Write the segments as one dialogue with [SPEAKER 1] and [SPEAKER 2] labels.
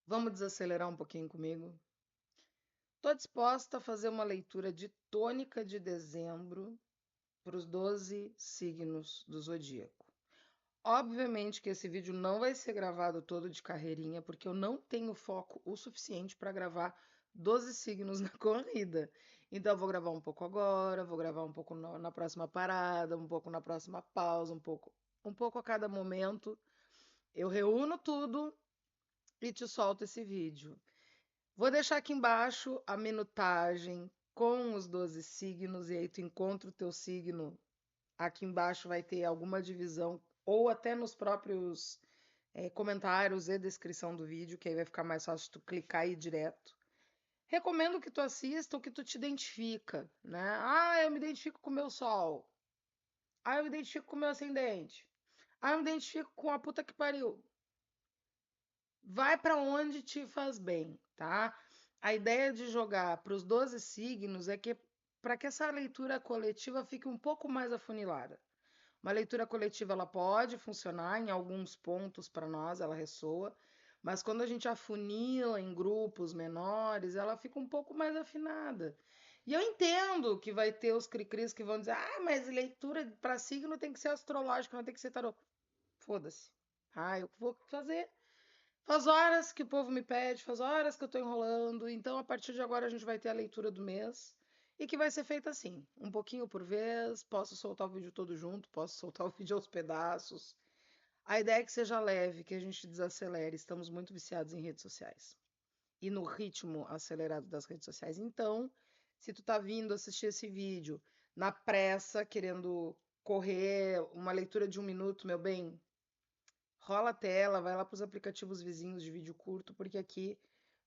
[SPEAKER 1] Vamos desacelerar um pouquinho comigo? Estou disposta a fazer uma leitura de tônica de dezembro para os 12 signos do zodíaco. Obviamente que esse vídeo não vai ser gravado todo de carreirinha, porque eu não tenho foco o suficiente para gravar 12 signos na corrida. Então, eu vou gravar um pouco agora, vou gravar um pouco na próxima parada, um pouco na próxima pausa, um pouco a cada momento. Eu reúno tudo e te solto esse vídeo. Vou deixar aqui embaixo a minutagem com os 12 signos, e aí tu encontra o teu signo. Aqui embaixo vai ter alguma divisão, ou até nos próprios comentários e descrição do vídeo, que aí vai ficar mais fácil tu clicar e ir direto. Recomendo que tu assista o que tu te identifica, né? Ah, eu me identifico com o meu sol. Ah, eu me identifico com o meu ascendente. Ah, eu me identifico com a puta que pariu. Vai para onde te faz bem, tá? A ideia de jogar para os 12 signos é que para que essa leitura coletiva fique um pouco mais afunilada. Uma leitura coletiva ela pode funcionar em alguns pontos para nós, ela ressoa, mas quando a gente afunila em grupos menores, ela fica um pouco mais afinada. E eu entendo que vai ter os cri-cris que vão dizer: "Ah, mas leitura para signo tem que ser astrológica, não tem que ser tarô". Foda-se. Ah, eu vou fazer. Faz horas que o povo me pede, faz horas que eu estou enrolando, então a partir de agora a gente vai ter a leitura do mês e que vai ser feita assim, um pouquinho por vez. Posso soltar o vídeo todo junto, posso soltar o vídeo aos pedaços. A ideia é que seja leve, que a gente desacelere. Estamos muito viciados em redes sociais e no ritmo acelerado das redes sociais. Então, se tu tá vindo assistir esse vídeo na pressa, querendo correr uma leitura de 1 minuto, meu bem, rola a tela, vai lá para os aplicativos vizinhos de vídeo curto, porque aqui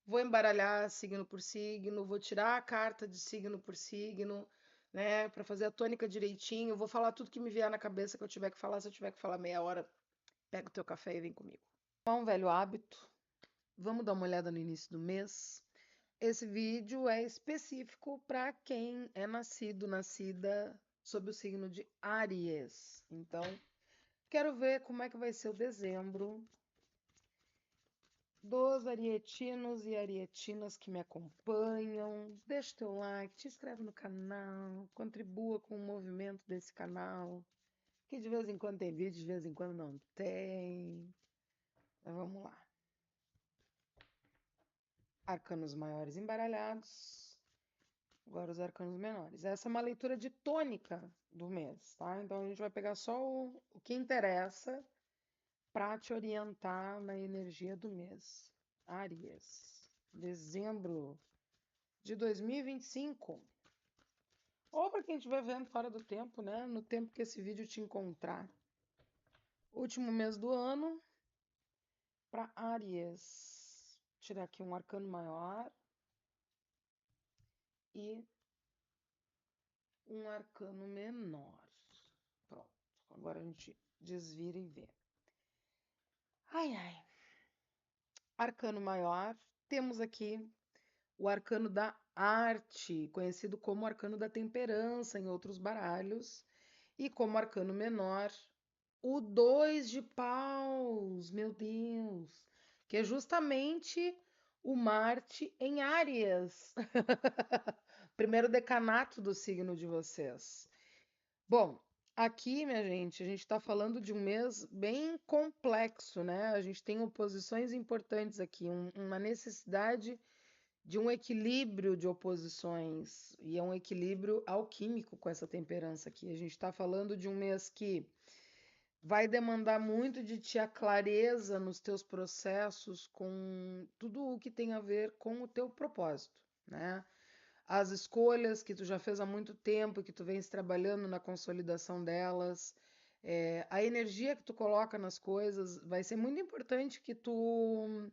[SPEAKER 1] vou embaralhar signo por signo, vou tirar a carta de signo por signo, né, para fazer a tônica direitinho, vou falar tudo que me vier na cabeça que eu tiver que falar. Se eu tiver que falar meia hora, pega o teu café e vem comigo. É um velho hábito. Vamos dar uma olhada no início do mês. Esse vídeo é específico para quem é nascida sob o signo de Áries. Então, quero ver como é que vai ser o dezembro dos arietinos e arietinas que me acompanham. Deixa o teu like, te inscreve no canal, contribua com o movimento desse canal, que de vez em quando tem vídeo, de vez em quando não tem. Mas vamos lá. Arcanos maiores embaralhados. Agora os arcanos menores. Essa é uma leitura de tônica do mês, tá? Então a gente vai pegar só o que interessa para te orientar na energia do mês. Áries, dezembro de 2025. Ou para quem estiver vendo fora do tempo, né? No tempo que esse vídeo te encontrar. Último mês do ano para Áries. Tirar aqui um arcano maior e um arcano menor. Pronto. Agora a gente desvira e vê. Ai, ai. Arcano maior. Temos aqui o arcano da arte, conhecido como arcano da temperança em outros baralhos, e como arcano menor, o 2 de paus, meu Deus, que é justamente o Marte em Áries. Primeiro decanato do signo de vocês. Bom, aqui, minha gente, a gente está falando de um mês bem complexo, né? A gente tem oposições importantes aqui, uma necessidade de um equilíbrio de oposições, e é um equilíbrio alquímico com essa temperança aqui. A gente está falando de um mês que vai demandar muito de ti a clareza nos teus processos com tudo o que tem a ver com o teu propósito, né? As escolhas que tu já fez há muito tempo, que tu vens trabalhando na consolidação delas, a energia que tu coloca nas coisas, vai ser muito importante que tu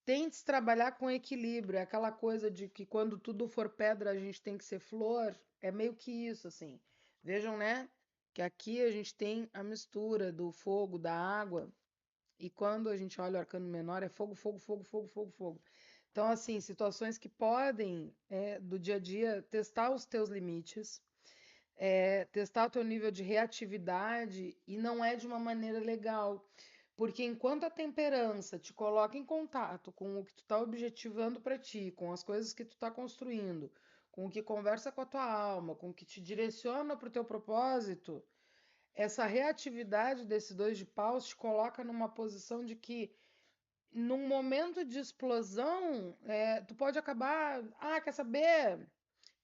[SPEAKER 1] tentes trabalhar com equilíbrio. É aquela coisa de que quando tudo for pedra, a gente tem que ser flor. É meio que isso, assim. Vejam, né? Que aqui a gente tem a mistura do fogo, da água, e quando a gente olha o arcano menor, é fogo, fogo, fogo, fogo, fogo, fogo. Então, assim, situações que podem, do dia a dia, testar os teus limites, testar o teu nível de reatividade, e não é de uma maneira legal. Porque enquanto a temperança te coloca em contato com o que tu tá objetivando para ti, com as coisas que tu tá construindo, com o que conversa com a tua alma, com o que te direciona para o teu propósito, essa reatividade desse dois de paus te coloca numa posição de que num momento de explosão, tu pode acabar, quer saber?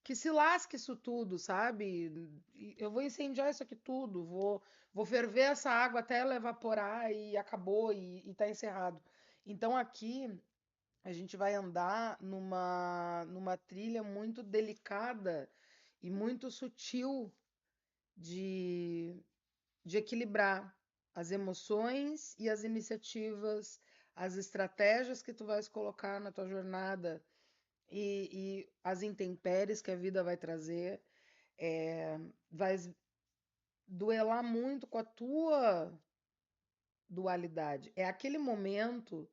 [SPEAKER 1] Que se lasque isso tudo, sabe? Eu vou incendiar isso aqui tudo, vou ferver essa água até ela evaporar e acabou e tá encerrado. Então aqui a gente vai andar numa trilha muito delicada e muito sutil de, de equilibrar as emoções e as iniciativas, as estratégias que tu vais colocar na tua jornada e as intempéries que a vida vai trazer, vai duelar muito com a tua dualidade. É aquele momento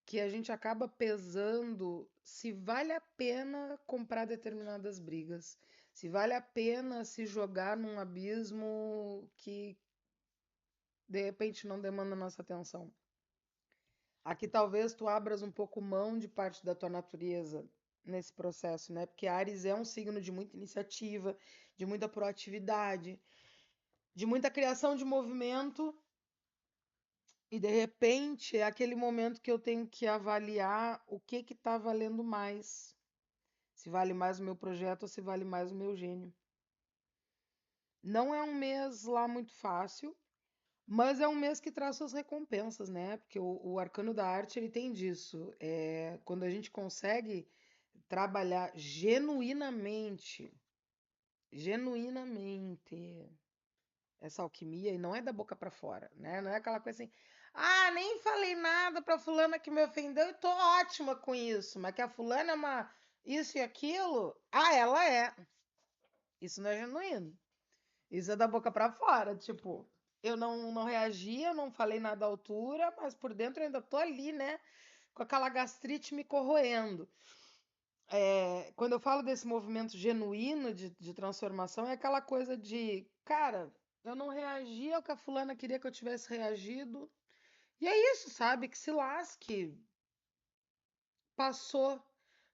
[SPEAKER 1] que a gente acaba pesando se vale a pena comprar determinadas brigas, se vale a pena se jogar num abismo que de repente não demanda nossa atenção. Aqui talvez tu abras um pouco mão de parte da tua natureza nesse processo, né? Porque Áries é um signo de muita iniciativa, de muita proatividade, de muita criação de movimento, e de repente é aquele momento que eu tenho que avaliar o que está valendo mais. Se vale mais o meu projeto ou se vale mais o meu gênio. Não é um mês lá muito fácil, mas é um mês que traz suas recompensas, né? Porque o arcano da arte ele tem disso. Quando a gente consegue trabalhar genuinamente essa alquimia, e não é da boca para fora, né? Não é aquela coisa assim, nem falei nada para fulana que me ofendeu e tô ótima com isso, mas que a fulana é uma isso e aquilo, ela é. Isso não é genuíno. Isso é da boca para fora, tipo, eu não reagi, eu não falei nada à altura, mas por dentro eu ainda tô ali, né? Com aquela gastrite me corroendo. Quando eu falo desse movimento genuíno de transformação, é aquela coisa de, cara, eu não reagi ao que a fulana queria que eu tivesse reagido. E é isso, sabe? Que se lasque. Passou.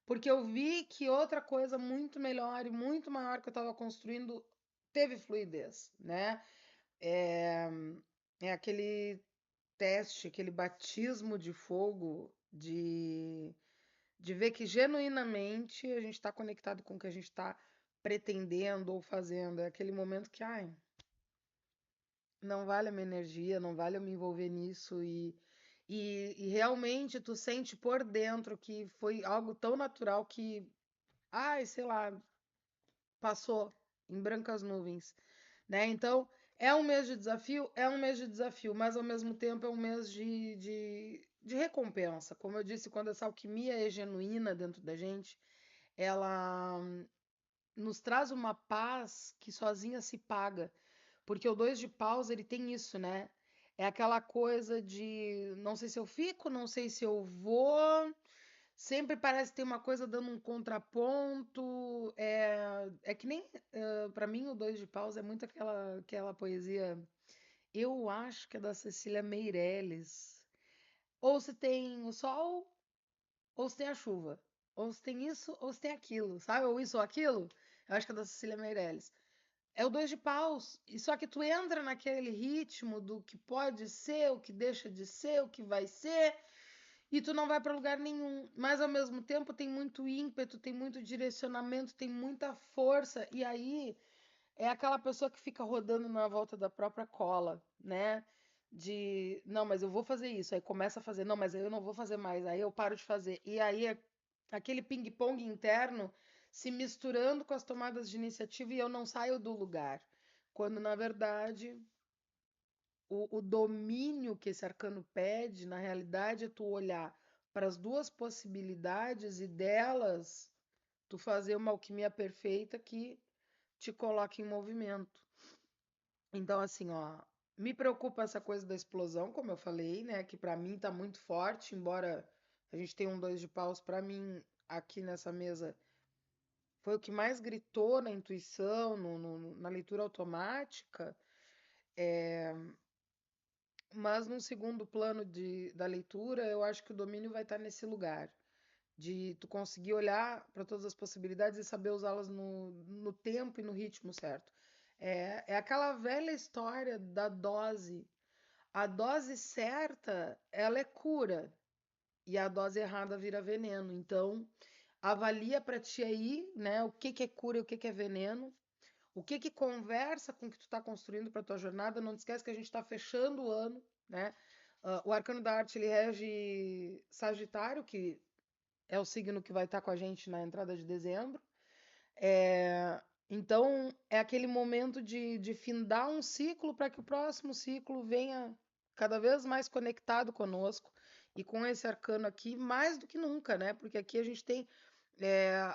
[SPEAKER 1] Porque eu vi que outra coisa muito melhor e muito maior que eu estava construindo teve fluidez, né? É, é aquele teste, aquele batismo de fogo de ver que genuinamente a gente está conectado com o que a gente está pretendendo ou fazendo. É aquele momento que, não vale a minha energia, não vale eu me envolver nisso e realmente tu sente por dentro que foi algo tão natural que, sei lá, passou em brancas nuvens, né? Então, é um mês de desafio, mas ao mesmo tempo é um mês de recompensa. Como eu disse, quando essa alquimia é genuína dentro da gente, ela nos traz uma paz que sozinha se paga. Porque o dois de paus, ele tem isso, né? É aquela coisa de não sei se eu fico, não sei se eu vou. Sempre parece ter uma coisa dando um contraponto. É que nem, para mim, o dois de paus é muito aquela poesia. Eu acho que é da Cecília Meirelles. Ou se tem o sol, ou se tem a chuva. Ou se tem isso, ou se tem aquilo, sabe? Ou isso ou aquilo. Eu acho que é da Cecília Meirelles. É o dois de paus. E só que tu entra naquele ritmo do que pode ser, o que deixa de ser, o que vai ser, e tu não vai para lugar nenhum. Mas ao mesmo tempo tem muito ímpeto, tem muito direcionamento, tem muita força. E aí é aquela pessoa que fica rodando na volta da própria cola, né? De, não, mas eu vou fazer isso. Aí começa a fazer, não, mas eu não vou fazer mais. Aí eu paro de fazer. E aí é aquele ping-pong interno se misturando com as tomadas de iniciativa e eu não saio do lugar. Quando, na verdade, o domínio que esse arcano pede, na realidade, é tu olhar para as duas possibilidades e delas tu fazer uma alquimia perfeita que te coloca em movimento. Então, assim, ó, me preocupa essa coisa da explosão, como eu falei, né? Que para mim tá muito forte, embora a gente tenha um dois de paus, para mim, aqui nessa mesa, foi o que mais gritou na intuição, na leitura automática. Mas num segundo plano da leitura, eu acho que o domínio vai estar nesse lugar, de tu conseguir olhar para todas as possibilidades e saber usá-las no tempo e no ritmo certo. É aquela velha história da dose. A dose certa, ela é cura, e a dose errada vira veneno. Então, avalia para ti aí, né, o que que é cura e o que que é veneno, o que que conversa com o que tu está construindo para tua jornada. Não te esquece que a gente está fechando o ano, né? O Arcano da Arte ele rege Sagitário, que é o signo que vai estar com a gente na entrada de dezembro. Então, é aquele momento de findar um ciclo para que o próximo ciclo venha cada vez mais conectado conosco e com esse arcano aqui, mais do que nunca, né? Porque aqui a gente tem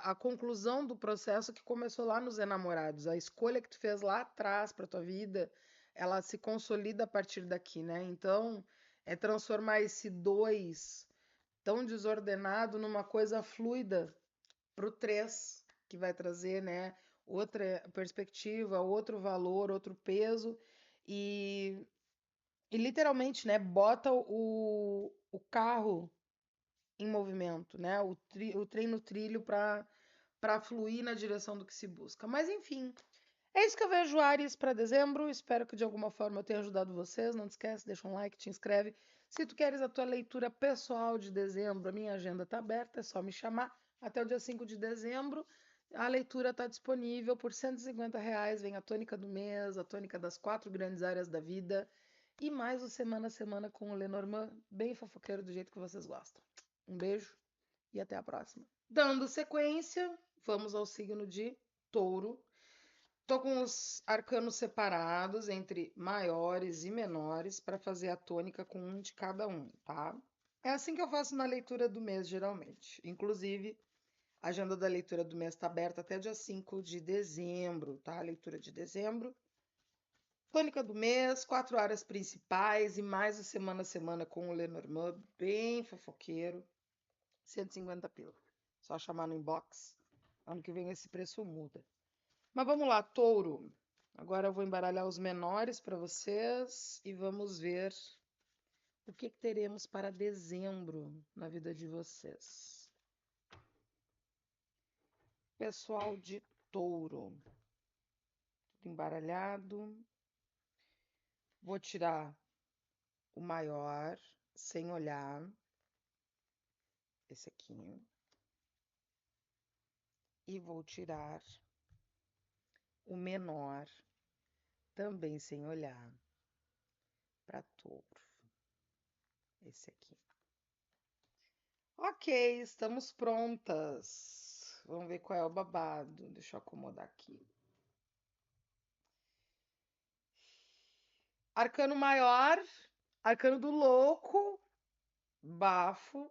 [SPEAKER 1] a conclusão do processo que começou lá nos enamorados. A escolha que tu fez lá atrás para tua vida, ela se consolida a partir daqui, né? Então, é transformar esse dois tão desordenado numa coisa fluida para o 3, que vai trazer, né, outra perspectiva, outro valor, outro peso e, e literalmente, né, bota o carro em movimento, né, o trem no trilho para fluir na direção do que se busca. Mas enfim, é isso que eu vejo, Ares, para dezembro. Espero que de alguma forma eu tenha ajudado vocês. Não te esquece, deixa um like, te inscreve. Se tu queres a tua leitura pessoal de dezembro, a minha agenda está aberta, é só me chamar. Até o dia 5 de dezembro, a leitura está disponível por R$ 150. Vem a tônica do mês, a tônica das 4 grandes áreas da vida e mais o Semana a Semana com o Lenormand, bem fofoqueiro do jeito que vocês gostam. Um beijo e até a próxima. Dando sequência, vamos ao signo de Touro. Tô com os arcanos separados entre maiores e menores para fazer a tônica com um de cada um, tá? É assim que eu faço na leitura do mês, geralmente. Inclusive, a agenda da leitura do mês está aberta até dia 5 de dezembro, tá? A leitura de dezembro. Tônica do mês, 4 áreas principais e mais o semana a semana com o Lenormand, bem fofoqueiro. 150 pila. Só chamar no inbox. Ano que vem esse preço muda. Mas vamos lá, Touro. Agora eu vou embaralhar os menores para vocês e vamos ver o que teremos para dezembro na vida de vocês. Pessoal de Touro. Tudo embaralhado. Vou tirar o maior sem olhar. Esse aqui. E vou tirar o menor também sem olhar para Touro. Esse aqui. Ok, estamos prontas. Vamos ver qual é o babado. Deixa eu acomodar aqui. Arcano maior, arcano do louco, bafo.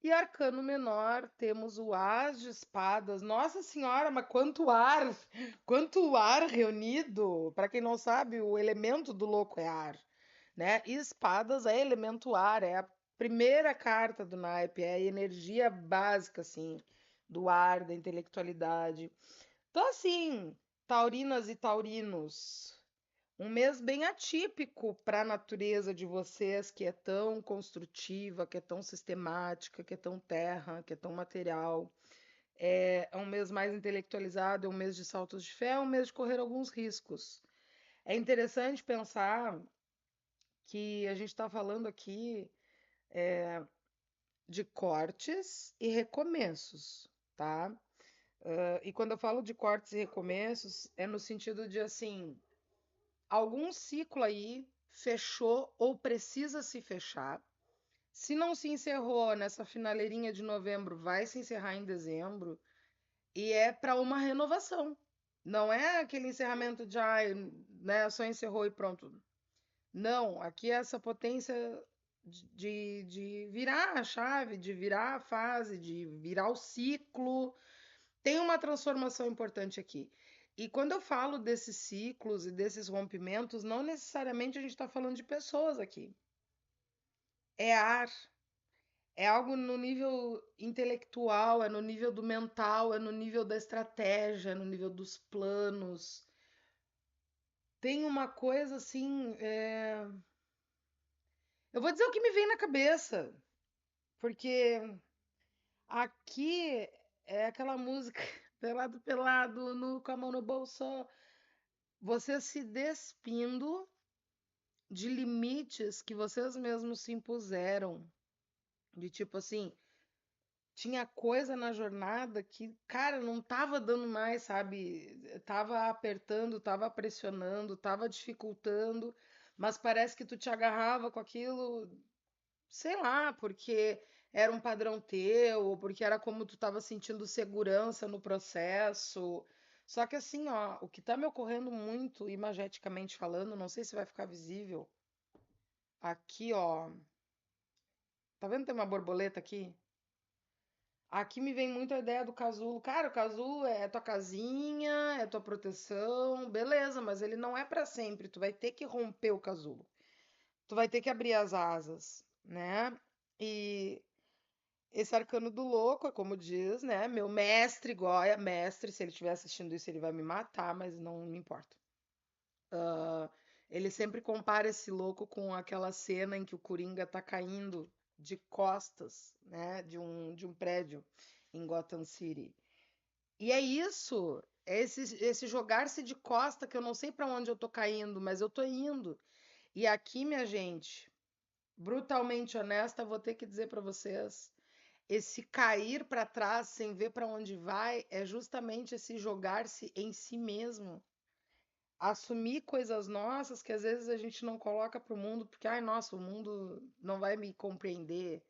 [SPEAKER 1] E arcano menor, temos o As de espadas. Nossa senhora, mas quanto ar! Quanto ar reunido! Para quem não sabe, o elemento do louco é ar, né? E espadas é elemento ar, é a primeira carta do naipe, é a energia básica, assim, do ar, da intelectualidade. Então, assim, taurinas e taurinos, um mês bem atípico para a natureza de vocês, que é tão construtiva, que é tão sistemática, que é tão terra, que é tão material. É um mês mais intelectualizado, é um mês de saltos de fé, é um mês de correr alguns riscos. É interessante pensar que a gente está falando aqui de cortes e recomeços, tá? E quando eu falo de cortes e recomeços, é no sentido de assim, algum ciclo aí fechou ou precisa se fechar. Se não se encerrou nessa finaleirinha de novembro, vai se encerrar em dezembro e é para uma renovação. Não é aquele encerramento de, né, só encerrou e pronto. Não, aqui é essa potência de virar a chave, de virar a fase, de virar o ciclo. Tem uma transformação importante aqui. E quando eu falo desses ciclos e desses rompimentos, não necessariamente a gente está falando de pessoas aqui. É ar, é algo no nível intelectual, é no nível do mental, é no nível da estratégia, é no nível dos planos. Tem uma coisa assim, Eu vou dizer o que me vem na cabeça, porque aqui é aquela música pelado, pelado, com a mão no bolso, você se despindo de limites que vocês mesmos se impuseram, de tipo assim, tinha coisa na jornada que, cara, não tava dando mais, sabe? Tava apertando, tava pressionando, tava dificultando, mas parece que tu te agarrava com aquilo, sei lá, porque era um padrão teu, ou porque era como tu tava sentindo segurança no processo. Só que assim, ó, o que tá me ocorrendo muito, imageticamente falando, não sei se vai ficar visível, aqui, ó, tá vendo que tem uma borboleta aqui? Aqui me vem muito a ideia do casulo. Cara, o casulo é tua casinha, é tua proteção, beleza, mas ele não é pra sempre. Tu vai ter que romper o casulo. Tu vai ter que abrir as asas, né? E esse arcano do louco, é como diz, né? Meu mestre Goya, mestre, se ele estiver assistindo isso, ele vai me matar, mas não me importa. Ah, ele sempre compara esse louco com aquela cena em que o Coringa tá caindo de costas, né? De um prédio em Gotham City. E é isso, é esse jogar-se de costa que eu não sei para onde eu tô caindo, mas eu tô indo. E aqui, minha gente, brutalmente honesta, vou ter que dizer para vocês, esse cair para trás sem ver para onde vai é justamente esse jogar-se em si mesmo. Assumir coisas nossas que às vezes a gente não coloca pro mundo, porque, ai, nossa, o mundo não vai me compreender.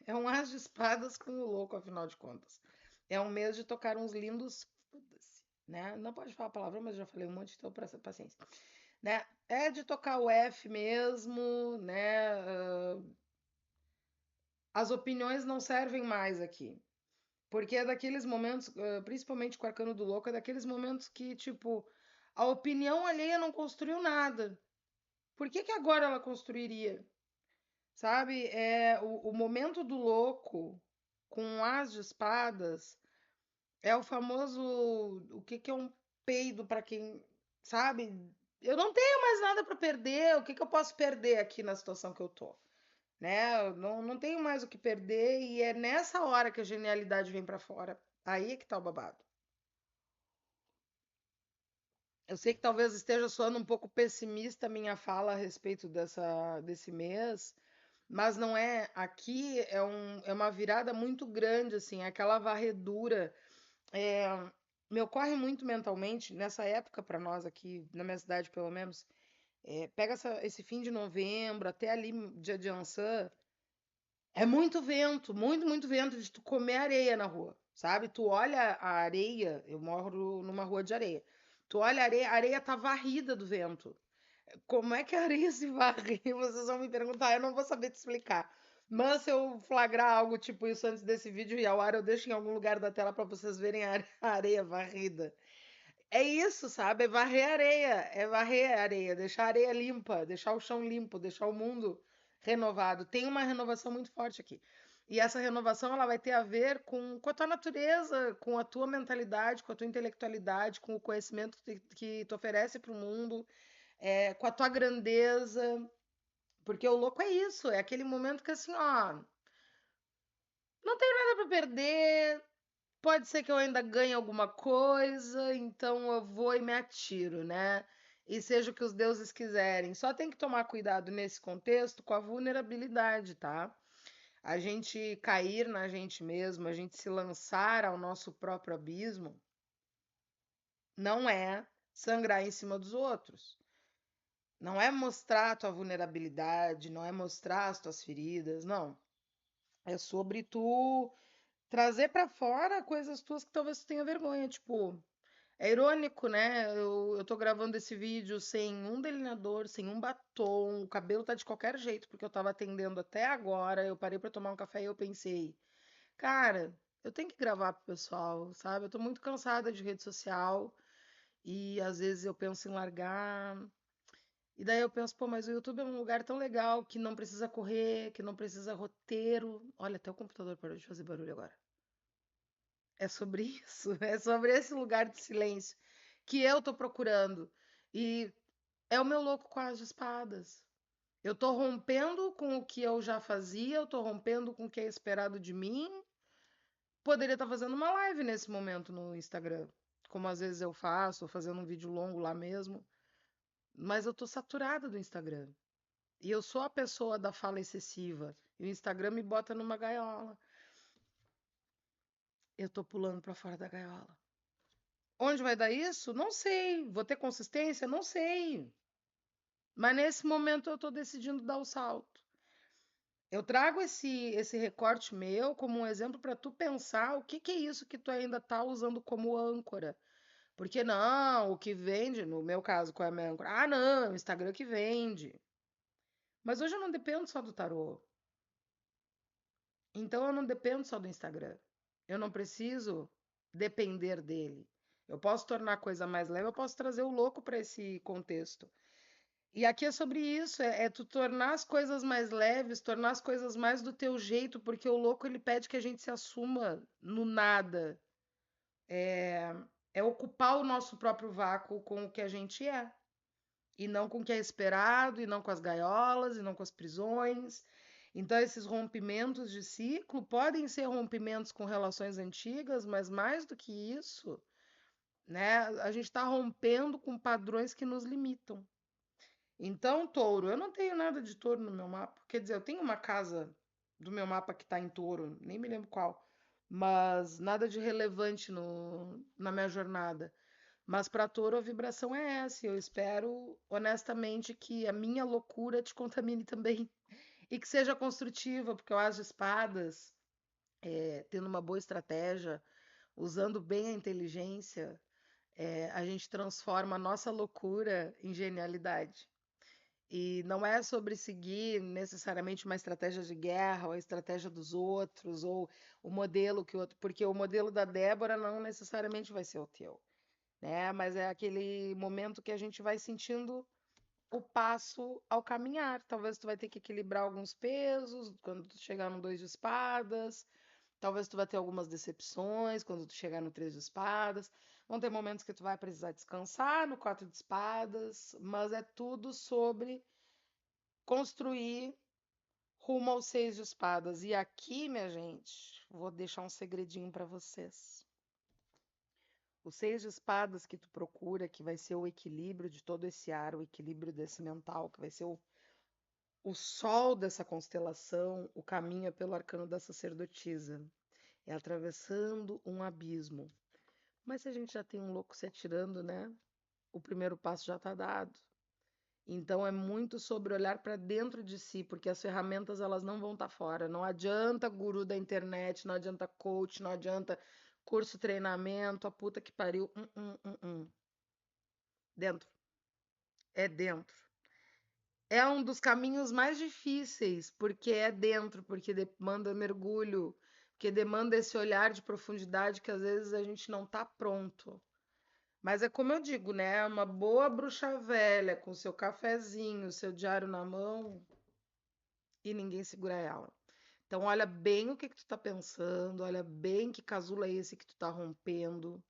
[SPEAKER 1] É um as de espadas com o louco, afinal de contas. É um mês de tocar uns lindos, foda-se, né? Não pode falar palavrão, mas eu já falei um monte, então paciência, né? É de tocar o F mesmo, né? As opiniões não servem mais aqui. Porque é daqueles momentos, principalmente com o Arcano do Louco, é daqueles momentos que, tipo, a opinião alheia não construiu nada. Por que que agora ela construiria? Sabe? É o momento do louco com um as de espadas é o famoso o que que é um peido para quem, sabe? Eu não tenho mais nada para perder. O que que eu posso perder aqui na situação que eu tô, né? Eu não tenho mais o que perder e é nessa hora que a genialidade vem para fora. Aí é que tá o babado. Eu sei que talvez esteja soando um pouco pessimista a minha fala a respeito desse mês, mas não é. Aqui é uma virada muito grande, assim, é aquela varredura. É, me ocorre muito mentalmente, nessa época para nós aqui, na minha cidade pelo menos, pega esse fim de novembro até ali dia de Ançã, é muito vento, muito, muito vento de tu comer areia na rua, sabe? Tu olha a areia, eu moro numa rua de areia. Tu olha a areia tá varrida do vento. Como é que a areia se varre? Vocês vão me perguntar, eu não vou saber te explicar. Mas se eu flagrar algo tipo isso antes desse vídeo e ao ar, eu deixo em algum lugar da tela para vocês verem a areia varrida. É isso, sabe? É varrer a areia, deixar a areia limpa, deixar o chão limpo, deixar o mundo renovado. Tem uma renovação muito forte aqui. E essa renovação ela vai ter a ver com a tua natureza, com a tua mentalidade, com a tua intelectualidade, com o conhecimento que tu oferece para o mundo, com a tua grandeza. Porque o louco é isso, é aquele momento que assim, ó, não tenho nada para perder, pode ser que eu ainda ganhe alguma coisa, então eu vou e me atiro, né? E seja o que os deuses quiserem. Só tem que tomar cuidado nesse contexto com a vulnerabilidade, tá? A gente cair na gente mesmo, a gente se lançar ao nosso próprio abismo, não é sangrar em cima dos outros. Não é mostrar a tua vulnerabilidade, não é mostrar as tuas feridas, não. É sobre tu trazer pra fora coisas tuas que talvez tu tenha vergonha, tipo, é irônico, né? Eu tô gravando esse vídeo sem um delineador, sem um batom, o cabelo tá de qualquer jeito, porque eu tava atendendo até agora. Eu parei pra tomar um café e eu pensei, cara, eu tenho que gravar pro pessoal, sabe? Eu tô muito cansada de rede social e às vezes eu penso em largar. E daí eu penso, pô, mas o YouTube é um lugar tão legal que não precisa correr, que não precisa roteiro. Olha, até o computador parou de fazer barulho agora. É sobre isso, é sobre esse lugar de silêncio que eu tô procurando. E é o meu louco com as espadas. Eu tô rompendo com o que eu já fazia, eu tô rompendo com o que é esperado de mim. Poderia estar fazendo uma live nesse momento no Instagram, como às vezes eu faço, fazendo um vídeo longo lá mesmo. Mas eu tô saturada do Instagram. E eu sou a pessoa da fala excessiva. E o Instagram me bota numa gaiola. Eu tô pulando pra fora da gaiola. Onde vai dar isso? Não sei. Vou ter consistência? Não sei. Mas nesse momento eu tô decidindo dar o salto. Eu trago esse recorte meu como um exemplo para tu pensar o que que é isso que tu ainda tá usando como âncora. Porque não, o que vende, no meu caso, qual é a minha âncora? Ah, não, é o Instagram que vende. Mas hoje eu não dependo só do tarô. Então eu não dependo só do Instagram. Eu não preciso depender dele. Eu posso tornar a coisa mais leve, eu posso trazer o louco para esse contexto. E aqui é sobre isso, é tu tornar as coisas mais leves, tornar as coisas mais do teu jeito, porque o louco ele pede que a gente se assuma no nada. É ocupar o nosso próprio vácuo com o que a gente é. E não com o que é esperado, e não com as gaiolas, e não com as prisões. Então, esses rompimentos de ciclo podem ser rompimentos com relações antigas, mas mais do que isso, né, a gente está rompendo com padrões que nos limitam. Então, touro, eu não tenho nada de touro no meu mapa. Quer dizer, eu tenho uma casa do meu mapa que está em touro, nem me lembro qual, mas nada de relevante na minha jornada. Mas para touro a vibração é essa. Eu espero, honestamente, que a minha loucura te contamine também. E que seja construtiva, porque eu acho espadas, tendo uma boa estratégia, usando bem a inteligência, a gente transforma a nossa loucura em genialidade. E não é sobre seguir necessariamente uma estratégia de guerra, ou a estratégia dos outros, ou o modelo que o outro. Porque o modelo da Débora não necessariamente vai ser o teu, né? Mas é aquele momento que a gente vai sentindo o passo ao caminhar. Talvez tu vai ter que equilibrar alguns pesos quando tu chegar no 2 de espadas. Talvez tu vai ter algumas decepções quando tu chegar no 3 de espadas. Vão ter momentos que tu vai precisar descansar no 4 de espadas, mas é tudo sobre construir rumo ao 6 de espadas. E aqui, minha gente, vou deixar um segredinho para vocês. O 6 de espadas que tu procura, que vai ser o equilíbrio de todo esse ar, o equilíbrio desse mental, que vai ser o sol dessa constelação, o caminho é pelo arcano da sacerdotisa. É atravessando um abismo. Mas se a gente já tem um louco se atirando, né? O primeiro passo já está dado. Então é muito sobre olhar para dentro de si, porque as ferramentas elas não vão estar fora. Não adianta guru da internet, não adianta coach, não adianta curso, treinamento, a puta que pariu. Dentro. É dentro. É um dos caminhos mais difíceis, porque é dentro, porque demanda mergulho, porque demanda esse olhar de profundidade que às vezes a gente não está pronto. Mas é como eu digo, né? Uma boa bruxa velha com seu cafezinho, seu diário na mão e ninguém segura ela. Então olha bem o que tu tá pensando, olha bem que casulo é esse que tu tá rompendo,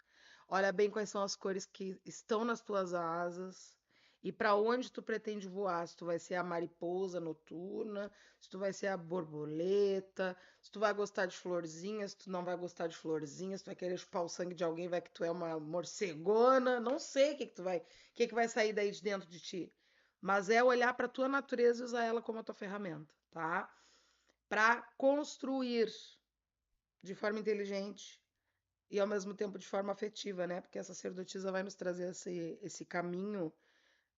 [SPEAKER 1] olha bem quais são as cores que estão nas tuas asas e para onde tu pretende voar. Se tu vai ser a mariposa noturna, se tu vai ser a borboleta, se tu vai gostar de florzinhas, se tu não vai gostar de florzinhas, se tu vai querer chupar o sangue de alguém, vai que tu é uma morcegona, não sei o que que tu vai, o que que vai sair daí de dentro de ti. Mas é olhar para tua natureza e usar ela como a tua ferramenta, tá? Para construir de forma inteligente e ao mesmo tempo de forma afetiva, né? Porque a sacerdotisa vai nos trazer esse caminho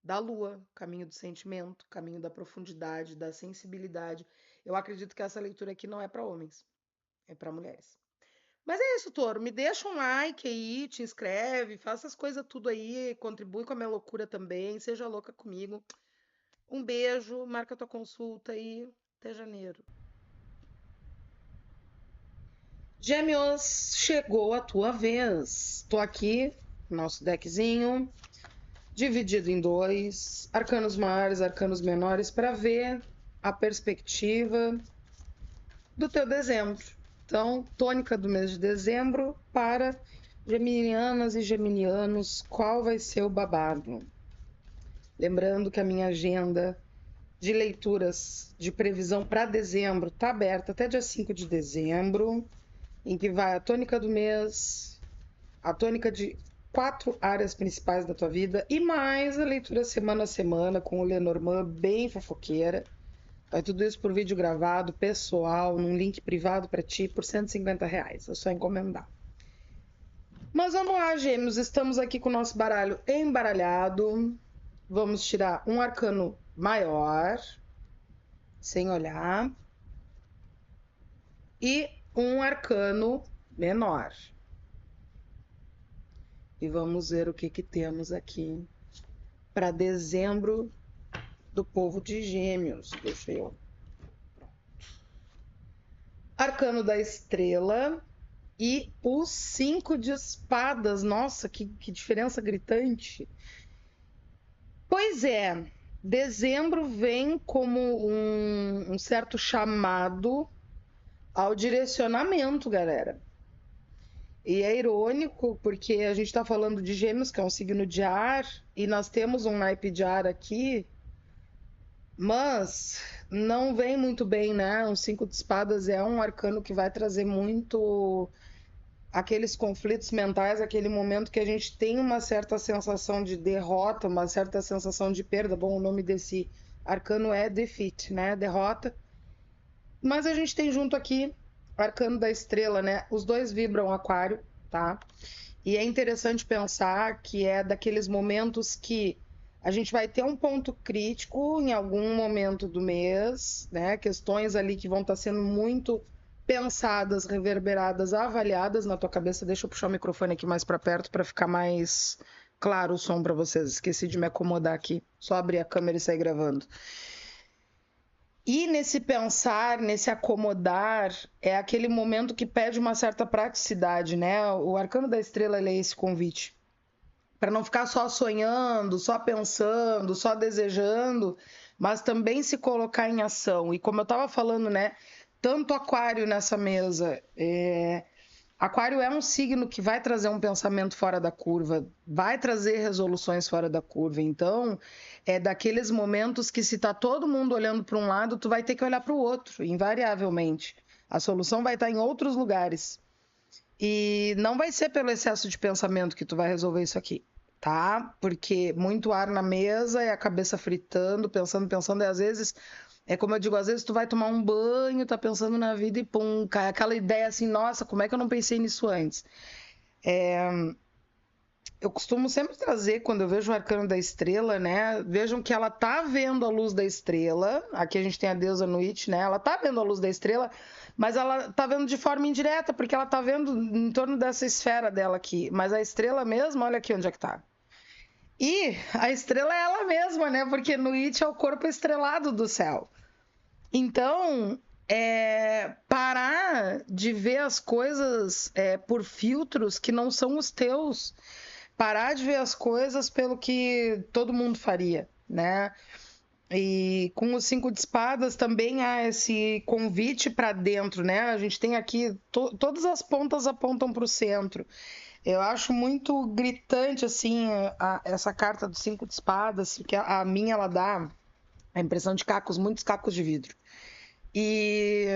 [SPEAKER 1] da lua, caminho do sentimento, caminho da profundidade, da sensibilidade. Eu acredito que essa leitura aqui não é para homens, é para mulheres. Mas é isso, Toro. Me deixa um like aí, te inscreve, faça as coisas tudo aí, contribui com a minha loucura também, seja louca comigo. Um beijo, marca tua consulta aí, até janeiro. Gêmeos, chegou a tua vez. Tô aqui, nosso deckzinho, dividido em 2, arcanos maiores, arcanos menores, para ver a perspectiva do teu dezembro. Então, tônica do mês de dezembro para geminianas e geminianos, qual vai ser o babado? Lembrando que a minha agenda de leituras de previsão para dezembro está aberta até dia 5 de dezembro, em que vai a tônica do mês, a tônica de 4 áreas principais da tua vida e mais a leitura semana a semana com o Lenormand, bem fofoqueira. Vai tudo isso por vídeo gravado, pessoal, num link privado para ti por R$ 150. É só encomendar. Mas vamos lá, gêmeos. Estamos aqui com o nosso baralho embaralhado. Vamos tirar um arcano maior, sem olhar, e um arcano menor. E vamos ver o que temos aqui para dezembro do povo de Gêmeos. Deixa eu. Arcano da Estrela e o 5 de espadas. Nossa, que diferença gritante. Pois é, dezembro vem como um certo chamado ao direcionamento, galera. E é irônico porque a gente está falando de Gêmeos, que é um signo de ar, e nós temos um naipe de ar aqui, mas não vem muito bem, né? Um 5 de espadas é um arcano que vai trazer muito aqueles conflitos mentais, aquele momento que a gente tem uma certa sensação de derrota, uma certa sensação de perda. Bom, o nome desse arcano é Defeat, né? Derrota. Mas a gente tem junto aqui o arcano da estrela, né? Os dois vibram aquário, tá? E é interessante pensar que é daqueles momentos que a gente vai ter um ponto crítico em algum momento do mês, né? Questões ali que vão estar sendo muito pensadas, reverberadas, avaliadas na tua cabeça. Deixa eu puxar o microfone aqui mais para perto para ficar mais claro o som para vocês. Esqueci de me acomodar aqui. Só abrir a câmera e sair gravando. E nesse pensar, nesse acomodar, é aquele momento que pede uma certa praticidade, né? O arcano da estrela, ele é esse convite. Para não ficar só sonhando, só pensando, só desejando, mas também se colocar em ação. E como eu estava falando, né? Tanto aquário nessa mesa, aquário é um signo que vai trazer um pensamento fora da curva, vai trazer resoluções fora da curva. Então, é daqueles momentos que se tá todo mundo olhando para um lado, tu vai ter que olhar para o outro, invariavelmente. A solução vai estar em outros lugares. E não vai ser pelo excesso de pensamento que tu vai resolver isso aqui, tá? Porque muito ar na mesa e a cabeça fritando, pensando, e às vezes, é como eu digo, às vezes tu vai tomar um banho, tá pensando na vida e pum, cai aquela ideia assim, nossa, como é que eu não pensei nisso antes? Eu costumo sempre trazer, quando eu vejo o arcano da estrela, né? Vejam que ela tá vendo a luz da estrela. Aqui a gente tem a deusa Nuit, né? Ela tá vendo a luz da estrela, mas ela tá vendo de forma indireta, porque ela tá vendo em torno dessa esfera dela aqui. Mas a estrela mesmo, olha aqui onde é que tá. E a estrela é ela mesma, né? Porque Nuit é o corpo estrelado do céu. Então, parar de ver as coisas por filtros que não são os teus. Parar de ver as coisas pelo que todo mundo faria, né? E com os 5 de espadas também há esse convite para dentro, né? A gente tem aqui, todas as pontas apontam para o centro. Eu acho muito gritante, assim, essa carta do 5 de espadas, que a minha, ela dá a impressão de cacos, muitos cacos de vidro. E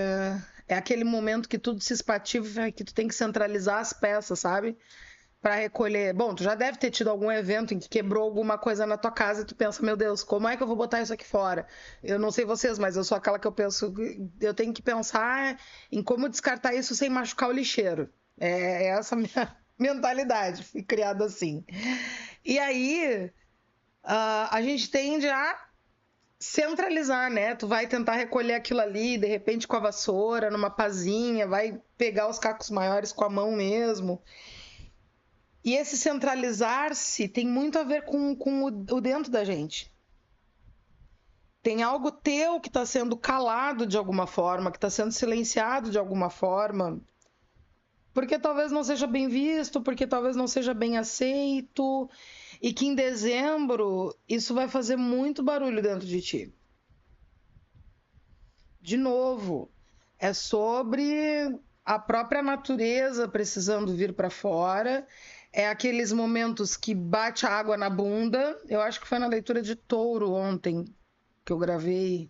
[SPEAKER 1] é aquele momento que tudo se espativa, que tu tem que centralizar as peças, sabe? Para recolher. Bom, tu já deve ter tido algum evento em que quebrou alguma coisa na tua casa e tu pensa, meu Deus, como é que eu vou botar isso aqui fora? Eu não sei vocês, mas eu sou aquela que eu penso, eu tenho que pensar em como descartar isso sem machucar o lixeiro. É essa a minha mentalidade, fui criada assim. E aí, a gente tende a centralizar, né? Tu vai tentar recolher aquilo ali, de repente com a vassoura, numa pazinha, vai pegar os cacos maiores com a mão mesmo. E esse centralizar-se tem muito a ver com o dentro da gente. Tem algo teu que está sendo calado de alguma forma, que está sendo silenciado de alguma forma, porque talvez não seja bem visto, porque talvez não seja bem aceito, e que em dezembro isso vai fazer muito barulho dentro de ti. De novo, é sobre a própria natureza precisando vir para fora. É aqueles momentos que bate a água na bunda. Eu acho que foi na leitura de Touro ontem. que eu gravei,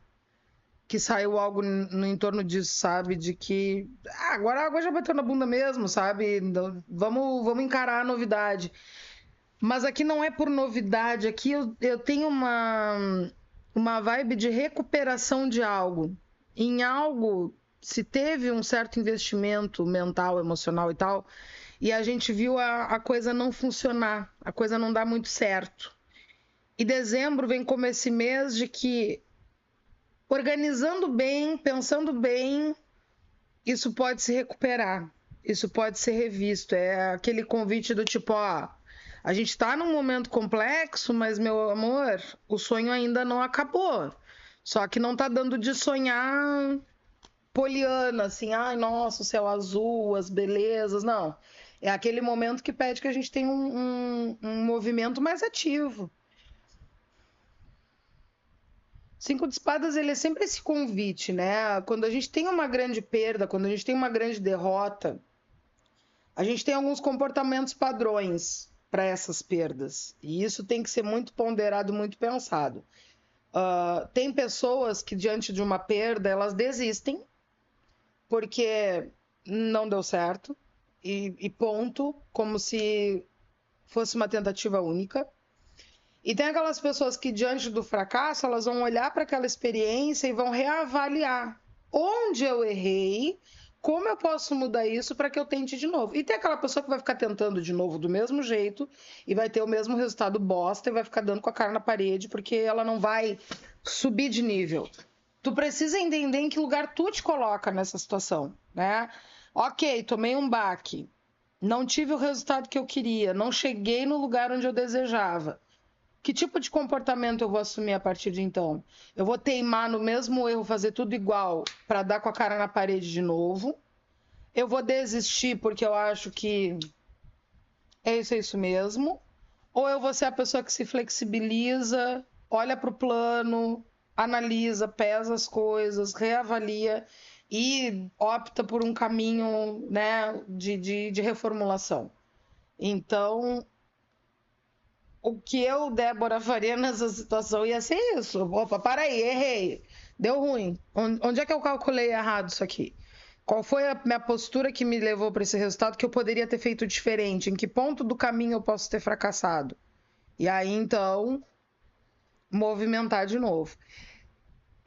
[SPEAKER 1] que saiu algo no entorno disso, sabe? De que agora a água já bateu na bunda mesmo, sabe? Vamos encarar a novidade. Mas aqui não é por novidade, aqui eu tenho uma vibe de recuperação de algo. Em algo, se teve um certo investimento mental, emocional e tal, e a gente viu a coisa não funcionar, a coisa não dá muito certo. E dezembro vem como esse mês de que, organizando bem, pensando bem, isso pode se recuperar, isso pode ser revisto. É aquele convite do tipo, ó, a gente está num momento complexo, mas, meu amor, o sonho ainda não acabou. Só que não tá dando de sonhar poliana, assim, ai, nossa, o céu azul, as belezas, não. É aquele momento que pede que a gente tenha um movimento mais ativo. Cinco de espadas, ele é sempre esse convite, né? Quando a gente tem uma grande perda, quando a gente tem uma grande derrota, a gente tem alguns comportamentos padrões para essas perdas. E isso tem que ser muito ponderado, muito pensado. Tem pessoas que, diante de uma perda, elas desistem porque não deu certo e ponto, como se fosse uma tentativa única. E tem aquelas pessoas que, diante do fracasso, elas vão olhar para aquela experiência e vão reavaliar onde eu errei, como eu posso mudar isso para que eu tente de novo. E tem aquela pessoa que vai ficar tentando de novo do mesmo jeito e vai ter o mesmo resultado bosta e vai ficar dando com a cara na parede porque ela não vai subir de nível. Tu precisa entender em que lugar tu te coloca nessa situação, né? Ok, tomei um baque, não tive o resultado que eu queria, não cheguei no lugar onde eu desejava. Que tipo de comportamento eu vou assumir a partir de então? Eu vou teimar no mesmo erro, fazer tudo igual para dar com a cara na parede de novo? Eu vou desistir porque eu acho que é isso mesmo? Ou eu vou ser a pessoa que se flexibiliza, olha para o plano, analisa, pesa as coisas, reavalia e opta por um caminho, né, de reformulação? Então, o que eu, Débora, faria nessa situação ia ser isso. Opa, para aí, errei. Deu ruim. Onde é que eu calculei errado isso aqui? Qual foi a minha postura que me levou para esse resultado que eu poderia ter feito diferente? Em que ponto do caminho eu posso ter fracassado? E aí, então, movimentar de novo.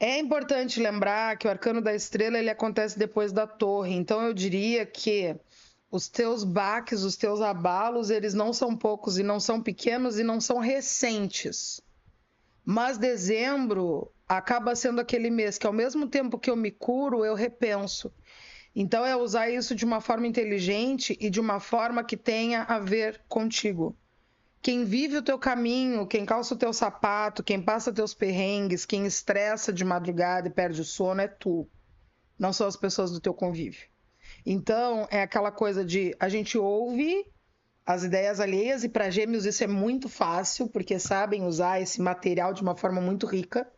[SPEAKER 1] É importante lembrar que o arcano da estrela ele acontece depois da torre. Então, eu diria que os teus baques, os teus abalos, eles não são poucos e não são pequenos e não são recentes. Mas dezembro acaba sendo aquele mês que, ao mesmo tempo que eu me curo, eu repenso. Então, é usar isso de uma forma inteligente e de uma forma que tenha a ver contigo. Quem vive o teu caminho, quem calça o teu sapato, quem passa teus perrengues, quem estressa de madrugada e perde o sono é tu, não são as pessoas do teu convívio. Então, é aquela coisa de a gente ouve as ideias alheias e para gêmeos isso é muito fácil, porque sabem usar esse material de uma forma muito rica,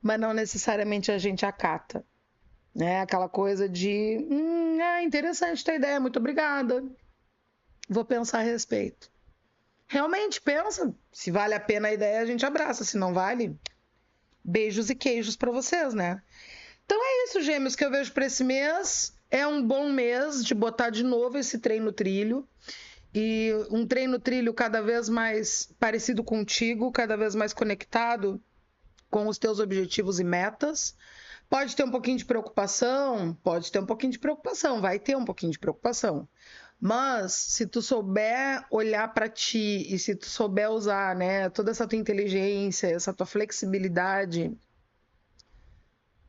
[SPEAKER 1] mas não necessariamente a gente acata, né? Aquela coisa de, é interessante tua ideia, muito obrigada, vou pensar a respeito. Realmente pensa, se vale a pena a ideia a gente abraça, se não vale, beijos e queijos para vocês, né? Então é isso, gêmeos, que eu vejo para esse mês. É um bom mês de botar de novo esse trem no trilho. E um trem no trilho cada vez mais parecido contigo, cada vez mais conectado com os teus objetivos e metas. Pode ter um pouquinho de preocupação, pode ter um pouquinho de preocupação, vai ter um pouquinho de preocupação. Mas se tu souber olhar para ti e se tu souber usar, né, toda essa tua inteligência, essa tua flexibilidade,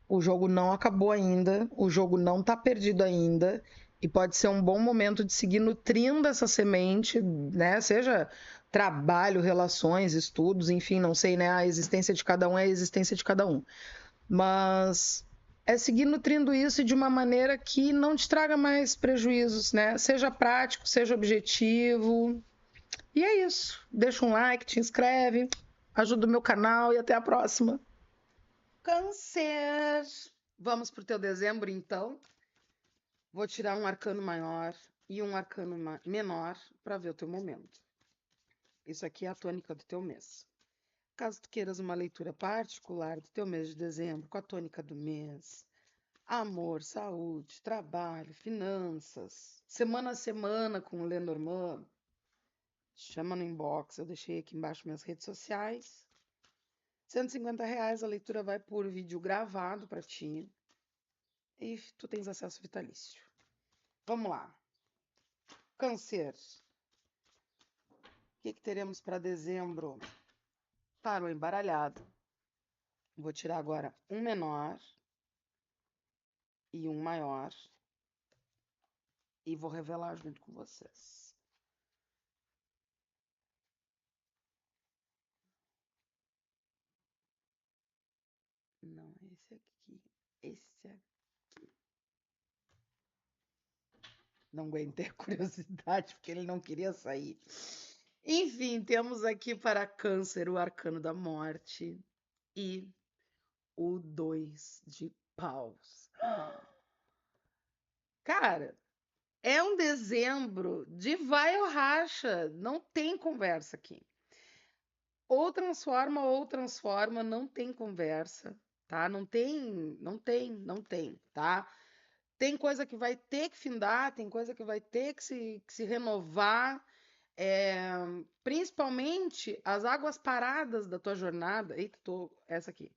[SPEAKER 1] o jogo não acabou ainda, o jogo não tá perdido ainda e pode ser um bom momento de seguir nutrindo essa semente, né? Seja trabalho, relações, estudos, enfim, não sei, né? A existência de cada um é a existência de cada um. Mas é seguir nutrindo isso de uma maneira que não te traga mais prejuízos, né? Seja prático, seja objetivo. E é isso. Deixa um like, te inscreve, ajuda o meu canal e até a próxima. Câncer. Vamos pro teu dezembro, então. Vou tirar um arcano maior e um arcano menor para ver o teu momento. Isso aqui é a tônica do teu mês. caso tu queiras uma leitura particular do teu mês de dezembro, com a tônica do mês, amor, saúde, trabalho, finanças, semana a semana com o Lenormand, chama no inbox, eu deixei aqui embaixo minhas redes sociais. R$ 150 a leitura vai por vídeo gravado para ti e tu tens acesso vitalício. Vamos lá. Câncer. O que teremos para dezembro? Tarô embaralhado. Vou tirar agora um menor e um maior e vou revelar junto com vocês. Não, esse aqui. Esse aqui. Não aguentei a curiosidade porque ele não queria sair. Enfim, temos aqui para Câncer o Arcano da Morte e o 2 de Paus. Cara, é um dezembro de vai ou racha, não tem conversa aqui. Ou transforma, não tem conversa, tá? Não tem, tá? Tem coisa que vai ter que findar, tem coisa que vai ter que se renovar, principalmente as águas paradas da tua jornada. Eita, essa aqui.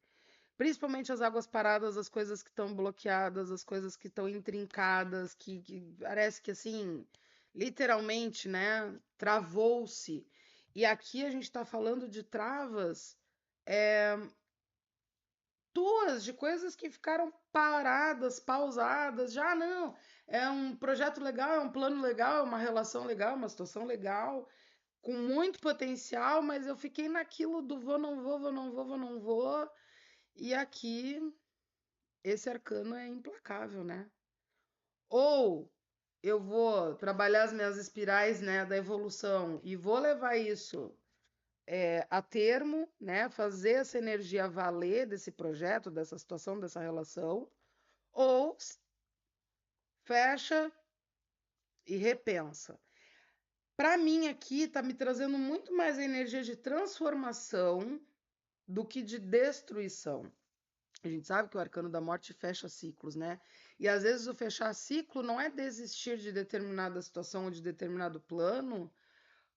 [SPEAKER 1] Principalmente as águas paradas, as coisas que estão bloqueadas, as coisas que estão intrincadas, que parece que assim, literalmente, né, travou-se. E aqui a gente está falando de travas tuas, de coisas que ficaram paradas, pausadas, já não. É um projeto legal, é um plano legal, é uma relação legal, é uma situação legal, com muito potencial, mas eu fiquei naquilo do vou, não vou, vou, não vou, vou, não vou. E aqui esse arcano é implacável, né? Ou eu vou trabalhar as minhas espirais, né, da evolução e vou levar isso a termo, né, fazer essa energia valer desse projeto, dessa situação, dessa relação, ou fecha e repensa. Para mim aqui está me trazendo muito mais a energia de transformação do que de destruição. A gente sabe que o arcano da morte fecha ciclos, né? E às vezes o fechar ciclo não é desistir de determinada situação ou de determinado plano,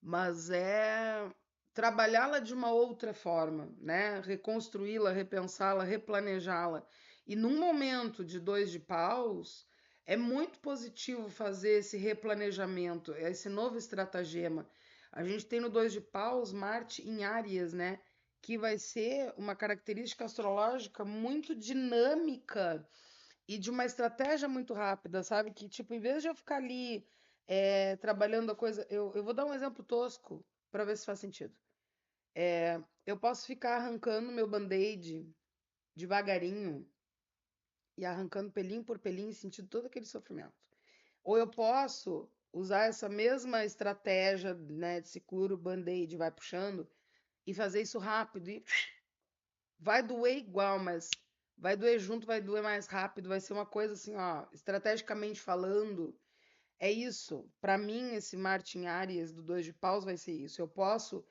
[SPEAKER 1] mas é trabalhá-la de uma outra forma, né? Reconstruí-la, repensá-la, replanejá-la. E num momento de 2 de paus, é muito positivo fazer esse replanejamento, esse novo estratagema. A gente tem no 2 de paus Marte em Áries, né? Que vai ser uma característica astrológica muito dinâmica e de uma estratégia muito rápida, sabe? Que, tipo, em vez de eu ficar ali trabalhando a coisa. Eu vou dar um exemplo tosco para ver se faz sentido. Eu posso ficar arrancando meu band-aid devagarinho e arrancando pelinho por pelinho e sentindo todo aquele sofrimento. Ou eu posso usar essa mesma estratégia, né, de seguro, band-aid, vai puxando, e fazer isso rápido e vai doer igual, mas vai doer junto, vai doer mais rápido, vai ser uma coisa assim, ó, estrategicamente falando, é isso. Para mim, esse Marte em Áries do 2 de paus vai ser isso. Eu posso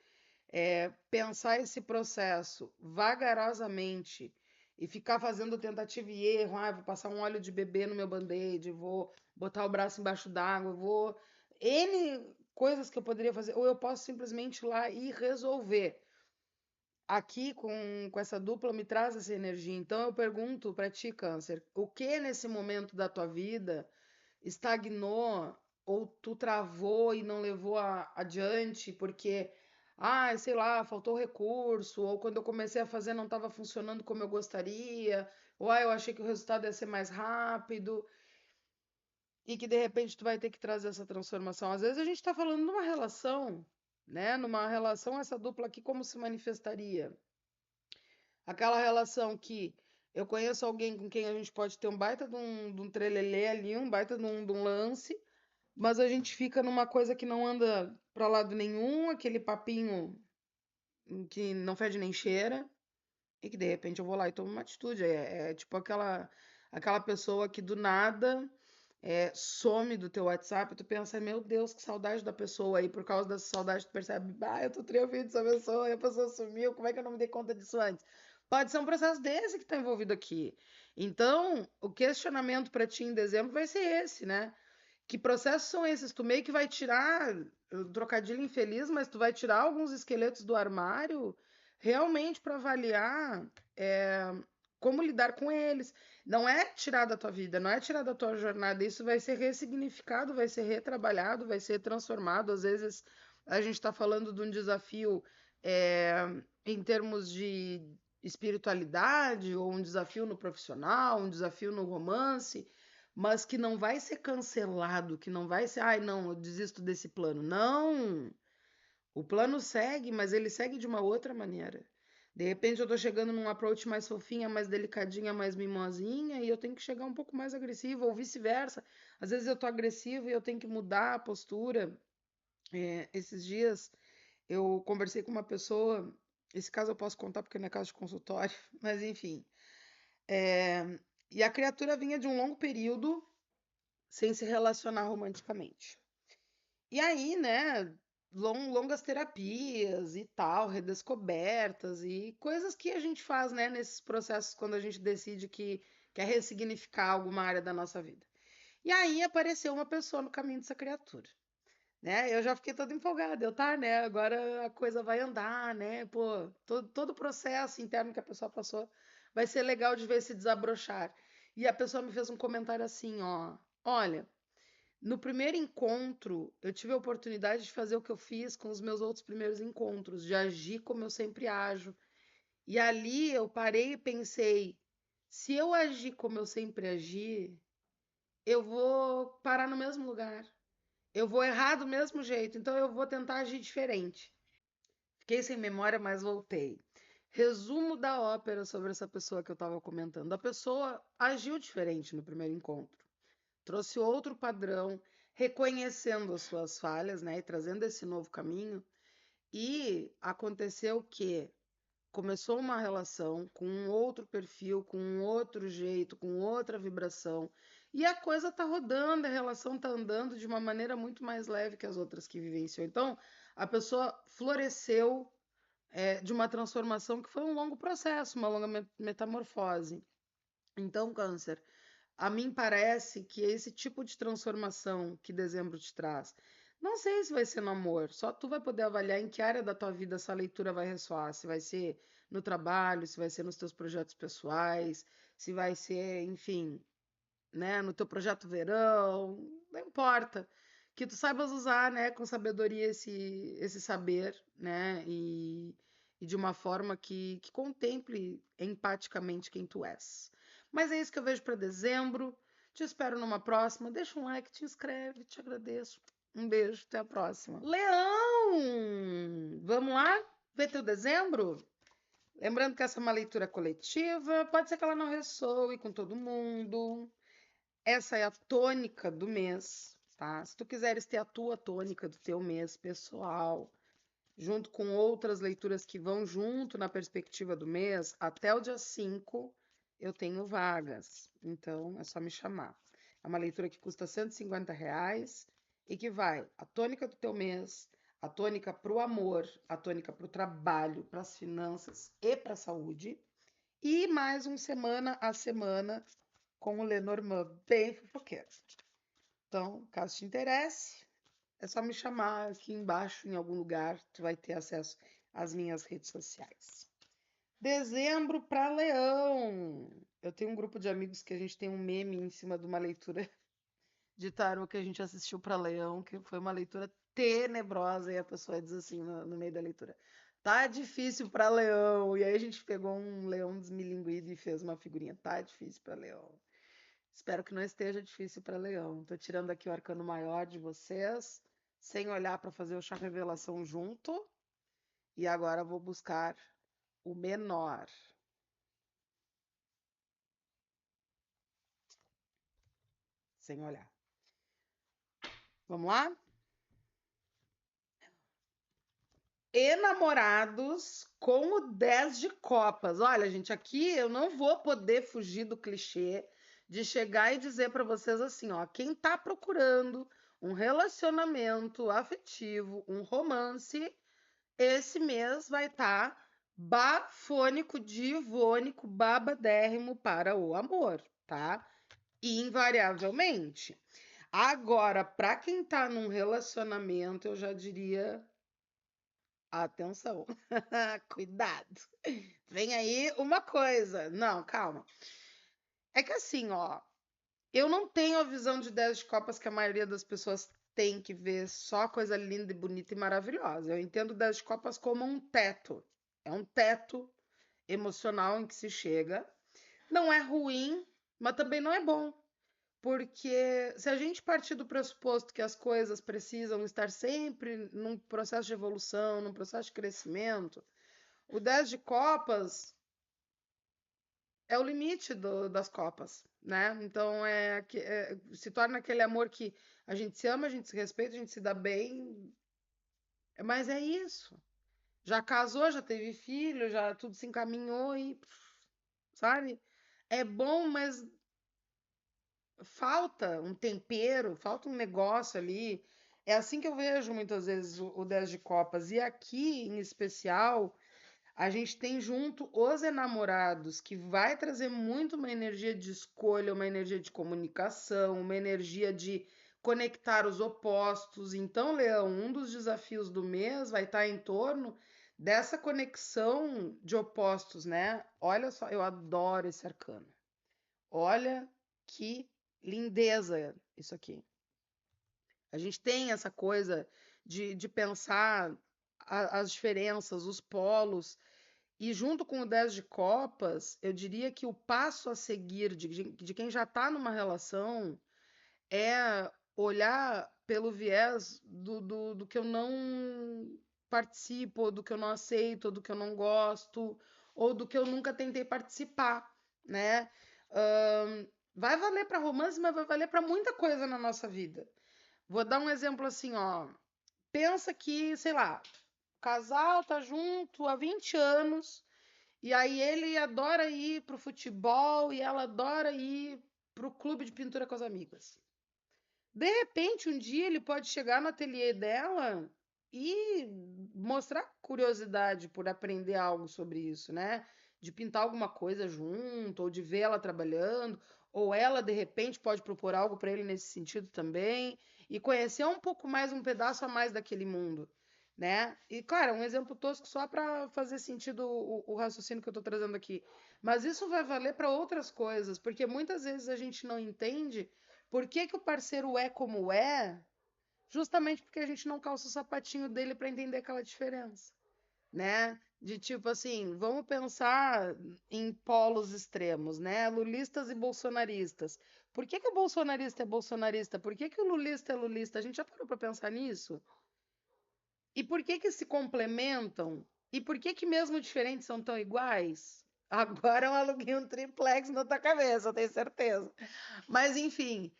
[SPEAKER 1] pensar esse processo vagarosamente e ficar fazendo tentativa e erro. Vou passar um óleo de bebê no meu band-aid, vou botar o braço embaixo d'água, vou... N coisas que eu poderia fazer. Ou eu posso simplesmente ir lá e resolver. Aqui, com essa dupla, me traz essa energia. Então, eu pergunto para ti, Câncer, o que nesse momento da tua vida estagnou ou tu travou e não levou adiante porque, sei lá, faltou recurso, ou quando eu comecei a fazer não estava funcionando como eu gostaria, ou eu achei que o resultado ia ser mais rápido e que de repente tu vai ter que trazer essa transformação. Às vezes a gente está falando numa relação, né? Numa relação, essa dupla aqui como se manifestaria? Aquela relação que eu conheço alguém com quem a gente pode ter um baita de um trelelê ali, um baita de um lance, mas a gente fica numa coisa que não anda para lado nenhum, aquele papinho que não fede nem cheira, e que de repente eu vou lá e tomo uma atitude. É tipo aquela pessoa que do nada some do teu WhatsApp, tu pensa, meu Deus, que saudade da pessoa, aí por causa dessa saudade tu percebe, eu tô triunfando dessa pessoa, e a pessoa sumiu, como é que eu não me dei conta disso antes? Pode ser um processo desse que tá envolvido aqui. Então, o questionamento para ti em dezembro vai ser esse, né? Que processos são esses? Tu meio que vai tirar, trocadilho infeliz, mas tu vai tirar alguns esqueletos do armário realmente para avaliar como lidar com eles. Não é tirar da tua vida, não é tirar da tua jornada, isso vai ser ressignificado, vai ser retrabalhado, vai ser transformado. Às vezes a gente está falando de um desafio em termos de espiritualidade, ou um desafio no profissional, um desafio no romance, mas que não vai ser cancelado, que não vai ser, ai, não, eu desisto desse plano. Não! O plano segue, mas ele segue de uma outra maneira. De repente eu tô chegando num approach mais fofinha, mais delicadinha, mais mimosinha, e eu tenho que chegar um pouco mais agressiva, ou vice-versa. Às vezes eu tô agressiva e eu tenho que mudar a postura. Esses dias eu conversei com uma pessoa, esse caso eu posso contar porque não é caso de consultório, mas enfim. E a criatura vinha de um longo período sem se relacionar romanticamente. E aí, né, longas terapias e tal, redescobertas e coisas que a gente faz, né, nesses processos quando a gente decide que quer ressignificar alguma área da nossa vida. E aí apareceu uma pessoa no caminho dessa criatura, né? Eu já fiquei toda empolgada, tá, né? Agora a coisa vai andar, né? Pô, todo o processo interno que a pessoa passou vai ser legal de ver se desabrochar. E a pessoa me fez um comentário assim, ó, olha, no primeiro encontro, eu tive a oportunidade de fazer o que eu fiz com os meus outros primeiros encontros, de agir como eu sempre ajo. E ali eu parei e pensei: se eu agir como eu sempre agi, eu vou parar no mesmo lugar. Eu vou errar do mesmo jeito, então eu vou tentar agir diferente. Fiquei sem memória, mas voltei. Resumo da ópera sobre essa pessoa que eu estava comentando. A pessoa agiu diferente no primeiro encontro. Trouxe outro padrão, reconhecendo as suas falhas, né, e trazendo esse novo caminho. E aconteceu que começou uma relação com um outro perfil, com um outro jeito, com outra vibração. E a coisa tá rodando, a relação tá andando de uma maneira muito mais leve que as outras que vivenciou. Então, a pessoa floresceu de uma transformação que foi um longo processo, uma longa metamorfose. Então, Câncer, a mim parece que esse tipo de transformação que dezembro te traz, não sei se vai ser no amor, só tu vai poder avaliar em que área da tua vida essa leitura vai ressoar, se vai ser no trabalho, se vai ser nos teus projetos pessoais, se vai ser, enfim, né, no teu projeto verão, não importa. Que tu saibas usar, né, com sabedoria esse saber, né, e de uma forma que contemple empaticamente quem tu és. Mas é isso que eu vejo para dezembro. Te espero numa próxima. Deixa um like, te inscreve, te agradeço. Um beijo, até a próxima. Leão! Vamos lá ver teu dezembro? Lembrando que essa é uma leitura coletiva, pode ser que ela não ressoe com todo mundo. Essa é a tônica do mês, tá? Se tu quiseres ter a tua tônica do teu mês pessoal, junto com outras leituras que vão junto na perspectiva do mês, até o dia 5 eu tenho vagas. Então é só me chamar. É uma leitura que custa R$ 150 e que vai a tônica do teu mês, a tônica para o amor, a tônica para o trabalho, para as finanças e para a saúde, e mais um semana a semana com o Lenormand bem fofoqueiro. Então, caso te interesse, é só me chamar aqui embaixo, em algum lugar, tu vai ter acesso às minhas redes sociais. Dezembro para Leão. Eu tenho um grupo de amigos que a gente tem um meme em cima de uma leitura de tarô que a gente assistiu para Leão, que foi uma leitura tenebrosa, e a pessoa diz assim no meio da leitura: tá difícil para Leão. E aí a gente pegou um leão desmilinguido e fez uma figurinha: tá difícil para Leão. Espero que não esteja difícil para Leão. Tô tirando aqui o arcano maior de vocês, sem olhar para fazer o chá revelação junto. E agora vou buscar o menor. Sem olhar. Vamos lá? Enamorados com o 10 de copas. Olha, gente, aqui eu não vou poder fugir do clichê de chegar e dizer para vocês assim, ó, quem tá procurando um relacionamento afetivo, um romance, esse mês vai estar bafônico, divônico, babadérrimo para o amor, tá? Invariavelmente. Agora, para quem tá num relacionamento, eu já diria atenção. Cuidado. Vem aí uma coisa. Não, calma. É que assim, ó, eu não tenho a visão de 10 de copas que a maioria das pessoas tem, que ver só coisa linda e bonita e maravilhosa. Eu entendo 10 de copas como um teto. É um teto emocional em que se chega. Não é ruim, mas também não é bom. Porque se a gente partir do pressuposto que as coisas precisam estar sempre num processo de evolução, num processo de crescimento, o 10 de copas é o limite das copas, né? Então se torna aquele amor que a gente se ama, a gente se respeita, a gente se dá bem, mas é isso. Já casou, já teve filho, já tudo se encaminhou e, sabe? É bom, mas falta um tempero, falta um negócio ali. É assim que eu vejo muitas vezes o 10 de copas. E aqui, em especial, a gente tem junto os enamorados, que vai trazer muito uma energia de escolha, uma energia de comunicação, uma energia de conectar os opostos. Então, Leão, um dos desafios do mês vai estar em torno dessa conexão de opostos, né? Olha só, eu adoro esse arcano. Olha que lindeza isso aqui. A gente tem essa coisa de pensar as diferenças, os polos, e junto com o 10 de copas, eu diria que o passo a seguir de quem já está numa relação é olhar pelo viés do que eu não participo, ou do que eu não aceito, ou do que eu não gosto, ou do que eu nunca tentei participar, né? Vai valer para romance, mas vai valer para muita coisa na nossa vida. Vou dar um exemplo assim, ó. Pensa que, sei lá, o casal tá junto há 20 anos, e aí ele adora ir pro futebol e ela adora ir pro clube de pintura com as amigas. De repente, um dia ele pode chegar no ateliê dela e mostrar curiosidade por aprender algo sobre isso, né? De pintar alguma coisa junto, ou de ver ela trabalhando, ou ela de repente pode propor algo para ele nesse sentido também, e conhecer um pouco mais, um pedaço a mais daquele mundo, né? E claro, um exemplo tosco só para fazer sentido o raciocínio que eu estou trazendo aqui. Mas isso vai valer para outras coisas, porque muitas vezes a gente não entende por que que o parceiro é como é, justamente porque a gente não calça o sapatinho dele para entender aquela diferença, né? De tipo assim, vamos pensar em polos extremos, né? Lulistas e bolsonaristas. Por que que o bolsonarista é bolsonarista? Por que que o lulista é lulista? A gente já parou para pensar nisso? E por que que se complementam? E por que que mesmo diferentes são tão iguais? Agora eu aluguei um triplex na tua cabeça, eu tenho certeza. Mas enfim,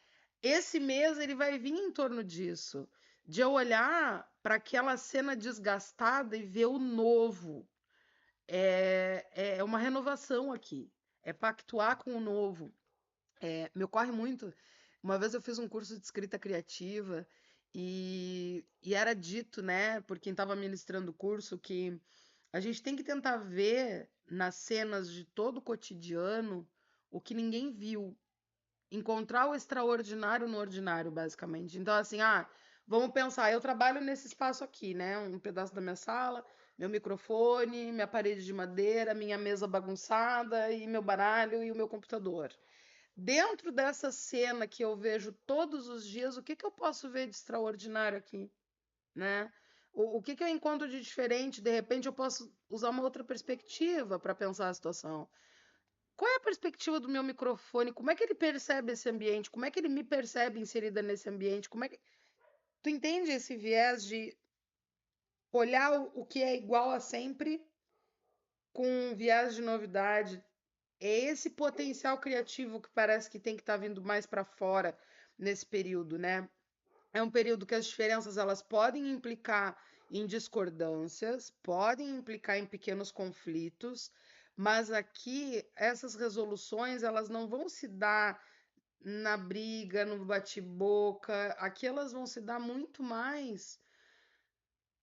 [SPEAKER 1] esse mês ele vai vir em torno disso, de eu olhar para aquela cena desgastada e ver o novo. É uma renovação aqui, é pactuar com o novo. Me ocorre muito. Uma vez eu fiz um curso de escrita criativa e era dito, né, por quem estava ministrando o curso, que a gente tem que tentar ver nas cenas de todo o cotidiano o que ninguém viu. Encontrar o extraordinário no ordinário, basicamente. Então, assim, vamos pensar, eu trabalho nesse espaço aqui, né? Um pedaço da minha sala, meu microfone, minha parede de madeira, minha mesa bagunçada e meu baralho e o meu computador. Dentro dessa cena que eu vejo todos os dias, o que que eu posso ver de extraordinário aqui, né? O que que eu encontro de diferente? De repente eu posso usar uma outra perspectiva para pensar a situação. Qual é a perspectiva do meu microfone? Como é que ele percebe esse ambiente? Como é que ele me percebe inserida nesse ambiente? Como é que tu entende esse viés de olhar o que é igual a sempre com um viés de novidade? É esse potencial criativo que parece que tem que estar vindo mais para fora nesse período, né? É um período que as diferenças elas podem implicar em discordâncias, podem implicar em pequenos conflitos, Mas aqui, essas resoluções, elas não vão se dar na briga, no bate-boca. Aqui elas vão se dar muito mais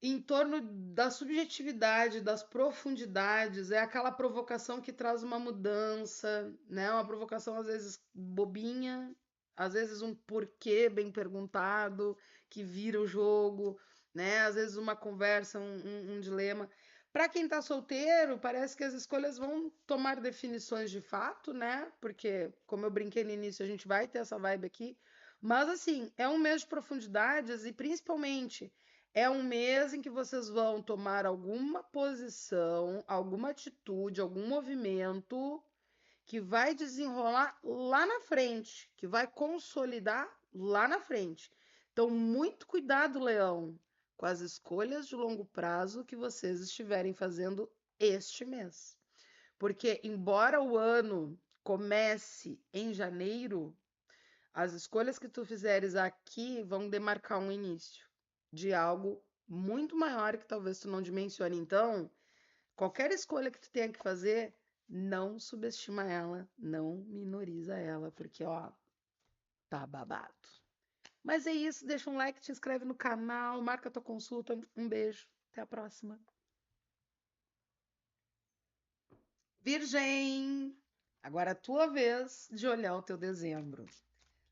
[SPEAKER 1] em torno da subjetividade, das profundidades, é aquela provocação que traz uma mudança, né? Uma provocação às vezes bobinha, às vezes um porquê bem perguntado que vira o jogo, né? Às vezes uma conversa, um dilema. Para quem está solteiro, parece que as escolhas vão tomar definições de fato, né? Porque, como eu brinquei no início, a gente vai ter essa vibe aqui. Mas, assim, é um mês de profundidades e, principalmente, é um mês em que vocês vão tomar alguma posição, alguma atitude, algum movimento que vai desenrolar lá na frente, que vai consolidar lá na frente. Então, muito cuidado, Leão, com as escolhas de longo prazo que vocês estiverem fazendo este mês. Porque, embora o ano comece em janeiro, as escolhas que tu fizeres aqui vão demarcar um início de algo muito maior que talvez tu não dimensione. Então, qualquer escolha que tu tenha que fazer, não subestima ela, não minoriza ela, porque ó, tá babado. Mas é isso, deixa um like, te inscreve no canal, marca tua consulta. Um beijo, até a próxima. Virgem, agora é a tua vez de olhar o teu dezembro.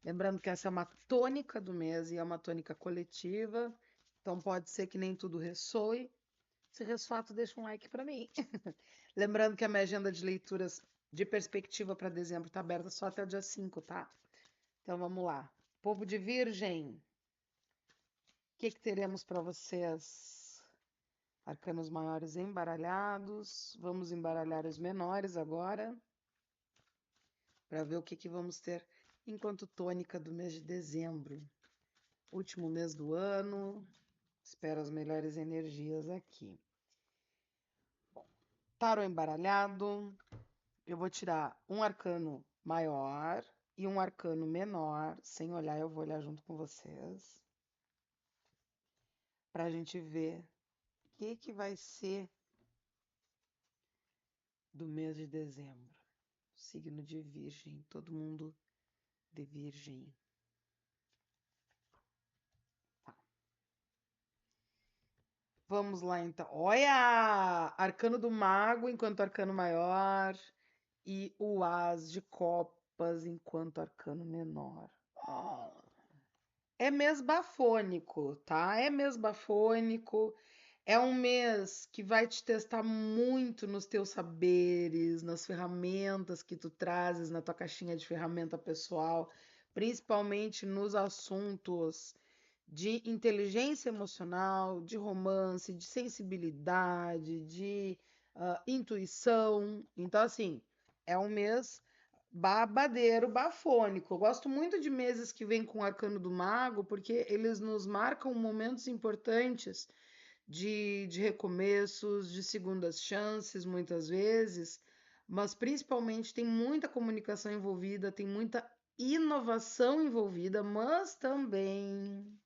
[SPEAKER 1] Lembrando que essa é uma tônica do mês e é uma tônica coletiva, então pode ser que nem tudo ressoe. Se ressoar, tu deixa um like para mim. Lembrando que a minha agenda de leituras de perspectiva para dezembro está aberta só até o dia 5, tá? Então vamos lá. Povo de Virgem, o que teremos para vocês? Arcanos maiores embaralhados. Vamos embaralhar os menores agora, para ver o que vamos ter enquanto tônica do mês de dezembro. Último mês do ano. Espero as melhores energias aqui. Tarô embaralhado. Eu vou tirar um arcano maior e um arcano menor. Sem olhar, eu vou olhar junto com vocês. Para a gente ver o que vai ser do mês de dezembro. Signo de Virgem. Todo mundo de Virgem. Tá. Vamos lá, então. Olha! Arcano do Mago enquanto arcano maior. E o As de Copas enquanto arcano menor. É mês bafônico, tá? É mês bafônico. É um mês que vai te testar muito nos teus saberes, nas ferramentas que tu trazes na tua caixinha de ferramenta pessoal, principalmente nos assuntos de inteligência emocional, de romance, de sensibilidade, de intuição. Então, assim, é um mês babadeiro, bafônico. Eu gosto muito de meses que vêm com o Arcano do Mago, porque eles nos marcam momentos importantes de recomeços, de segundas chances, muitas vezes, mas principalmente tem muita comunicação envolvida, tem muita inovação envolvida, mas também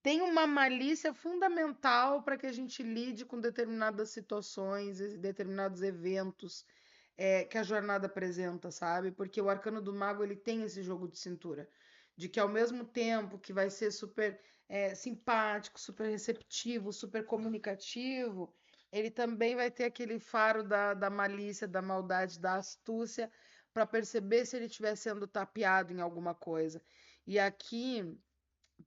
[SPEAKER 1] tem uma malícia fundamental para que a gente lide com determinadas situações, determinados eventos que a jornada apresenta, sabe? Porque o Arcano do Mago ele tem esse jogo de cintura, de que ao mesmo tempo que vai ser super simpático, super receptivo, super comunicativo, ele também vai ter aquele faro da malícia, da maldade, da astúcia, para perceber se ele estiver sendo tapeado em alguma coisa. E aqui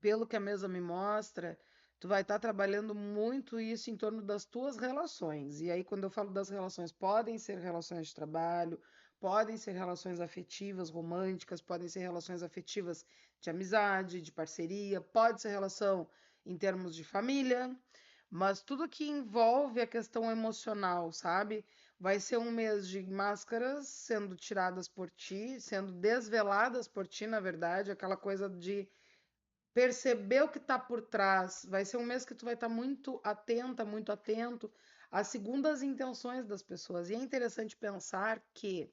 [SPEAKER 1] pelo que a mesa me mostra, tu vai estar trabalhando muito isso em torno das tuas relações. E aí, quando eu falo das relações, podem ser relações de trabalho, podem ser relações afetivas, românticas, podem ser relações afetivas de amizade, de parceria, pode ser relação em termos de família, mas tudo que envolve a questão emocional, sabe? Vai ser um mês de máscaras sendo tiradas por ti, sendo desveladas por ti, na verdade, aquela coisa de perceber o que está por trás. Vai ser um mês que tu vai estar muito atenta, muito atento às segundas intenções das pessoas. E é interessante pensar que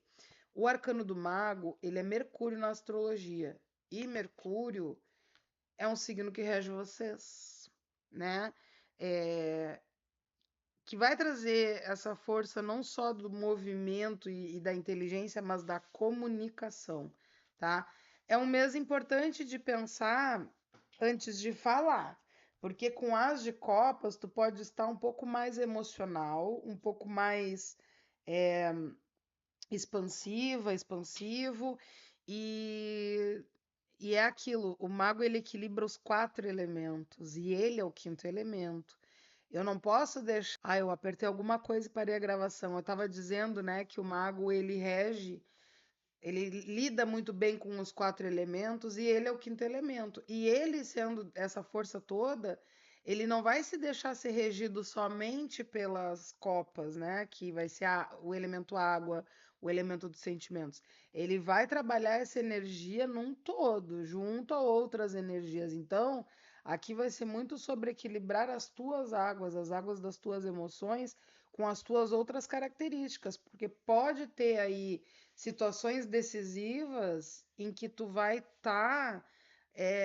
[SPEAKER 1] o arcano do mago, ele é Mercúrio na astrologia. E Mercúrio é um signo que rege vocês, né? que vai trazer essa força não só do movimento e da inteligência, mas da comunicação, tá? É um mês importante de pensar antes de falar, porque com as de copas tu pode estar um pouco mais emocional, um pouco mais expansiva, expansivo, e, e é aquilo, o mago ele equilibra os 4 elementos, e ele é o 5º elemento. Eu não posso deixar. Ah, eu apertei alguma coisa e parei a gravação. Eu estava dizendo, né, que o mago ele rege, ele lida muito bem com os 4 elementos e ele é o 5º elemento. E ele sendo essa força toda, ele não vai se deixar ser regido somente pelas copas, né, que vai ser o elemento água, o elemento dos sentimentos. Ele vai trabalhar essa energia num todo, junto a outras energias. Então, aqui vai ser muito sobre equilibrar as tuas águas, as águas das tuas emoções, com as tuas outras características, porque pode ter aí situações decisivas em que tu vai estar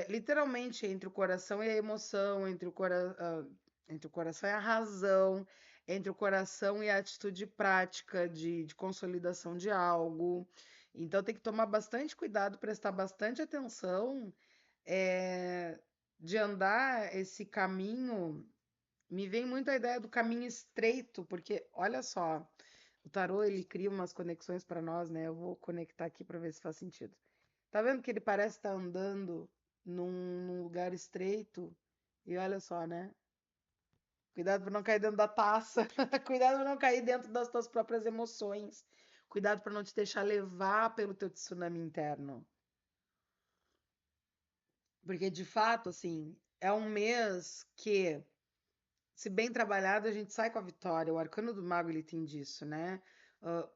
[SPEAKER 1] literalmente entre o coração e a emoção, entre o coração e a razão, entre o coração e a atitude prática de consolidação de algo. Então tem que tomar bastante cuidado, prestar bastante atenção é, de andar esse caminho. Me vem muito a ideia do caminho estreito, porque olha só, o tarô ele cria umas conexões para nós, né? Eu vou conectar aqui para ver se faz sentido. Tá vendo que ele parece estar andando num lugar estreito? E olha só, né? Cuidado para não cair dentro da taça. Cuidado para não cair dentro das tuas próprias emoções. Cuidado para não te deixar levar pelo teu tsunami interno. Porque de fato, assim, é um mês que, se bem trabalhado, a gente sai com a vitória. O arcano do mago ele tem disso, né?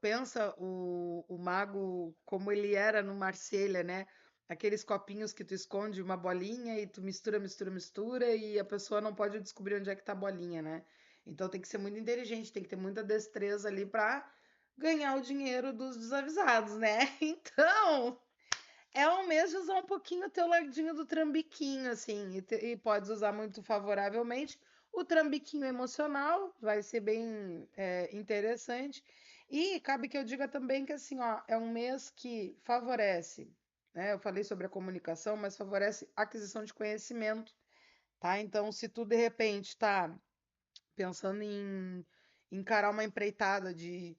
[SPEAKER 1] Pensa o mago como ele era no Marselha, né? Aqueles copinhos que tu esconde uma bolinha e tu mistura, mistura, mistura e a pessoa não pode descobrir onde é que tá a bolinha, né? Então tem que ser muito inteligente, tem que ter muita destreza ali para ganhar o dinheiro dos desavisados, né? Então, é um mês de usar um pouquinho o teu ladinho do trambiquinho, assim, e podes usar muito favoravelmente o trambiquinho emocional, vai ser bem interessante. E cabe que eu diga também que, assim, ó, é um mês que favorece, né? Eu falei sobre a comunicação, mas favorece a aquisição de conhecimento, tá? Então, se tu de repente tá pensando em encarar uma empreitada de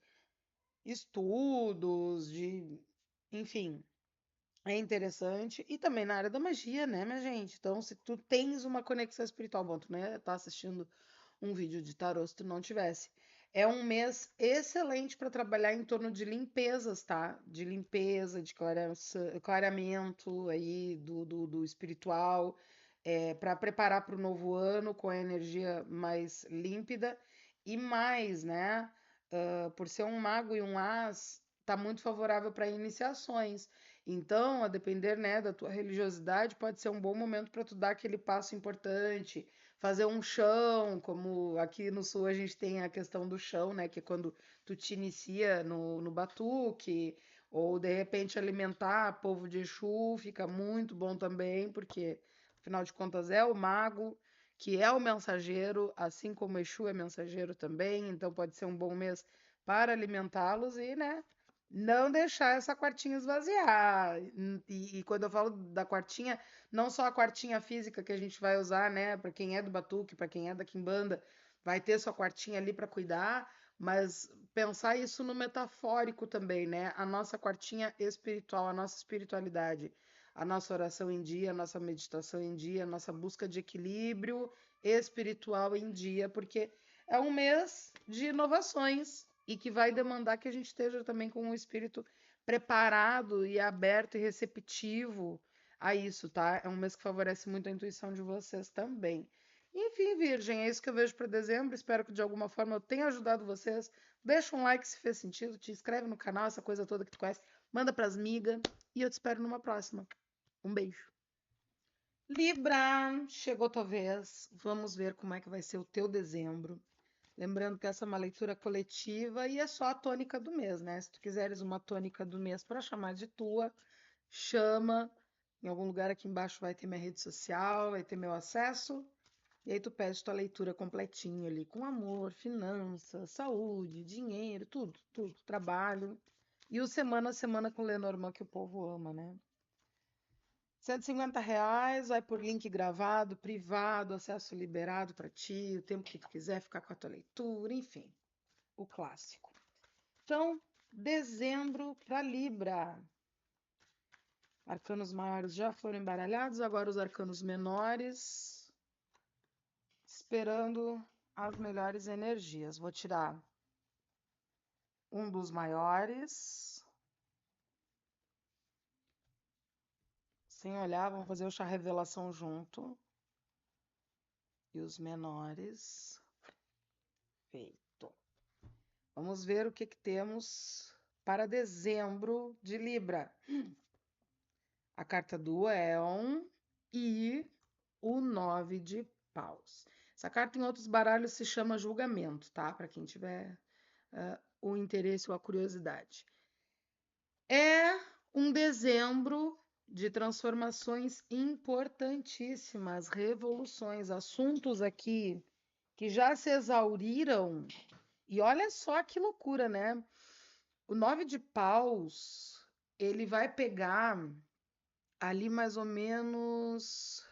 [SPEAKER 1] estudos, enfim, é interessante. E também na área da magia, né, minha gente? Então, se tu tens uma conexão espiritual, bom, tu né, tá assistindo um vídeo de tarô se tu não tivesse. É um mês excelente para trabalhar em torno de limpezas, tá? De limpeza, de clareamento aí do espiritual, para preparar para o novo ano com a energia mais límpida e mais, né? Por ser um mago e um as, tá muito favorável para iniciações. Então, a depender, né, da tua religiosidade, pode ser um bom momento para tu dar aquele passo importante, fazer um chão, como aqui no sul a gente tem a questão do chão, né, que é quando tu te inicia no batuque, ou de repente alimentar povo de Exu, fica muito bom também, porque afinal de contas é o mago, que é o mensageiro, assim como Exu é mensageiro também, então pode ser um bom mês para alimentá-los e, né, não deixar essa quartinha esvaziar. E quando eu falo da quartinha, não só a quartinha física que a gente vai usar, né, para quem é do batuque, para quem é da quimbanda, vai ter sua quartinha ali para cuidar, mas pensar isso no metafórico também, né? A nossa quartinha espiritual, a nossa espiritualidade, a nossa oração em dia, a nossa meditação em dia, a nossa busca de equilíbrio espiritual em dia, porque é um mês de inovações e que vai demandar que a gente esteja também com o espírito preparado e aberto e receptivo a isso, tá? É um mês que favorece muito a intuição de vocês também. Enfim, Virgem, é isso que eu vejo para dezembro. Espero que de alguma forma eu tenha ajudado vocês. Deixa um like se fez sentido, te inscreve no canal, essa coisa toda que tu conhece, manda pras migas e eu te espero numa próxima. Um beijo. Libra, chegou tua vez. Vamos ver como é que vai ser o teu dezembro. Lembrando que essa é uma leitura coletiva e é só a tônica do mês, né? Se tu quiseres uma tônica do mês para chamar de tua, chama. Em algum lugar aqui embaixo vai ter minha rede social, vai ter meu acesso. E aí tu pede tua leitura completinha ali, com amor, finanças, saúde, dinheiro, tudo, tudo, trabalho. E o semana a semana com Lenormand que o povo ama, né? R$ 150, vai por link gravado, privado, acesso liberado para ti, o tempo que tu quiser ficar com a tua leitura, enfim, o clássico. Então, dezembro para Libra. Arcanos maiores já foram embaralhados, agora os arcanos menores, esperando as melhores energias. Vou tirar um dos maiores. Sem olhar, vamos fazer o chá revelação junto. E os menores. Feito. Vamos ver o que temos para dezembro de Libra. A carta do Éon e o 9 de paus. Essa carta em outros baralhos se chama julgamento, tá? Para quem tiver o interesse ou a curiosidade. É um dezembro de transformações importantíssimas, revoluções, assuntos aqui que já se exauriram. E olha só que loucura, né? O 9 de paus, ele vai pegar ali mais ou menos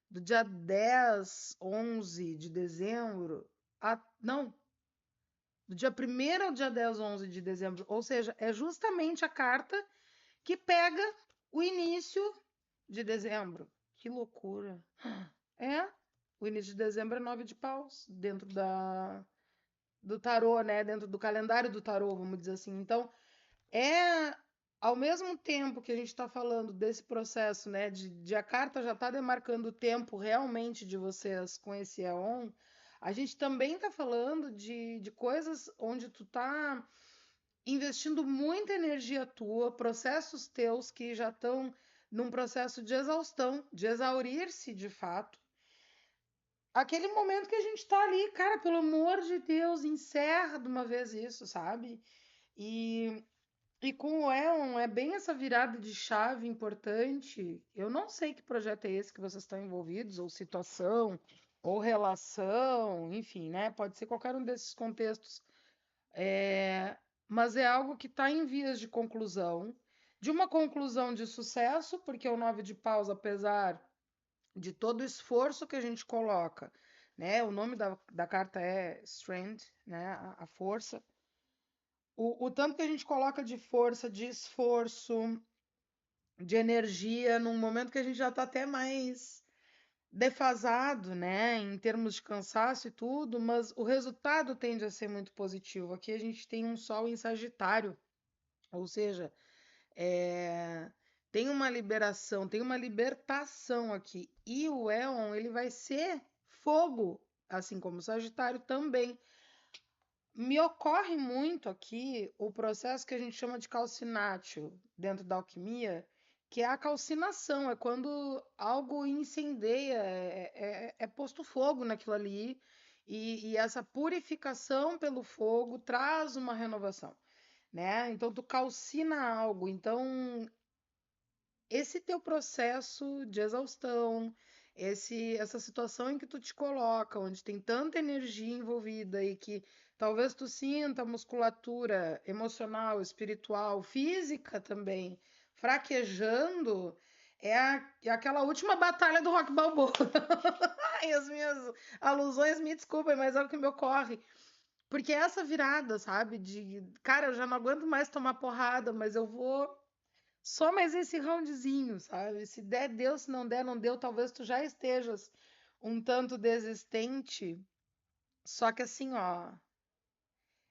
[SPEAKER 1] do dia 10, 11 de dezembro, não, do dia 1º ao dia 10, 11 de dezembro, ou seja, é justamente a carta que pega o início de dezembro. Que loucura. É, o início de dezembro é 9 de paus, dentro do tarô, né? Dentro do calendário do tarô, vamos dizer assim. Então, ao mesmo tempo que a gente está falando desse processo, né? De a carta já tá demarcando o tempo realmente de vocês com esse Éon, a gente também está falando de coisas onde tu tá investindo muita energia tua, processos teus que já estão num processo de exaustão, de exaurir-se de fato. Aquele momento que a gente tá ali, cara, pelo amor de Deus, encerra de uma vez isso, sabe? E com o Éon é bem essa virada de chave importante. Eu não sei que projeto é esse que vocês estão envolvidos, ou situação, ou relação, enfim, né? Pode ser qualquer um desses contextos. Mas é algo que está em vias de conclusão, de uma conclusão de sucesso, porque o 9 de paus, apesar de todo o esforço que a gente coloca, né? O nome da carta é Strength, né? A força. O tanto que a gente coloca de força, de esforço, de energia, num momento que a gente já está até mais defasado, né, em termos de cansaço e tudo, mas o resultado tende a ser muito positivo. Aqui a gente tem um Sol em Sagitário, ou seja, tem uma liberação, tem uma libertação aqui. E o Éon, ele vai ser fogo, assim como o Sagitário também. Me ocorre muito aqui o processo que a gente chama de calcinátil dentro da alquimia, que é a calcinação, é quando algo incendeia, é posto fogo naquilo ali, e essa purificação pelo fogo traz uma renovação, né? Então tu calcina algo, então esse teu processo de exaustão, essa situação em que tu te coloca, onde tem tanta energia envolvida e que talvez tu sinta a musculatura emocional, espiritual, física também fraquejando, é aquela última batalha do Rock Balboa. Ai, as minhas alusões me desculpem, mas é o que me ocorre. Porque essa virada, sabe, cara, eu já não aguento mais tomar porrada, mas eu vou só mais esse roundzinho, sabe? Se der, deu, se não der, não deu. Talvez tu já estejas um tanto desistente. Só que assim, ó,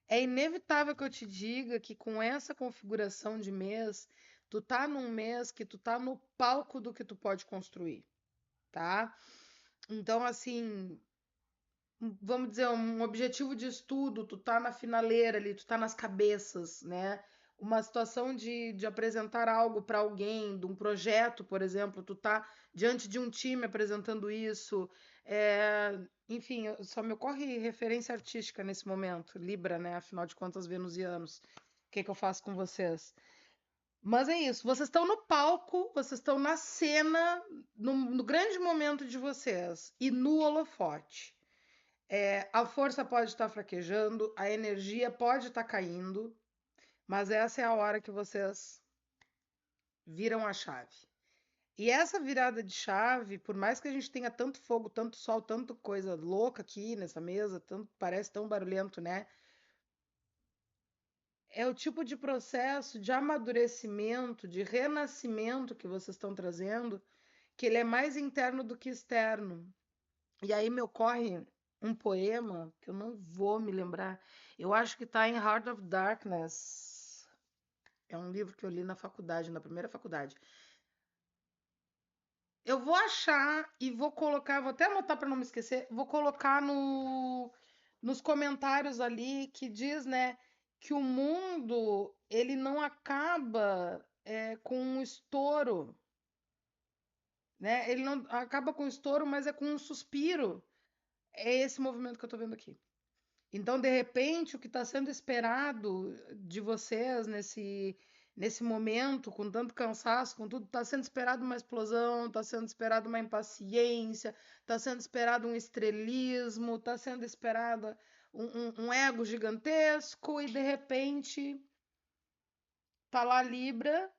[SPEAKER 1] é inevitável que eu te diga que com essa configuração de mês, tu tá num mês que tu tá no palco do que tu pode construir, tá? Então, assim, vamos dizer, um objetivo de estudo, tu tá na finaleira ali, tu tá nas cabeças, né? Uma situação de apresentar algo para alguém, de um projeto, por exemplo, tu tá diante de um time apresentando isso. Enfim, só me ocorre referência artística nesse momento, Libra, né? Afinal de contas, venusianos. O que que eu faço com vocês? Mas é isso, vocês estão no palco, vocês estão na cena, no grande momento de vocês e no holofote. A força pode estar fraquejando, a energia pode estar caindo, mas essa é a hora que vocês viram a chave. E essa virada de chave, por mais que a gente tenha tanto fogo, tanto sol, tanta coisa louca aqui nessa mesa, tanto, parece tão barulhento, né? É o tipo de processo de amadurecimento, de renascimento que vocês estão trazendo, que ele é mais interno do que externo. E aí me ocorre um poema que eu não vou me lembrar. Eu acho que está em Heart of Darkness. É um livro que eu li na faculdade, na primeira faculdade. Eu vou achar e vou colocar, vou até anotar para não me esquecer, vou colocar nos comentários ali que diz, né, que o mundo ele não acaba com um estouro, né? Ele não acaba com um estouro, mas é com um suspiro. É esse movimento que eu estou vendo aqui. Então, de repente, o que está sendo esperado de vocês nesse momento, com tanto cansaço, com tudo, está sendo esperado uma explosão, está sendo esperado uma impaciência, está sendo esperado um estrelismo, está sendo esperado um ego gigantesco, e de repente tá lá Libra,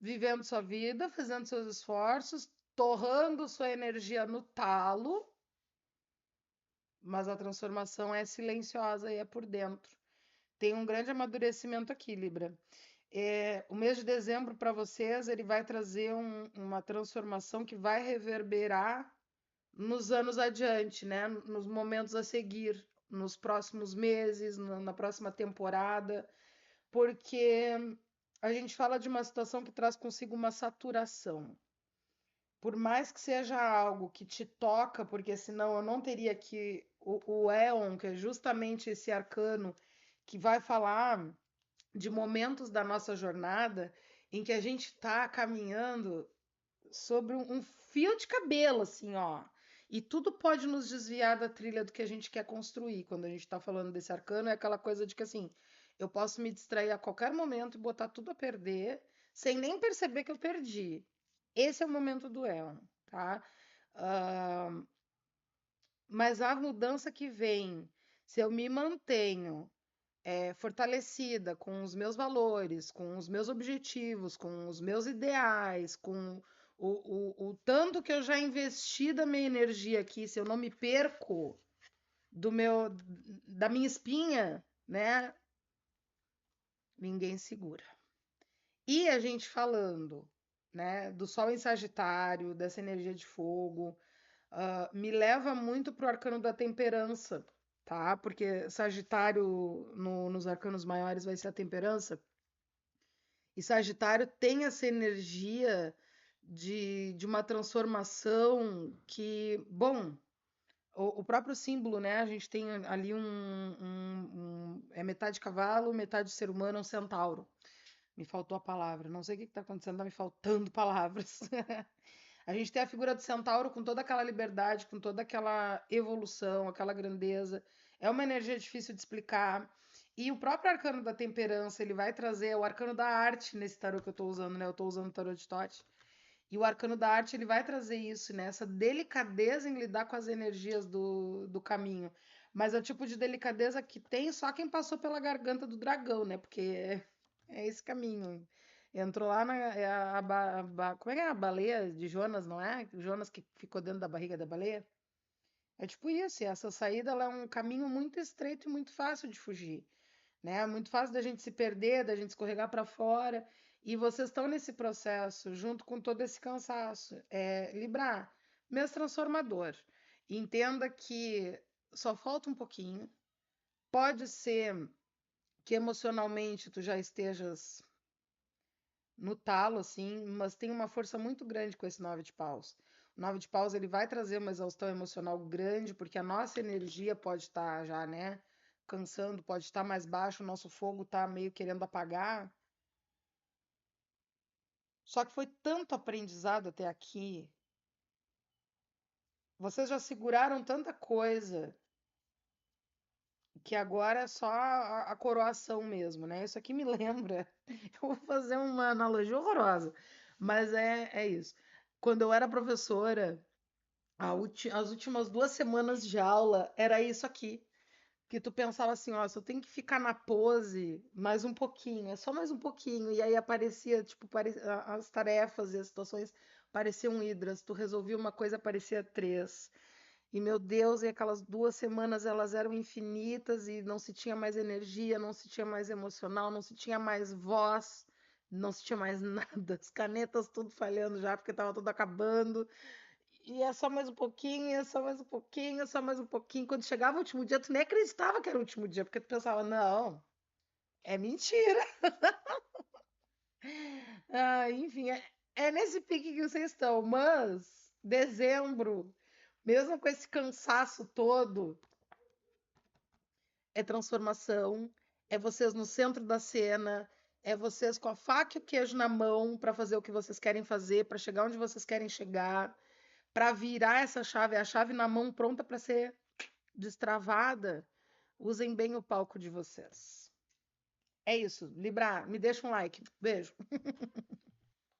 [SPEAKER 1] vivendo sua vida, fazendo seus esforços, torrando sua energia no talo, mas a transformação é silenciosa e é por dentro. Tem um grande amadurecimento aqui, Libra. O mês de dezembro para vocês ele vai trazer uma transformação que vai reverberar nos anos adiante, né? Nos momentos a seguir, nos próximos meses, na próxima temporada, porque a gente fala de uma situação que traz consigo uma saturação. Por mais que seja algo que te toca, porque senão eu não teria aqui o Éon, que é justamente esse arcano que vai falar de momentos da nossa jornada em que a gente está caminhando sobre um fio de cabelo, assim, ó. E tudo pode nos desviar da trilha do que a gente quer construir. Quando a gente está falando desse arcano, é aquela coisa de que, assim, eu posso me distrair a qualquer momento e botar tudo a perder, sem nem perceber que eu perdi. Esse é o momento do Éon, tá? Uh, mas a mudança que vem, se eu me mantenho fortalecida com os meus valores, com os meus objetivos, com os meus ideais, com o tanto que eu já investi da minha energia aqui, se eu não me perco da minha espinha, né? Ninguém segura. E a gente falando, né, do Sol em Sagitário, dessa energia de fogo, me leva muito para o arcano da temperança, tá? Porque Sagitário nos arcanos maiores vai ser a temperança. E Sagitário tem essa energia de uma transformação que, bom, o próprio símbolo, né? A gente tem ali é metade cavalo, metade ser humano, um centauro. Me faltou a palavra. Não sei o que está acontecendo, tá me faltando palavras. A gente tem a figura do centauro com toda aquela liberdade, com toda aquela evolução, aquela grandeza. É uma energia difícil de explicar. E o próprio arcano da temperança, ele vai trazer o arcano da arte nesse tarô que eu estou usando, né? Eu estou usando o tarô de Tote. E o arcano da arte, ele vai trazer isso, né? Essa delicadeza em lidar com as energias do caminho. Mas é o tipo de delicadeza que tem só quem passou pela garganta do dragão, né? Porque é esse caminho. Entrou lá como é que é a baleia de Jonas, não é? Jonas que ficou dentro da barriga da baleia. É tipo isso, e essa saída ela é um caminho muito estreito e muito fácil de fugir, né? É muito fácil da gente se perder, da gente escorregar para fora. E vocês estão nesse processo, junto com todo esse cansaço. Libra, mês transformador. Entenda que só falta um pouquinho. Pode ser que emocionalmente tu já estejas no talo, assim, mas tem uma força muito grande com esse 9 de paus. O 9 de paus ele vai trazer uma exaustão emocional grande, porque a nossa energia pode estar já, né, cansando, pode estar mais baixo, o nosso fogo está meio querendo apagar. Só que foi tanto aprendizado até aqui, vocês já seguraram tanta coisa que agora é só a coroação mesmo, né? Isso aqui me lembra. Eu vou fazer uma analogia horrorosa, mas é isso. Quando eu era professora, as últimas 2 semanas de aula era isso aqui. Que tu pensava assim, ó, só tem que ficar na pose mais um pouquinho, é só mais um pouquinho. E aí aparecia, tipo, as tarefas e as situações pareciam hidras. Tu resolvia uma coisa, aparecia três. E meu Deus, e aquelas 2 semanas elas eram infinitas e não se tinha mais energia, não se tinha mais emocional, não se tinha mais voz, não se tinha mais nada. As canetas tudo falhando já, porque estava tudo acabando. E é só mais um pouquinho, é só mais um pouquinho, é só mais um pouquinho. Quando chegava o último dia, tu nem acreditava que era o último dia, porque tu pensava, não, é mentira. Ah, enfim, é nesse pique que vocês estão. Mas, dezembro, mesmo com esse cansaço todo, é transformação, é vocês no centro da cena, é vocês com a faca e o queijo na mão para fazer o que vocês querem fazer, para chegar onde vocês querem chegar, para virar essa chave, a chave na mão pronta para ser destravada. Usem bem o palco de vocês. É isso, Libra, me deixa um like. Beijo.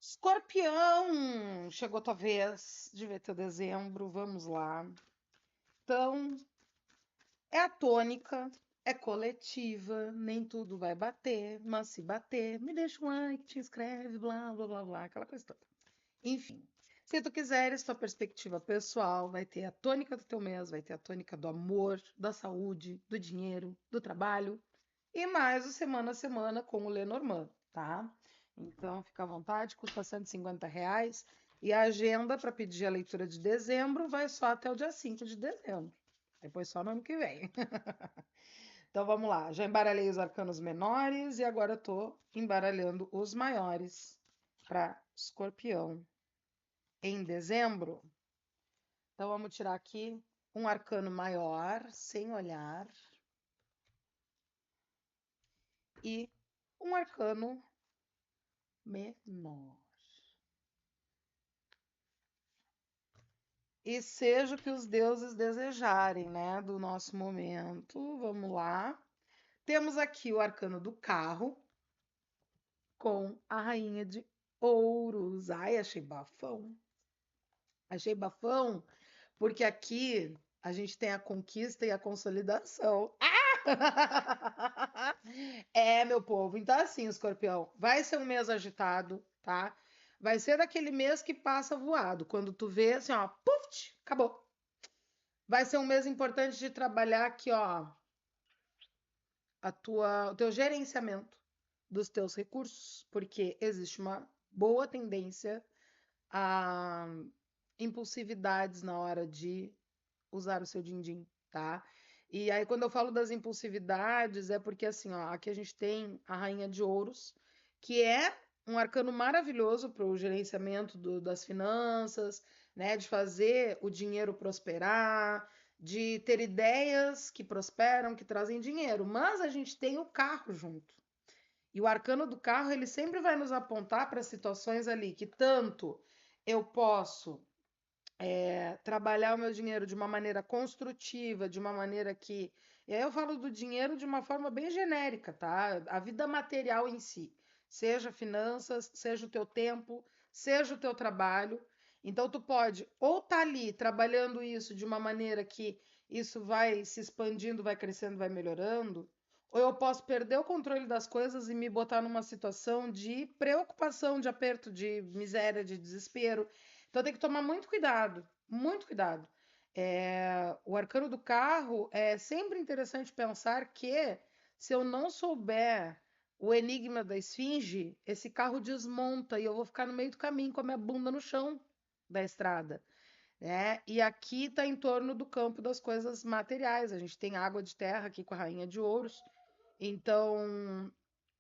[SPEAKER 1] Escorpião, chegou tua vez de ver teu dezembro, vamos lá. Então, é a tônica, é coletiva, nem tudo vai bater, mas se bater, me deixa um like, te inscreve, blá, blá, blá, blá, aquela coisa toda. Enfim, se tu quiseres tua perspectiva pessoal, vai ter a tônica do teu mês, vai ter a tônica do amor, da saúde, do dinheiro, do trabalho, e mais o semana a semana com o Lenormand, tá? Então, fica à vontade, custa R$ 150. E a agenda para pedir a leitura de dezembro vai só até o dia 5 de dezembro. Depois só no ano que vem. Então vamos lá. Já embaralhei os arcanos menores e agora estou embaralhando os maiores para Escorpião em dezembro. Então vamos tirar aqui um arcano maior, sem olhar, e um arcano menor. E seja o que os deuses desejarem, né, do nosso momento. Vamos lá. Temos aqui o arcano do carro com a rainha de ouros. Ai, achei bafão. Achei bafão porque aqui a gente tem a conquista e a consolidação. É, meu povo. Então, assim, Escorpião, vai ser um mês agitado, tá? Vai ser daquele mês que passa voado. Quando tu vê, assim, ó, puf, acabou. Vai ser um mês importante de trabalhar aqui, ó, o teu gerenciamento dos teus recursos, porque existe uma boa tendência a impulsividades na hora de usar o seu din-din, tá? E aí, quando eu falo das impulsividades, é porque, assim, ó, aqui a gente tem a Rainha de Ouros, que é um arcano maravilhoso para o gerenciamento das finanças, né? De fazer o dinheiro prosperar, de ter ideias que prosperam, que trazem dinheiro. Mas a gente tem o carro junto. E o arcano do carro, ele sempre vai nos apontar para situações ali que tanto eu posso trabalhar o meu dinheiro de uma maneira construtiva, de uma maneira que. E aí eu falo do dinheiro de uma forma bem genérica, tá? A vida material em si, seja finanças, seja o teu tempo, seja o teu trabalho. Então tu pode ou estar ali trabalhando isso de uma maneira que isso vai se expandindo, vai crescendo, vai melhorando, ou eu posso perder o controle das coisas e me botar numa situação de preocupação, de aperto, de miséria, de desespero. Então tem que tomar muito cuidado, muito cuidado. O arcano do carro é sempre interessante pensar que se eu não souber o enigma da esfinge, esse carro desmonta e eu vou ficar no meio do caminho com a minha bunda no chão da estrada, né? E aqui está em torno do campo das coisas materiais. A gente tem água de terra aqui com a rainha de ouros. Então,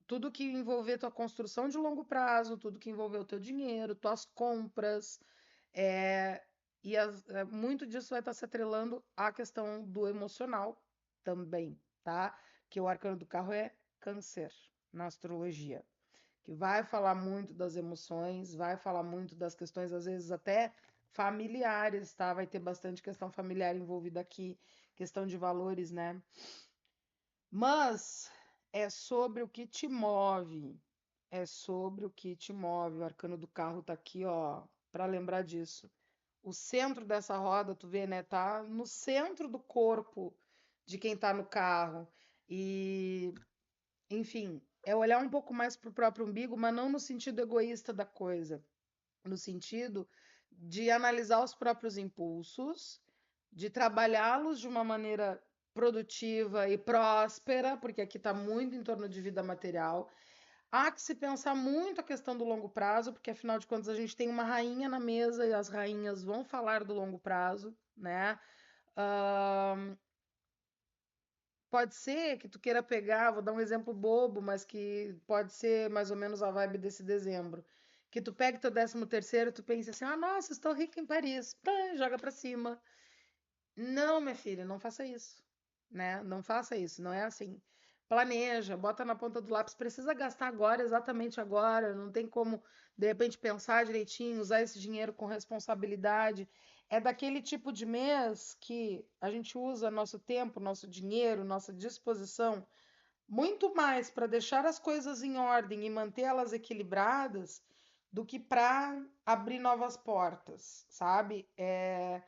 [SPEAKER 1] tudo que envolver tua construção de longo prazo, tudo que envolver o teu dinheiro, tuas compras, é, muito disso vai estar se atrelando à questão do emocional também, tá? Que o arcano do carro é câncer na astrologia, que vai falar muito das emoções, vai falar muito das questões, às vezes até familiares, tá? Vai ter bastante questão familiar envolvida aqui, questão de valores, né? Mas é sobre o que te move. É sobre o que te move. O arcano do carro tá aqui, ó, para lembrar disso. O centro dessa roda, tu vê, né? Tá no centro do corpo de quem tá no carro. E, enfim, é olhar um pouco mais pro próprio umbigo, mas não no sentido egoísta da coisa, no sentido de analisar os próprios impulsos, de trabalhá-los de uma maneira produtiva e próspera, porque aqui está muito em torno de vida material. Há que se pensar muito a questão do longo prazo, porque afinal de contas a gente tem uma rainha na mesa e as rainhas vão falar do longo prazo, né? Pode ser que tu queira pegar, vou dar um exemplo bobo, mas que pode ser mais ou menos a vibe desse dezembro. Que tu pega teu 13º, tu pensa assim, ah, nossa, estou rica em Paris. Pá, joga pra cima. Não, minha filha, não faça isso, né? Não faça isso, não é assim. Planeja, bota na ponta do lápis, precisa gastar agora, exatamente agora, não tem como, de repente, pensar direitinho, usar esse dinheiro com responsabilidade. É daquele tipo de mês que a gente usa nosso tempo, nosso dinheiro, nossa disposição muito mais para deixar as coisas em ordem e mantê-las equilibradas do que para abrir novas portas, sabe? É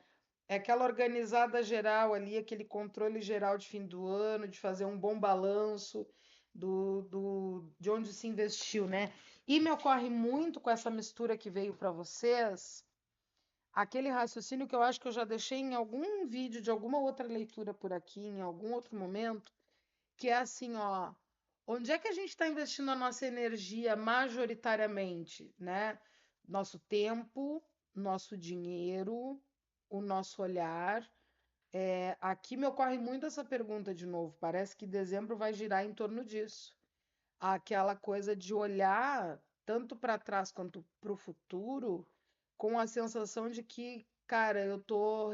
[SPEAKER 1] aquela organizada geral ali, aquele controle geral de fim do ano, de fazer um bom balanço de onde se investiu, né? E me ocorre muito com essa mistura que veio para vocês, aquele raciocínio que eu acho que eu já deixei em algum vídeo de alguma outra leitura por aqui, em algum outro momento, que é assim, ó, onde é que a gente está investindo a nossa energia majoritariamente, né? Nosso tempo, nosso dinheiro, o nosso olhar. Aqui me ocorre muito essa pergunta de novo. Parece que dezembro vai girar em torno disso. Aquela coisa de olhar tanto para trás quanto para o futuro, com a sensação de que, cara, eu tô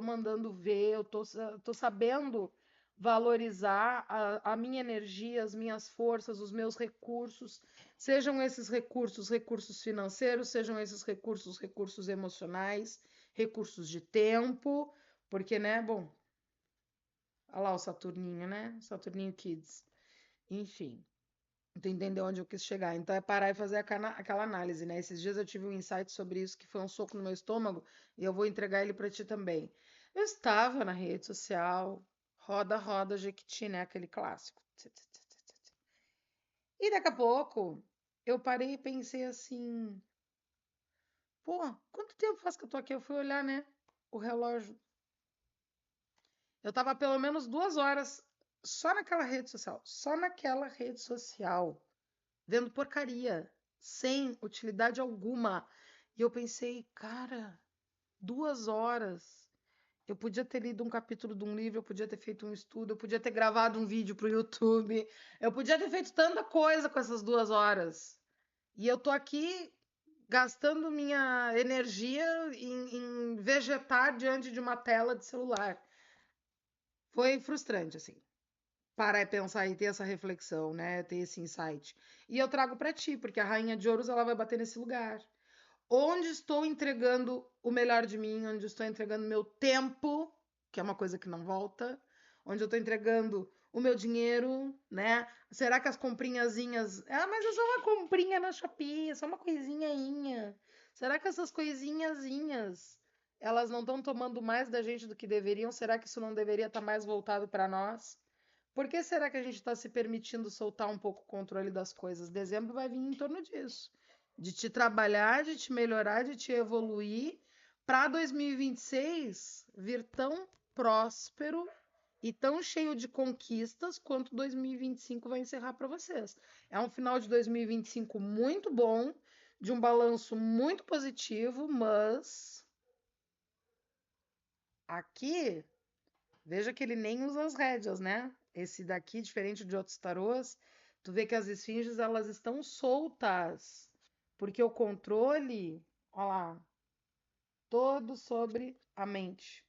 [SPEAKER 1] mandando ver, tô sabendo valorizar a minha energia, as minhas forças, os meus recursos, sejam esses recursos, recursos financeiros, sejam esses recursos, recursos emocionais, recursos de tempo, porque, né, bom, olha lá o Saturninho, né? Saturninho Kids. Enfim, tu entendeu onde eu quis chegar. Então é parar e fazer aquela análise, né? Esses dias eu tive um insight sobre isso que foi um soco no meu estômago e eu vou entregar ele para ti também. Eu estava na rede social, roda, roda, Jequiti, né? Aquele clássico. E daqui a pouco eu parei e pensei assim, pô, quanto tempo faz que eu tô aqui? Eu fui olhar, né? O relógio. Eu tava pelo menos 2 horas só naquela rede social, só naquela rede social, vendo porcaria, sem utilidade alguma. E eu pensei, cara, 2 horas. Eu podia ter lido um capítulo de um livro, eu podia ter feito um estudo, eu podia ter gravado um vídeo para o YouTube, eu podia ter feito tanta coisa com essas 2 horas. E eu tô aqui gastando minha energia em vegetar diante de uma tela de celular. Foi frustrante, assim. Parar e pensar e ter essa reflexão, né? Ter esse insight. E eu trago para ti, porque a Rainha de Ouros ela vai bater nesse lugar. Onde estou entregando o melhor de mim, onde estou entregando meu tempo, que é uma coisa que não volta, onde eu estou entregando o meu dinheiro, né? Será que as comprinhazinhas. Ah, mas é só uma comprinha na Shopee, é só uma coisinhainha. Será que essas coisinhazinhas elas não estão tomando mais da gente do que deveriam? Será que isso não deveria estar mais voltado para nós? Por que será que a gente está se permitindo soltar um pouco o controle das coisas? Dezembro vai vir em torno disso, de te trabalhar, de te melhorar, de te evoluir, para 2026 vir tão próspero e tão cheio de conquistas quanto 2025 vai encerrar para vocês. É um final de 2025 muito bom, de um balanço muito positivo, mas aqui veja que ele nem usa as rédeas, né? Esse daqui, diferente de outros tarôs, tu vê que as esfinges elas estão soltas, porque o controle, ó lá, todo sobre a mente.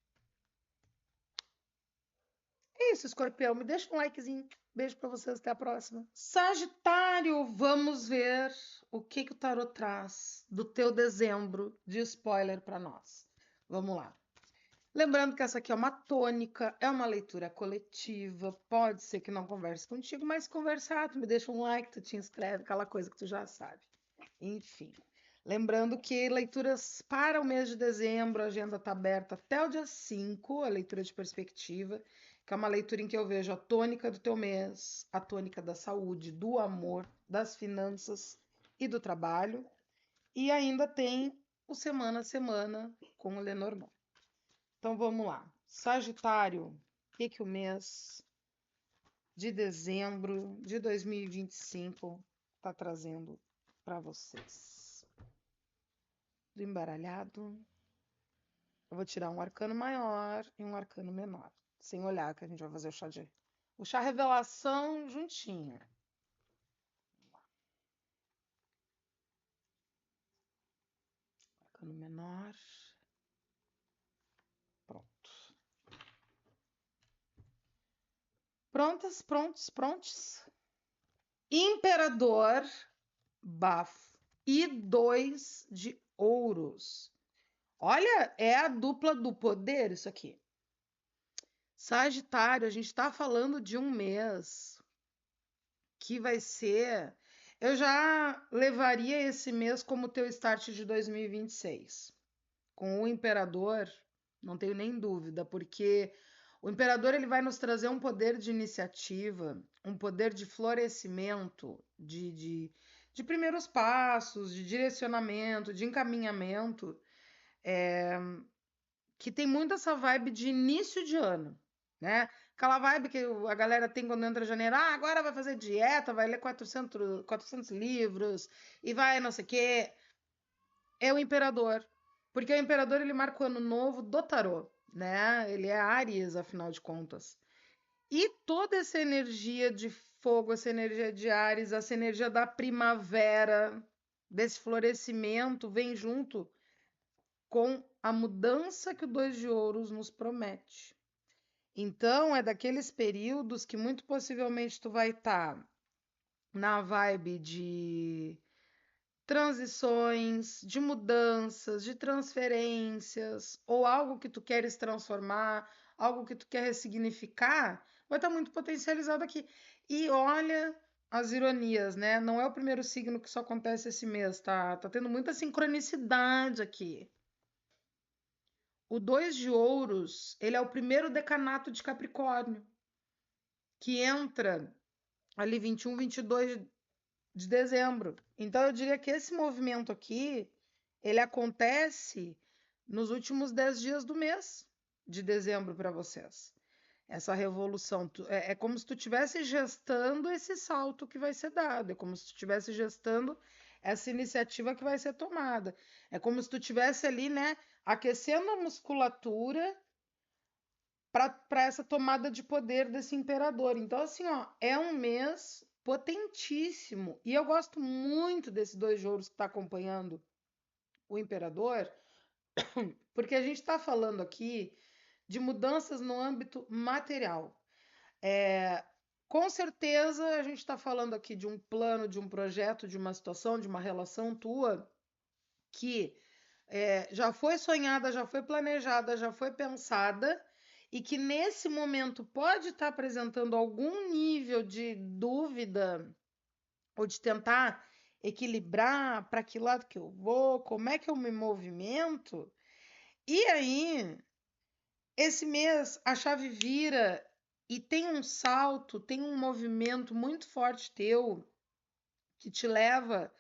[SPEAKER 1] É isso, escorpião, me deixa um likezinho. Beijo para vocês, até a próxima. Sagitário, vamos ver o que o tarô traz do teu dezembro de spoiler para nós. Vamos lá. Lembrando que essa aqui é uma tônica, é uma leitura coletiva, pode ser que não converse contigo, mas se conversar, tu me deixa um like, tu te inscreve, aquela coisa que tu já sabe. Enfim, lembrando que leituras para o mês de dezembro, a agenda está aberta até o dia 5, a leitura de perspectiva, que é uma leitura em que eu vejo a tônica do teu mês, a tônica da saúde, do amor, das finanças e do trabalho. E ainda tem o semana a semana com o Lenormand. Então vamos lá. Sagitário, o que o mês de dezembro de 2025 está trazendo para vocês? Do embaralhado, eu vou tirar um arcano maior e um arcano menor, sem olhar, que a gente vai fazer o chá revelação juntinho. Arcano menor. Pronto. Prontas, prontos, prontos. Imperador, bafo. E 2 de ouros. Olha, é a dupla do poder isso aqui. Sagitário, a gente está falando de um mês que vai ser... Eu já levaria esse mês como teu start de 2026. Com o Imperador, não tenho nem dúvida, porque o Imperador ele vai nos trazer um poder de iniciativa, um poder de florescimento, de primeiros passos, de direcionamento, de encaminhamento, que tem muito essa vibe de início de ano, né? Aquela vibe que a galera tem quando entra janeiro, agora vai fazer dieta, vai ler 400 livros e vai não sei o quê. É o Imperador, porque o Imperador ele marca o ano novo do tarô, né? Ele é Áries, afinal de contas. E toda essa energia de fogo, essa energia de Áries, essa energia da primavera, desse florescimento, vem junto com a mudança que o 2 de ouros nos promete. Então, é daqueles períodos que muito possivelmente tu vai estar na vibe de transições, de mudanças, de transferências, ou algo que tu queres transformar, algo que tu quer ressignificar, vai estar muito potencializado aqui. E olha as ironias, né? Não é o primeiro signo que isso acontece esse mês, tá? Tá tendo muita sincronicidade aqui. O 2 de ouros, ele é o primeiro decanato de Capricórnio, que entra ali 21, 22 de dezembro. Então, eu diria que esse movimento aqui, ele acontece nos últimos 10 dias do mês de dezembro para vocês. Essa revolução, é como se tu estivesse gestando esse salto que vai ser dado, é como se tu estivesse gestando essa iniciativa que vai ser tomada. É como se tu estivesse ali, né, aquecendo a musculatura para essa tomada de poder desse imperador. Então, assim, ó, é um mês potentíssimo. E eu gosto muito desse 2 de ouros que está acompanhando o imperador, porque a gente está falando aqui de mudanças no âmbito material. Com certeza, a gente está falando aqui de um plano, de um projeto, de uma situação, de uma relação tua que já foi sonhada, já foi planejada, já foi pensada e que nesse momento pode estar apresentando algum nível de dúvida ou de tentar equilibrar para que lado que eu vou, como é que eu me movimento. E aí, esse mês a chave vira e tem um salto, tem um movimento muito forte teu que te leva,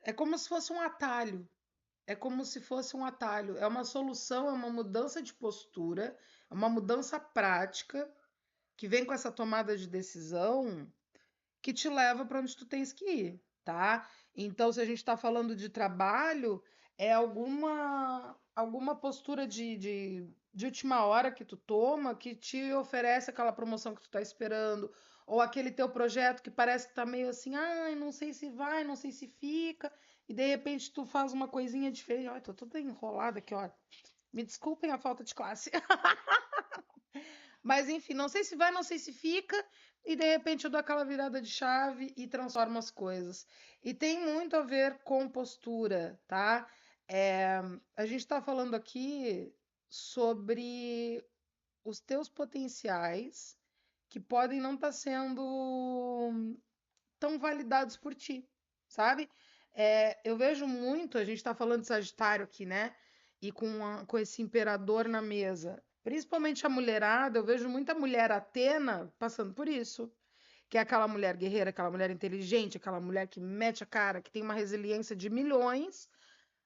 [SPEAKER 1] é como se fosse um atalho. É como se fosse um atalho, é uma solução, é uma mudança de postura, é uma mudança prática que vem com essa tomada de decisão que te leva para onde tu tens que ir, tá? Então, se a gente está falando de trabalho, é alguma postura de última hora que tu toma que te oferece aquela promoção que tu tá esperando, ou aquele teu projeto que parece que tá meio assim, ai, não sei se vai, não sei se fica, e de repente tu faz uma coisinha diferente. Olha, tô toda enrolada aqui, ó. Me desculpem a falta de classe. Mas enfim, não sei se vai, não sei se fica, e de repente eu dou aquela virada de chave e transformo as coisas. E tem muito a ver com postura, tá? A gente está falando aqui sobre os teus potenciais que podem não estar sendo tão validados por ti, sabe? Eu vejo muito, a gente está falando de Sagitário aqui, né? E com esse imperador na mesa, principalmente a mulherada, eu vejo muita mulher Atena passando por isso. Que é aquela mulher guerreira, aquela mulher inteligente, aquela mulher que mete a cara, que tem uma resiliência de milhões,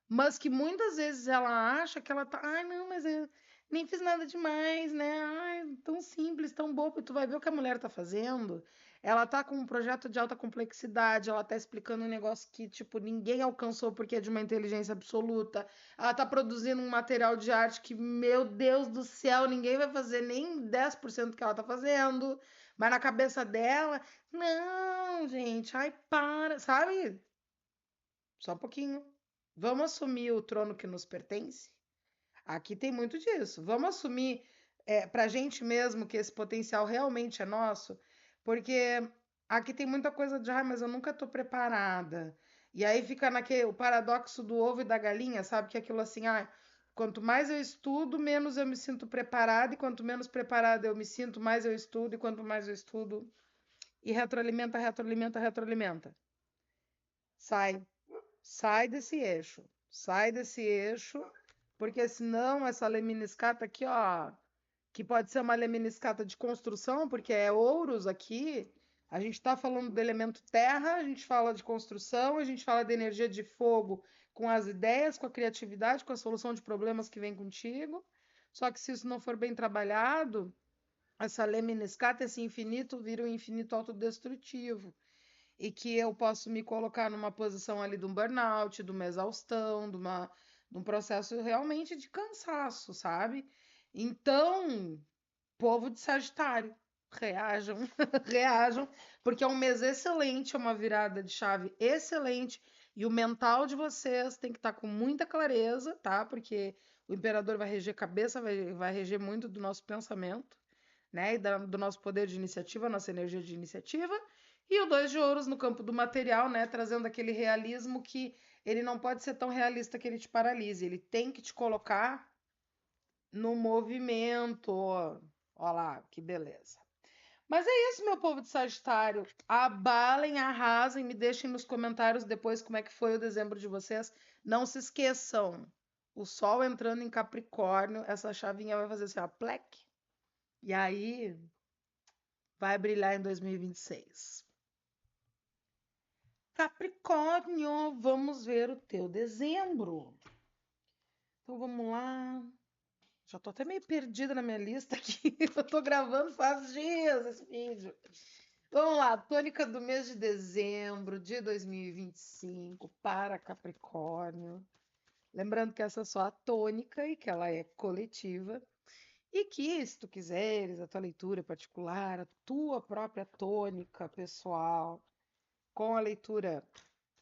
[SPEAKER 1] mas que muitas vezes ela acha que ela tá, ai, não, mas eu nem fiz nada demais, né? Ai, tão simples, tão bobo. E tu vai ver o que a mulher tá fazendo. Ela tá com um projeto de alta complexidade, ela tá explicando um negócio que, tipo, ninguém alcançou porque é de uma inteligência absoluta. Ela tá produzindo um material de arte que, meu Deus do céu, ninguém vai fazer nem 10% do que ela tá fazendo. Mas na cabeça dela, não, gente, ai, para, sabe? Só um pouquinho. Vamos assumir o trono que nos pertence? Aqui tem muito disso. Vamos assumir para a gente mesmo que esse potencial realmente é nosso, porque aqui tem muita coisa de, mas eu nunca estou preparada. E aí fica naquele o paradoxo do ovo e da galinha, sabe? Que é aquilo assim, quanto mais eu estudo, menos eu me sinto preparada, e quanto menos preparada eu me sinto, mais eu estudo, e quanto mais eu estudo, e retroalimenta, retroalimenta, retroalimenta. Sai desse eixo. Sai desse eixo, porque senão essa lemniscata aqui, ó, que pode ser uma lemniscata de construção, porque é ouros aqui. A gente está falando do elemento terra, a gente fala de construção, a gente fala de energia de fogo com as ideias, com a criatividade, com a solução de problemas que vem contigo. Só que se isso não for bem trabalhado, essa lemniscata, esse infinito, vira um infinito autodestrutivo e que eu posso me colocar numa posição ali de um burnout, de uma exaustão, de um processo realmente de cansaço, sabe? Então, povo de Sagitário, reajam, reajam, porque é um mês excelente, é uma virada de chave excelente, e o mental de vocês tem que estar com muita clareza, tá? Porque o imperador vai reger cabeça, vai reger muito do nosso pensamento, né? E do nosso poder de iniciativa, nossa energia de iniciativa. E o 2 de ouros no campo do material, né? Trazendo aquele realismo que ele não pode ser tão realista que ele te paralise. Ele tem que te colocar no movimento. Ó lá, que beleza. Mas é isso, meu povo de Sagitário. Abalem, arrasem, me deixem nos comentários depois como é que foi o dezembro de vocês. Não se esqueçam, o Sol entrando em Capricórnio, essa chavinha vai fazer assim, ó, plec. E aí vai brilhar em 2026. Capricórnio, vamos ver o teu dezembro. Então vamos lá. Já tô até meio perdida na minha lista aqui. Eu tô gravando faz dias esse vídeo. Vamos lá, tônica do mês de dezembro de 2025 para Capricórnio. Lembrando que essa é só a tônica e que ela é coletiva. E que, se tu quiseres, a tua leitura particular, a tua própria tônica pessoal, com a leitura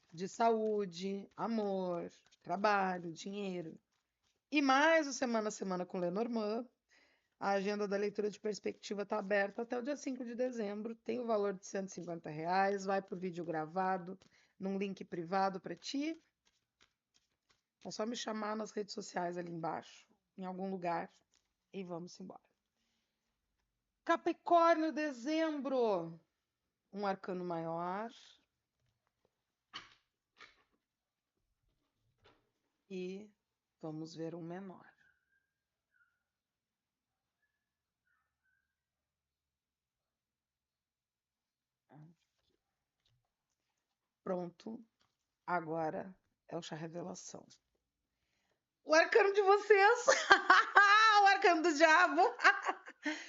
[SPEAKER 1] de saúde, amor, trabalho, dinheiro. E mais o Semana a Semana com Lenormand. A agenda da leitura de perspectiva está aberta até o dia 5 de dezembro. Tem o valor de R$ 150. Vai para o vídeo gravado, num link privado para ti. É só me chamar nas redes sociais ali embaixo, em algum lugar, e vamos embora. Capricórnio, dezembro. Um arcano maior. E vamos ver um menor. Pronto. Agora é o chá revelação. O arcano de vocês! O arcano do diabo!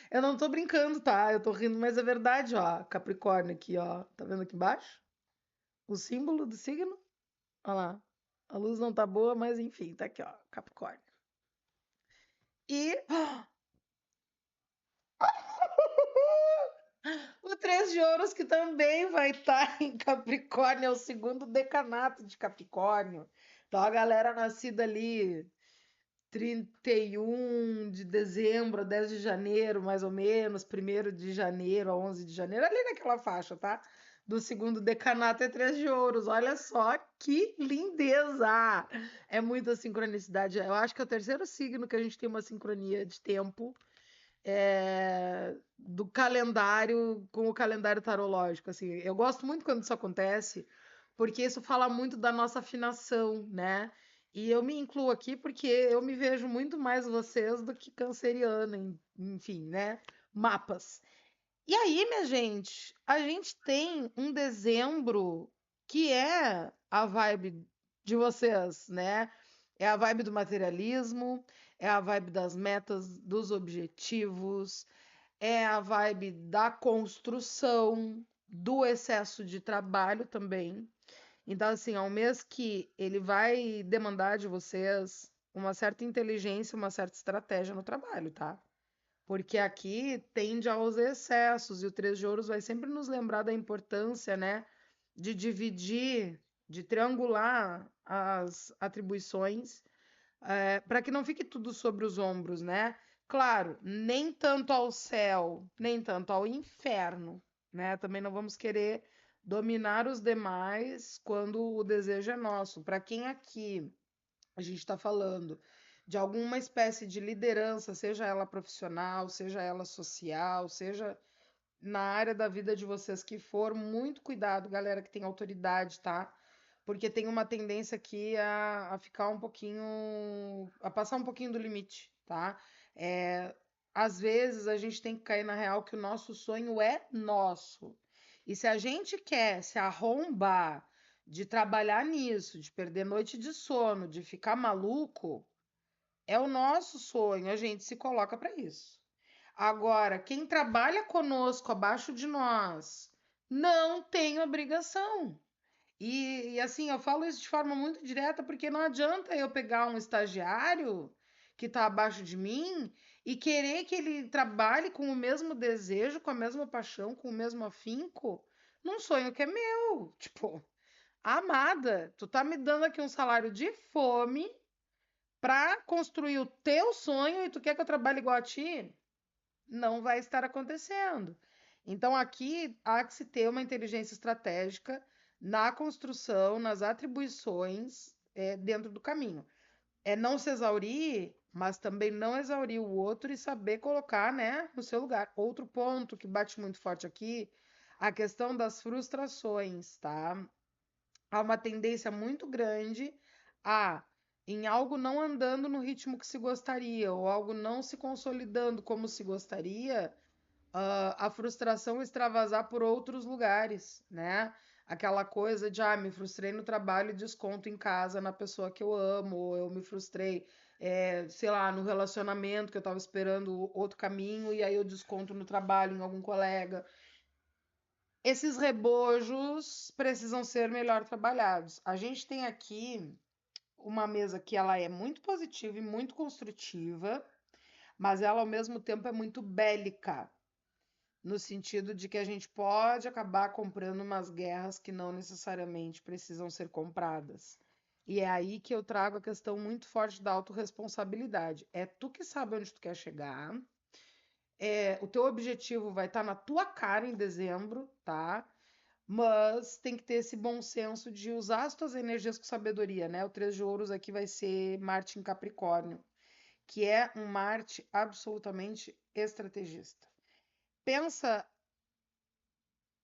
[SPEAKER 1] Eu não tô brincando, tá? Eu tô rindo, mas é verdade, ó. Capricórnio aqui, ó. Tá vendo aqui embaixo? O símbolo do signo? Olha lá. A luz não tá boa, mas enfim, tá aqui, ó. Capricórnio. E o 3 de ouros, que também vai estar em Capricórnio, é o segundo decanato de Capricórnio. Então, a galera nascida ali 31 de dezembro a 10 de janeiro, mais ou menos, 1º de janeiro a 11 de janeiro, ali naquela faixa, tá? do segundo decanato é 3 de ouros. Olha só que lindeza! É muita sincronicidade. Eu acho que é o terceiro signo que a gente tem uma sincronia de tempo do calendário com o calendário tarológico. Assim, eu gosto muito quando isso acontece, porque isso fala muito da nossa afinação, né? E eu me incluo aqui porque eu me vejo muito mais vocês do que canceriana, enfim, né? Mapas. E aí, minha gente, a gente tem um dezembro que é a vibe de vocês, né? É a vibe do materialismo, é a vibe das metas, dos objetivos, é a vibe da construção, do excesso de trabalho também. Então, assim, é um mês que ele vai demandar de vocês uma certa inteligência, uma certa estratégia no trabalho, tá? Porque aqui tende aos excessos, e o Três de Ouros vai sempre nos lembrar da importância, né, de dividir, de triangular as atribuições, para que não fique tudo sobre os ombros, né? Claro, nem tanto ao céu, nem tanto ao inferno, né? Também não vamos querer dominar os demais quando o desejo é nosso. Para quem aqui a gente está falando de alguma espécie de liderança, seja ela profissional, seja ela social, seja na área da vida de vocês que for, muito cuidado, galera que tem autoridade, tá? Porque tem uma tendência aqui a ficar um pouquinho, a passar um pouquinho do limite, tá? Às vezes a gente tem que cair na real que o nosso sonho é nosso. E se a gente quer se arrombar de trabalhar nisso, de perder noite de sono, de ficar maluco, é o nosso sonho, a gente se coloca para isso. Agora, quem trabalha conosco abaixo de nós não tem obrigação. E assim, eu falo isso de forma muito direta porque não adianta eu pegar um estagiário que está abaixo de mim e querer que ele trabalhe com o mesmo desejo, com a mesma paixão, com o mesmo afinco, num sonho que é meu. Tipo, amada, tu tá me dando aqui um salário de fome para construir o teu sonho e tu quer que eu trabalhe igual a ti? Não vai estar acontecendo. Então, aqui há que se ter uma inteligência estratégica na construção, nas atribuições dentro do caminho. É não se exaurir, mas também não exaurir o outro e saber colocar, né, no seu lugar. Outro ponto que bate muito forte aqui, a questão das frustrações, tá? Há uma tendência muito grande a, em algo não andando no ritmo que se gostaria, ou algo não se consolidando como se gostaria, a frustração extravasar por outros lugares, né? Aquela coisa de, me frustrei no trabalho e desconto em casa na pessoa que eu amo, ou eu me frustrei, sei lá, no relacionamento que eu estava esperando outro caminho e aí eu desconto no trabalho em algum colega. Esses rebojos precisam ser melhor trabalhados. A gente tem aqui uma mesa que ela é muito positiva e muito construtiva, mas ela ao mesmo tempo é muito bélica, no sentido de que a gente pode acabar comprando umas guerras que não necessariamente precisam ser compradas. E é aí que eu trago a questão muito forte da autorresponsabilidade. É tu que sabe onde tu quer chegar. O teu objetivo vai estar na tua cara em dezembro, tá? Mas tem que ter esse bom senso de usar as tuas energias com sabedoria, né? O Três de Ouros aqui vai ser Marte em Capricórnio, que é um Marte absolutamente estrategista. Pensa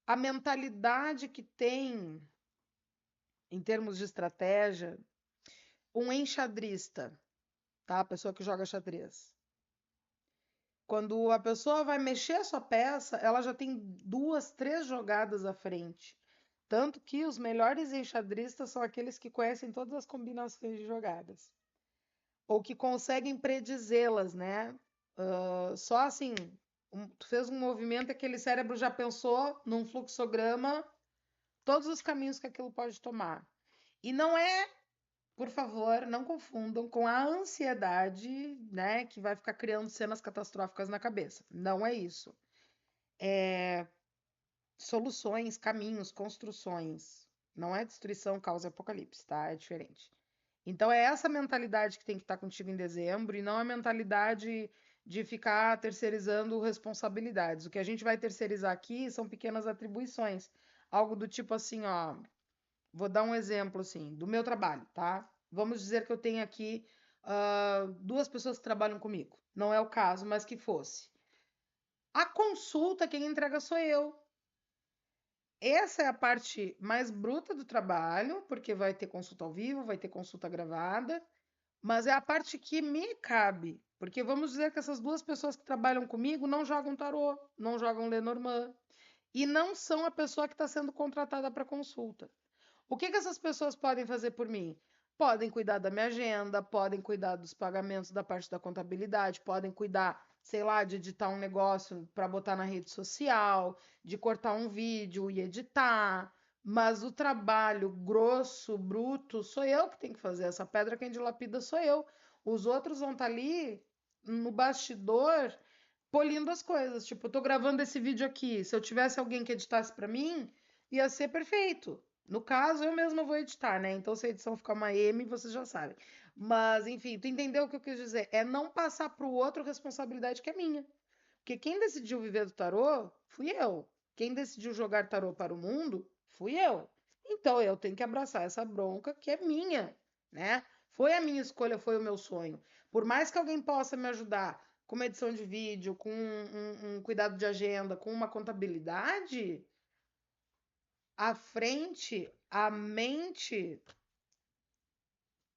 [SPEAKER 1] a mentalidade que tem, em termos de estratégia, um enxadrista, tá? A pessoa que joga xadrez. Quando a pessoa vai mexer a sua peça, ela já tem 2, 3 jogadas à frente. Tanto que os melhores enxadristas são aqueles que conhecem todas as combinações de jogadas. Ou que conseguem predizê-las, né? Só assim, tu fez um movimento e aquele cérebro já pensou num fluxograma todos os caminhos que aquilo pode tomar. E não é, por favor, não confundam com a ansiedade, né, que vai ficar criando cenas catastróficas na cabeça. Não é isso. Soluções, caminhos, construções. Não é destruição, causa e apocalipse, tá? É diferente. Então é essa mentalidade que tem que estar contigo em dezembro e não a mentalidade de ficar terceirizando responsabilidades. O que a gente vai terceirizar aqui são pequenas atribuições. algo do tipo assim, ó, vou dar um exemplo assim, do meu trabalho, tá? Vamos dizer que eu tenho aqui 2 pessoas que trabalham comigo. Não é o caso, mas que fosse. A consulta, quem entrega sou eu. Essa é a parte mais bruta do trabalho, porque vai ter consulta ao vivo, vai ter consulta gravada, mas é a parte que me cabe, porque vamos dizer que essas 2 pessoas que trabalham comigo não jogam tarô, não jogam Lenormand, e não são a pessoa que está sendo contratada para consulta. O que essas pessoas podem fazer por mim? Podem cuidar da minha agenda, podem cuidar dos pagamentos da parte da contabilidade, podem cuidar, sei lá, de editar um negócio para botar na rede social, de cortar um vídeo e editar. Mas o trabalho grosso, bruto, sou eu que tenho que fazer. Essa pedra quem dilapida sou eu. Os outros vão estar ali no bastidor polindo as coisas. Tipo, eu tô gravando esse vídeo aqui. Se eu tivesse alguém que editasse para mim, ia ser perfeito. No caso, eu mesma vou editar, né? Então, se a edição ficar uma M, vocês já sabem. Mas, enfim, tu entendeu o que eu quis dizer? É não passar para o outro responsabilidade que é minha. Porque quem decidiu viver do tarô, fui eu. Quem decidiu jogar tarô para o mundo, fui eu. Então, eu tenho que abraçar essa bronca que é minha, né? Foi a minha escolha, foi o meu sonho. Por mais que alguém possa me ajudar com uma edição de vídeo, com um cuidado de agenda, com uma contabilidade, a frente, a mente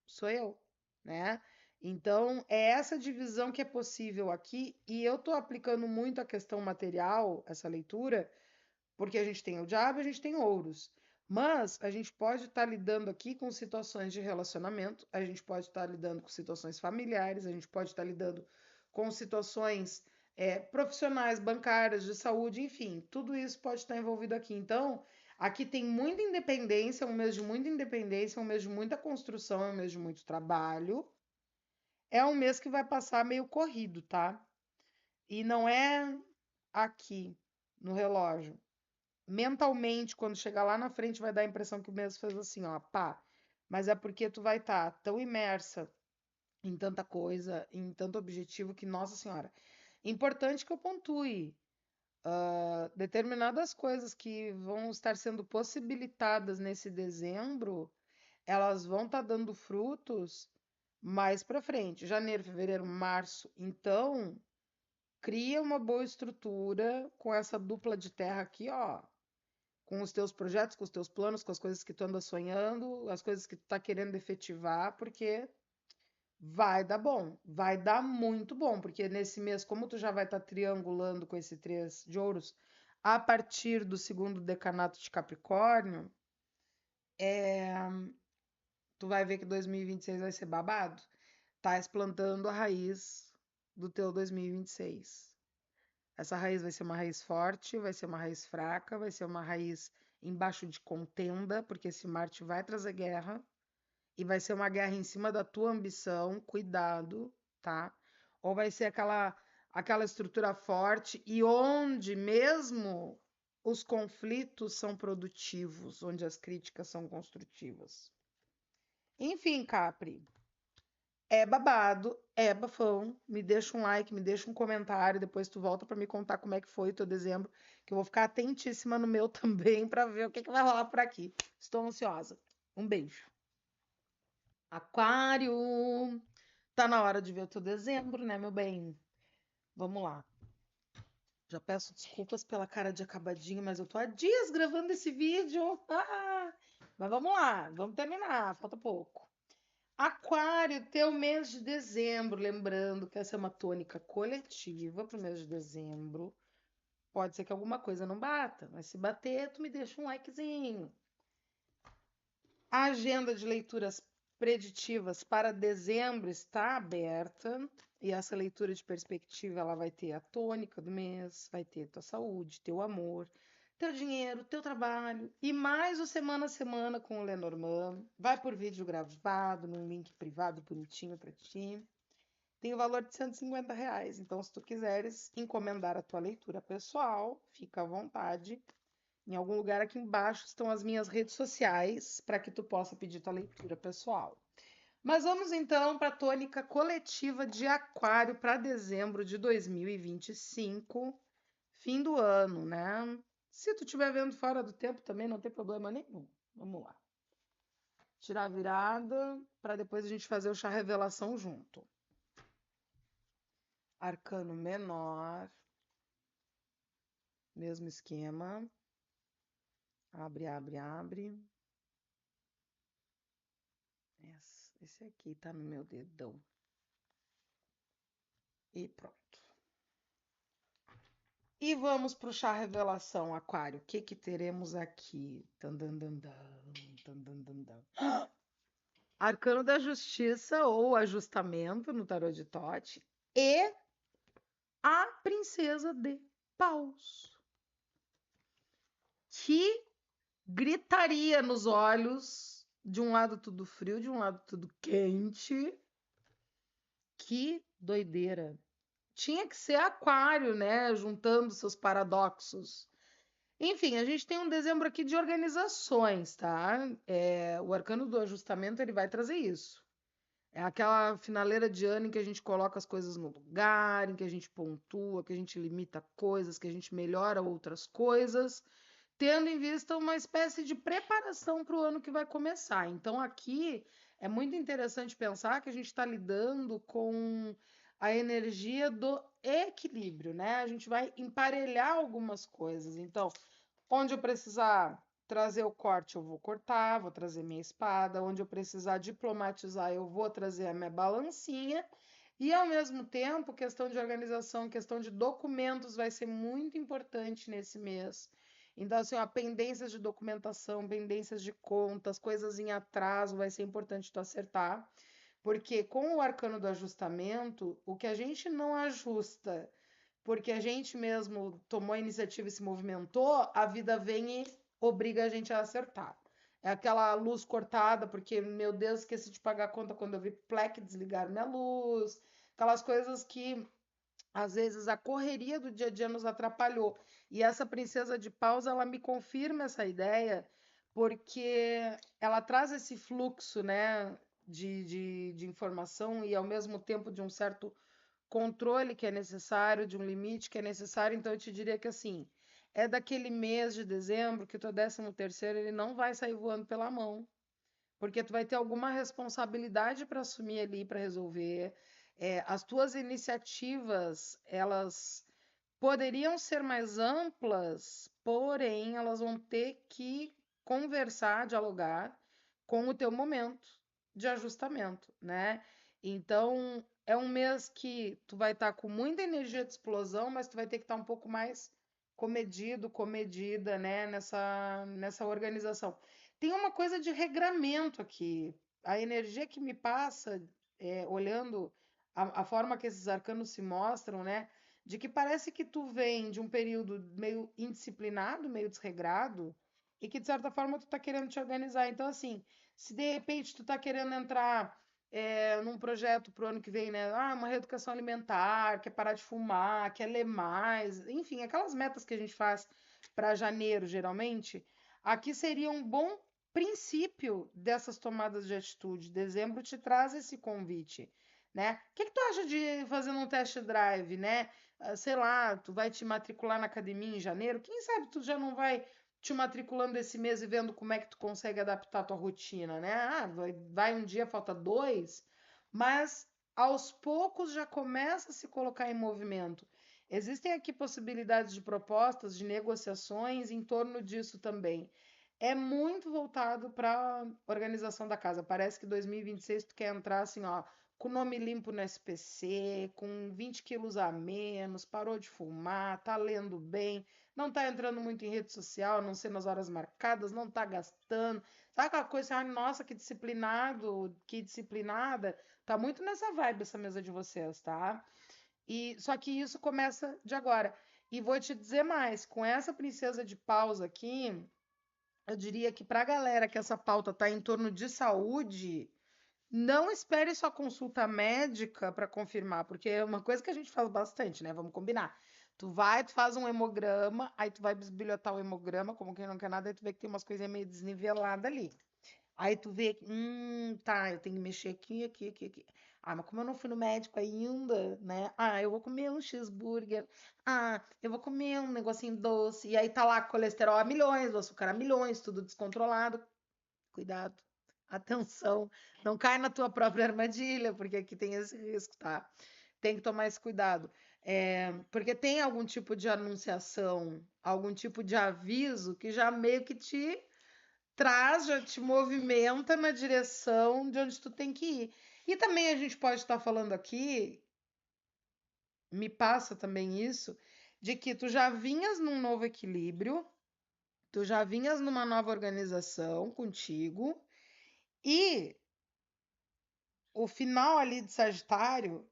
[SPEAKER 1] sou eu, né? Então, é essa divisão que é possível aqui, e eu estou aplicando muito a questão material, essa leitura, porque a gente tem o diabo e a gente tem ouros. Mas a gente pode estar lidando aqui com situações de relacionamento, a gente pode estar lidando com situações familiares, a gente pode estar lidando com situações profissionais, bancárias, de saúde, enfim, tudo isso pode estar envolvido aqui. Então, aqui tem muita independência, um mês de muita independência, um mês de muita construção, um mês de muito trabalho. É um mês que vai passar meio corrido, tá? E não é aqui no relógio. Mentalmente, quando chegar lá na frente, vai dar a impressão que o mês fez assim, ó, pá. Mas é porque tu vai estar tão imersa em tanta coisa, em tanto objetivo que, nossa senhora, importante que eu pontue. Determinadas coisas que vão estar sendo possibilitadas nesse dezembro, elas vão estar dando frutos mais para frente, janeiro, fevereiro, março. Então, cria uma boa estrutura com essa dupla de terra aqui, ó, com os teus projetos, com os teus planos, com as coisas que tu anda sonhando, as coisas que tu tá querendo efetivar, porque vai dar bom, vai dar muito bom, porque nesse mês, como tu já vai estar triangulando com esse 3 de ouros, a partir do segundo decanato de Capricórnio, tu vai ver que 2026 vai ser babado. Tá explantando a raiz do teu 2026. Essa raiz vai ser uma raiz forte, vai ser uma raiz fraca, vai ser uma raiz embaixo de contenda, porque esse Marte vai trazer guerra. E vai ser uma guerra em cima da tua ambição, cuidado, tá? Ou vai ser aquela estrutura forte e onde mesmo os conflitos são produtivos, onde as críticas são construtivas. Enfim, Capri, é babado, é bafão. Me deixa um like, me deixa um comentário, depois tu volta para me contar como é que foi o teu dezembro, que eu vou ficar atentíssima no meu também para ver o que vai rolar por aqui. Estou ansiosa. Um beijo. Aquário, tá na hora de ver o teu dezembro, né, meu bem? Vamos lá. Já peço desculpas pela cara de acabadinho, mas eu tô há dias gravando esse vídeo. Mas vamos lá, vamos terminar, falta pouco. Aquário, teu mês de dezembro, lembrando que essa é uma tônica coletiva para o mês de dezembro. Pode ser que alguma coisa não bata, mas se bater, tu me deixa um likezinho. A agenda de leituras preditivas para dezembro está aberta e essa leitura de perspectiva ela vai ter a tônica do mês, vai ter tua saúde, teu amor, teu dinheiro, teu trabalho e mais o semana a semana com o Lenormand. Vai por vídeo gravado, num link privado bonitinho para ti. Tem o valor de R$ 150, então se tu quiseres encomendar a tua leitura pessoal, fica à vontade. Em algum lugar aqui embaixo estão as minhas redes sociais para que tu possa pedir tua leitura pessoal. Mas vamos então para a tônica coletiva de Aquário para dezembro de 2025, fim do ano, né? Se tu estiver vendo fora do tempo também, não tem problema nenhum. Vamos lá. Tirar a virada, para depois a gente fazer o chá revelação junto. Arcano menor. Mesmo esquema. Abre, abre, abre. Esse aqui tá no meu dedão. E pronto. E vamos para o chá revelação, Aquário. O que que teremos aqui? Arcano da Justiça ou Ajustamento no tarô de Tote e a Princesa de Paus, que gritaria nos olhos, de um lado tudo frio, de um lado tudo quente. Que doideira. Tinha que ser Aquário, né? Juntando seus paradoxos. Enfim, a gente tem um dezembro aqui de organizações, tá? O arcano do ajustamento ele vai trazer isso. É aquela finaleira de ano em que a gente coloca as coisas no lugar, em que a gente pontua, que a gente limita coisas, que a gente melhora outras coisas, tendo em vista uma espécie de preparação para o ano que vai começar. Então, aqui é muito interessante pensar que a gente está lidando com a energia do equilíbrio, né? A gente vai emparelhar algumas coisas. Então, onde eu precisar trazer o corte, eu vou cortar, vou trazer minha espada. Onde eu precisar diplomatizar, eu vou trazer a minha balancinha. E, ao mesmo tempo, questão de organização, questão de documentos vai ser muito importante nesse mês. Então, assim, ó, pendências de documentação, pendências de contas, coisas em atraso, vai ser importante tu acertar. Porque com o arcano do ajustamento, o que a gente não ajusta, porque a gente mesmo tomou a iniciativa e se movimentou, a vida vem e obriga a gente a acertar. É aquela luz cortada, porque, meu Deus, esqueci de pagar a conta quando eu vi plec, desligar minha luz. Aquelas coisas que, às vezes, a correria do dia a dia nos atrapalhou. E essa princesa de paus, ela me confirma essa ideia, porque ela traz esse fluxo, né, de informação e, ao mesmo tempo, de um certo controle que é necessário, de um limite que é necessário. Então, eu te diria que, assim, é daquele mês de dezembro que o teu 13º, ele não vai sair voando pela mão, porque tu vai ter alguma responsabilidade para assumir ali, para resolver. As tuas iniciativas, elas poderiam ser mais amplas, porém, elas vão ter que conversar, dialogar com o teu momento de ajustamento, né? Então, é um mês que tu vai estar com muita energia de explosão, mas tu vai ter que estar um pouco mais comedido, comedida, né, nessa organização. Tem uma coisa de regramento aqui. A energia que me passa, olhando a forma que esses arcanos se mostram, né, de que parece que tu vem de um período meio indisciplinado, meio desregrado, e que de certa forma tu tá querendo te organizar. Então, assim, se de repente tu tá querendo entrar num projeto pro ano que vem, né? Uma reeducação alimentar, quer parar de fumar, quer ler mais, enfim, aquelas metas que a gente faz para janeiro, geralmente, aqui seria um bom princípio dessas tomadas de atitude. Dezembro te traz esse convite, né? O que tu acha de fazer um test drive, né? Sei lá, tu vai te matricular na academia em janeiro, quem sabe tu já não vai te matriculando esse mês e vendo como é que tu consegue adaptar a tua rotina, né? Vai um dia, falta dois, mas aos poucos já começa a se colocar em movimento. Existem aqui possibilidades de propostas, de negociações em torno disso também. É muito voltado para a organização da casa. Parece que 2026 tu quer entrar assim, ó, com o nome limpo no SPC, com 20 quilos a menos, parou de fumar, tá lendo bem, não tá entrando muito em rede social, não sei nas horas marcadas, não tá gastando. Sabe aquela coisa assim, nossa, que disciplinado, que disciplinada? Tá muito nessa vibe essa mesa de vocês, tá? E só que isso começa de agora. E vou te dizer mais, com essa princesa de paus aqui, eu diria que para a galera que essa pauta tá em torno de saúde, não espere sua consulta médica para confirmar, porque é uma coisa que a gente faz bastante, né? Vamos combinar. Tu vai, tu faz um hemograma, aí tu vai bisbilhotar o hemograma, como quem não quer nada, aí tu vê que tem umas coisinhas meio desniveladas ali. Aí tu vê, tá, eu tenho que mexer aqui, aqui, aqui, aqui. Ah, mas como eu não fui no médico ainda, né? Ah, eu vou comer um cheeseburger. Ah, eu vou comer um negocinho doce. E aí tá lá colesterol a milhões, o açúcar a milhões, tudo descontrolado. Cuidado. Atenção. Não cai na tua própria armadilha, porque aqui tem esse risco, tá? Tem que tomar esse cuidado. Porque tem algum tipo de anunciação, algum tipo de aviso que já meio que te traz, já te movimenta na direção de onde tu tem que ir. E também a gente pode estar falando aqui, me passa também isso, de que tu já vinhas num novo equilíbrio, tu já vinhas numa nova organização contigo, e o final ali de Sagitário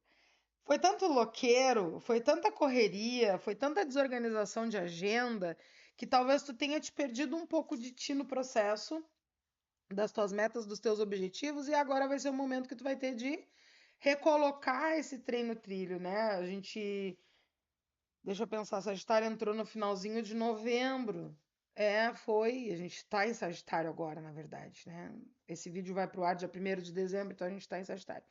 [SPEAKER 1] foi tanto loqueiro, foi tanta correria, foi tanta desorganização de agenda, que talvez tu tenha te perdido um pouco de ti no processo das tuas metas, dos teus objetivos, e agora vai ser o momento que tu vai ter de recolocar esse trem no trilho, né? A gente, deixa eu pensar, Sagitário entrou no finalzinho de novembro. Foi, a gente tá em Sagitário agora, na verdade, né? Esse vídeo vai pro ar dia 1º de dezembro, então a gente tá em Sagitário.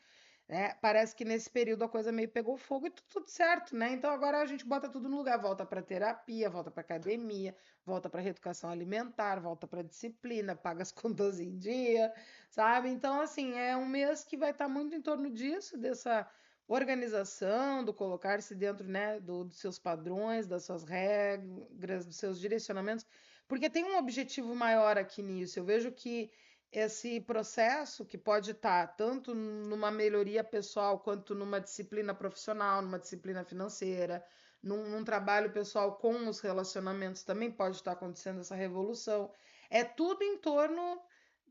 [SPEAKER 1] Parece que nesse período a coisa meio pegou fogo e tudo certo, né? Então agora a gente bota tudo no lugar, volta para terapia, volta para academia, volta para reeducação alimentar, volta para disciplina, paga as contas em dia, sabe? Então assim, é um mês que vai estar muito em torno disso, dessa organização, do colocar-se dentro, né, dos seus padrões, das suas regras, dos seus direcionamentos, porque tem um objetivo maior aqui nisso. Eu vejo que esse processo que pode estar tanto numa melhoria pessoal quanto numa disciplina profissional, numa disciplina financeira, num trabalho pessoal com os relacionamentos também pode estar acontecendo essa revolução. É tudo em torno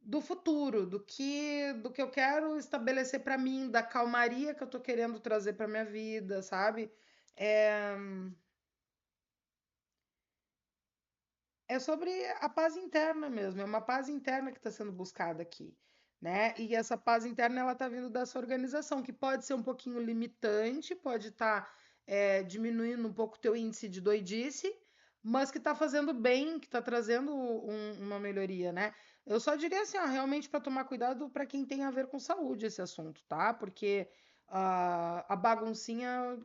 [SPEAKER 1] do futuro, do que eu quero estabelecer para mim, da calmaria que eu estou querendo trazer para minha vida, sabe? É, É sobre a paz interna mesmo, é uma paz interna que está sendo buscada aqui, né? E essa paz interna ela está vindo dessa organização, que pode ser um pouquinho limitante, pode estar diminuindo um pouco o teu índice de doidice, mas que está fazendo bem, que está trazendo uma melhoria, né? Eu só diria assim, ó, realmente para tomar cuidado para quem tem a ver com saúde esse assunto, tá? Porque a baguncinha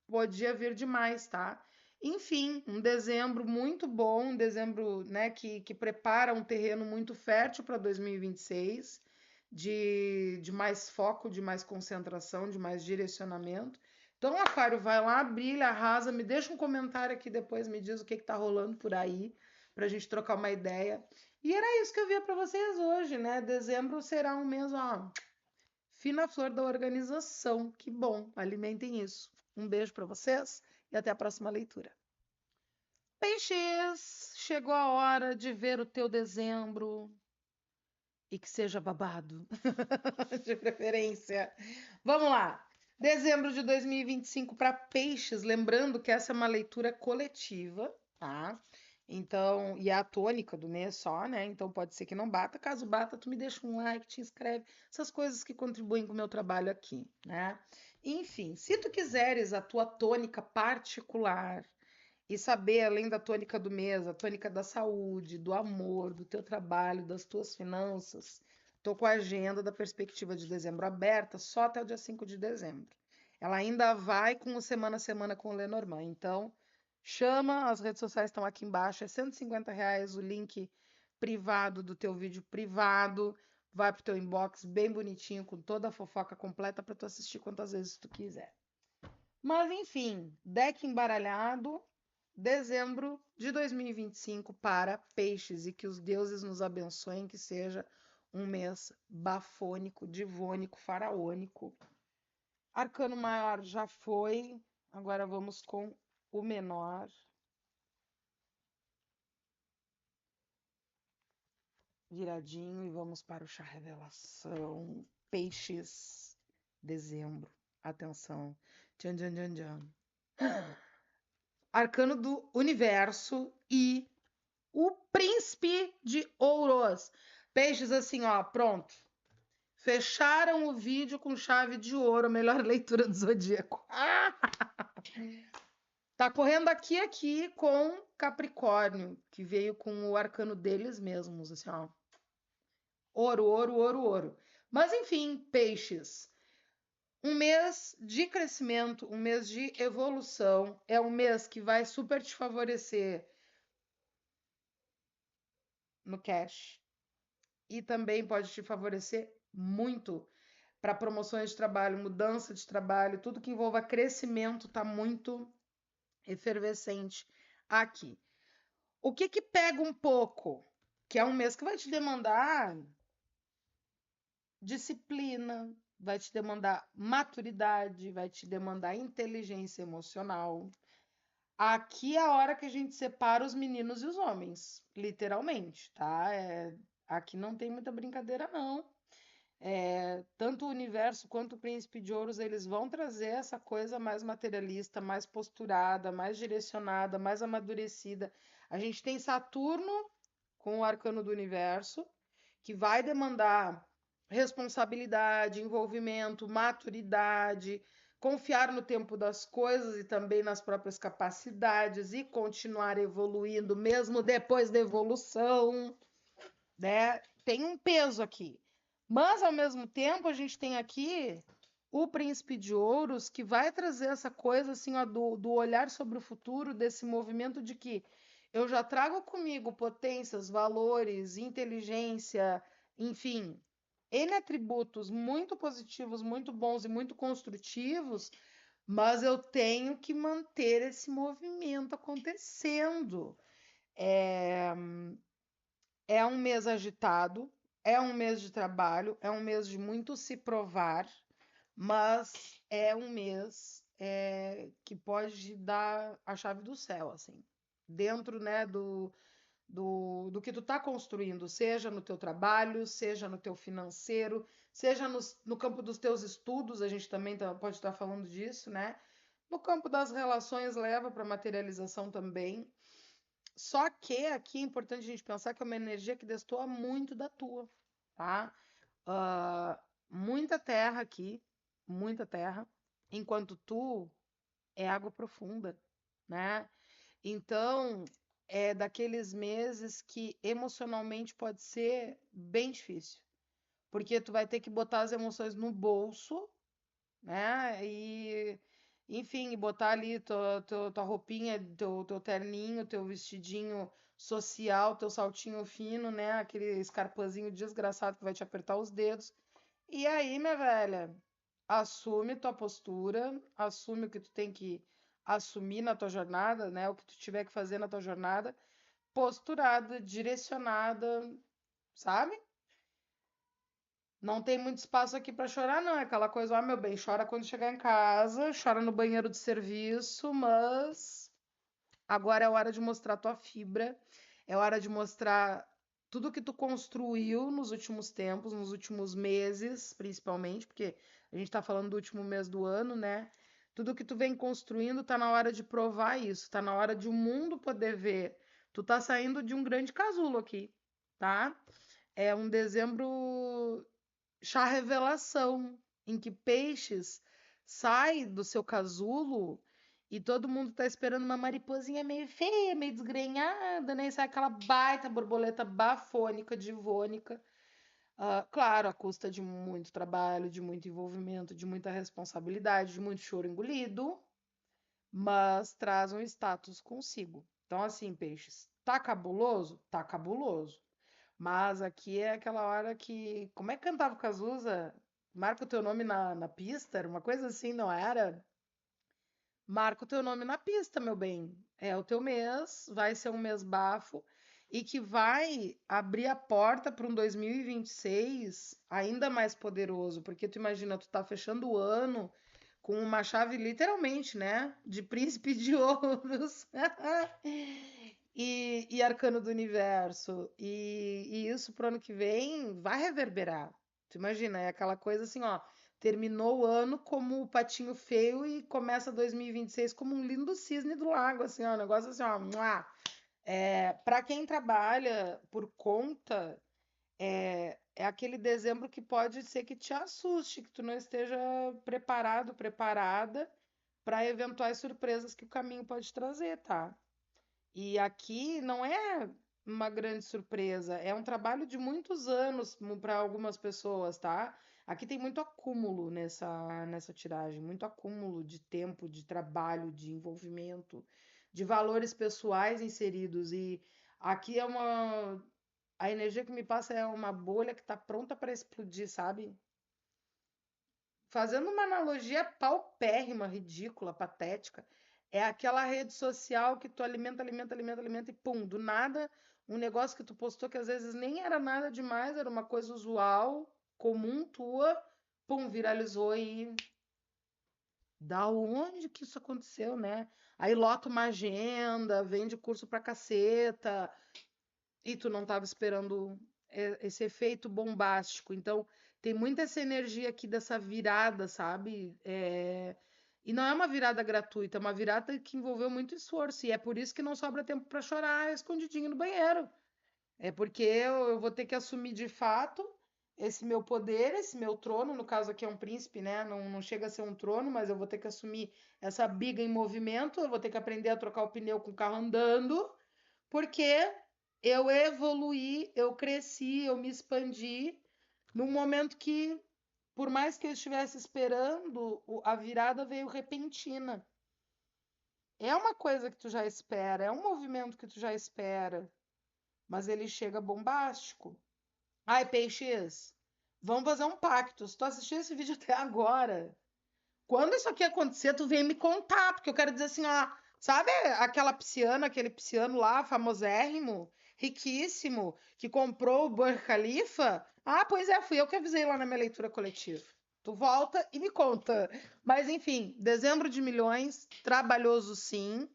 [SPEAKER 1] podia vir demais, tá? Enfim, um dezembro muito bom, um dezembro, né, que prepara um terreno muito fértil para 2026, de mais foco, de mais concentração, de mais direcionamento. Então, Aquário, vai lá, brilha, arrasa, me deixa um comentário aqui depois, me diz o que está rolando por aí, para a gente trocar uma ideia. E era isso que eu via para vocês hoje, né? Dezembro será um mês, ó, fina flor da organização. Que bom, alimentem isso. Um beijo para vocês e até a próxima leitura. Peixes, chegou a hora de ver o teu dezembro e que seja babado, de preferência. Vamos lá. Dezembro de 2025 para peixes, lembrando que essa é uma leitura coletiva, tá? Então, e é a tônica do mês só, né? Então pode ser que não bata. Caso bata, tu me deixa um like, te inscreve, essas coisas que contribuem com o meu trabalho aqui, né? Enfim, se tu quiseres a tua tônica particular e saber, além da tônica do mês, a tônica da saúde, do amor, do teu trabalho, das tuas finanças, estou com a agenda da perspectiva de dezembro aberta só até o dia 5 de dezembro. Ela ainda vai com o semana a semana com o Lenormand. Então, chama, as redes sociais estão aqui embaixo, é R$ 150 o link privado do teu vídeo privado, vai pro teu inbox bem bonitinho, com toda a fofoca completa para tu assistir quantas vezes tu quiser. Mas enfim, deck embaralhado, dezembro de 2025 para peixes, e que os deuses nos abençoem, que seja um mês bafônico, divônico, faraônico. Arcano maior já foi, agora vamos com o menor. Viradinho e vamos para o chá revelação. Peixes, dezembro. Atenção. Tchan, tchan, tchan, tchan. Arcano do universo e o príncipe de ouros. Peixes assim, ó, pronto. Fecharam o vídeo com chave de ouro, a melhor leitura do zodíaco. Tá correndo aqui com Capricórnio, que veio com o arcano deles mesmos, assim, ó. Ouro, ouro, ouro, ouro. Mas enfim, peixes. Um mês de crescimento, um mês de evolução, é um mês que vai super te favorecer no cash e também pode te favorecer muito para promoções de trabalho, mudança de trabalho, tudo que envolva crescimento está muito efervescente aqui. O que pega um pouco, que é um mês que vai te demandar disciplina, vai te demandar maturidade, vai te demandar inteligência emocional. Aqui é a hora que a gente separa os meninos e os homens, literalmente, tá? Aqui não tem muita brincadeira, não. Tanto o universo quanto o príncipe de ouros, eles vão trazer essa coisa mais materialista, mais posturada, mais direcionada, mais amadurecida. A gente tem Saturno com o arcano do universo, que vai demandar responsabilidade, envolvimento, maturidade, confiar no tempo das coisas e também nas próprias capacidades e continuar evoluindo mesmo depois da evolução, né? Tem um peso aqui. Mas ao mesmo tempo a gente tem aqui o príncipe de ouros que vai trazer essa coisa assim, ó, do olhar sobre o futuro, desse movimento de que eu já trago comigo potências, valores, inteligência, enfim, N atributos muito positivos, muito bons e muito construtivos, mas eu tenho que manter esse movimento acontecendo. É um mês agitado, é um mês de trabalho, é um mês de muito se provar, mas é um mês que pode dar a chave do céu, assim, dentro, né, do que tu tá construindo, seja no teu trabalho, seja no teu financeiro, seja no campo dos teus estudos, a gente também pode estar falando disso, né? No campo das relações leva para materialização também. Só que aqui é importante a gente pensar que é uma energia que destoa muito da tua, tá? Muita terra aqui, muita terra, enquanto tu é água profunda, né? Então, é daqueles meses que emocionalmente pode ser bem difícil, porque tu vai ter que botar as emoções no bolso, né? E, enfim, botar ali tua roupinha, teu terninho, teu vestidinho social, teu saltinho fino, né? Aquele escarpãzinho desgraçado que vai te apertar os dedos. E aí, minha velha, assume tua postura, assume o que tu tem que assumir na tua jornada, né? O que tu tiver que fazer na tua jornada, posturada, direcionada, sabe? Não tem muito espaço aqui para chorar, não. É aquela coisa, meu bem, chora quando chegar em casa, chora no banheiro de serviço, mas agora é hora de mostrar tua fibra, é hora de mostrar tudo que tu construiu nos últimos tempos, nos últimos meses, principalmente, porque a gente tá falando do último mês do ano, né? Tudo que tu vem construindo tá na hora de provar isso, tá na hora de o mundo poder ver. Tu tá saindo de um grande casulo aqui, tá? É um dezembro chá revelação, em que Peixes sai do seu casulo e todo mundo tá esperando uma mariposinha meio feia, meio desgrenhada, né? E sai aquela baita borboleta bafônica, divônica. Claro, à custa de muito trabalho, de muito envolvimento, de muita responsabilidade, de muito choro engolido, mas traz um status consigo. Então, assim, Peixes, tá cabuloso? Tá cabuloso. Mas aqui é aquela hora que. Como é que cantava o Cazuza? Marca o teu nome na pista? Era uma coisa assim, não era? Marca o teu nome na pista, meu bem. É o teu mês, vai ser um mês bafo e que vai abrir a porta para um 2026 ainda mais poderoso, porque tu imagina, tu tá fechando o ano com uma chave literalmente, né, de príncipe de ouros e arcano do universo. E isso pro ano que vem vai reverberar. Tu imagina, é aquela coisa assim, ó, terminou o ano como o patinho feio e começa 2026 como um lindo cisne do lago, assim, ó, um negócio assim, ó, muá. Para quem trabalha por conta, é aquele dezembro que pode ser que te assuste, que tu não esteja preparado, preparada para eventuais surpresas que o caminho pode trazer, tá? E aqui não é uma grande surpresa, é um trabalho de muitos anos para algumas pessoas, tá? Aqui tem muito acúmulo nessa tiragem, muito acúmulo de tempo, de trabalho, de envolvimento, de valores pessoais inseridos. E aqui é uma. A energia que me passa é uma bolha que está pronta para explodir, sabe? Fazendo uma analogia paupérrima, ridícula, patética, é aquela rede social que tu alimenta, alimenta, alimenta, alimenta e pum, do nada, um negócio que tu postou que às vezes nem era nada demais, era uma coisa usual, comum tua, pum, viralizou e da onde que isso aconteceu, né? Aí lota uma agenda, vende curso pra caceta, e tu não estava esperando esse efeito bombástico. Então, tem muita essa energia aqui dessa virada, sabe? E não é uma virada gratuita, é uma virada que envolveu muito esforço. E é por isso que não sobra tempo para chorar escondidinho no banheiro. É porque eu vou ter que assumir de fato esse meu poder, esse meu trono. No caso aqui é um príncipe, né? Não chega a ser um trono, mas eu vou ter que assumir essa biga em movimento. Eu vou ter que aprender a trocar o pneu com o carro andando, porque eu evoluí, eu cresci, eu me expandi num momento que, por mais que eu estivesse esperando, a virada veio repentina. É uma coisa que tu já espera, é um movimento que tu já espera, mas ele chega bombástico. Ai, peixes, vamos fazer um pacto. Se tu assistiu esse vídeo até agora, quando isso aqui acontecer, tu vem me contar, porque eu quero dizer assim, ó, sabe aquela pisciana, aquele pisciano lá, famosérrimo, riquíssimo, que comprou o Burj Khalifa? Ah, pois é, fui eu que avisei lá na minha leitura coletiva. Tu volta e me conta. Mas enfim, dezembro de milhões, trabalhoso sim,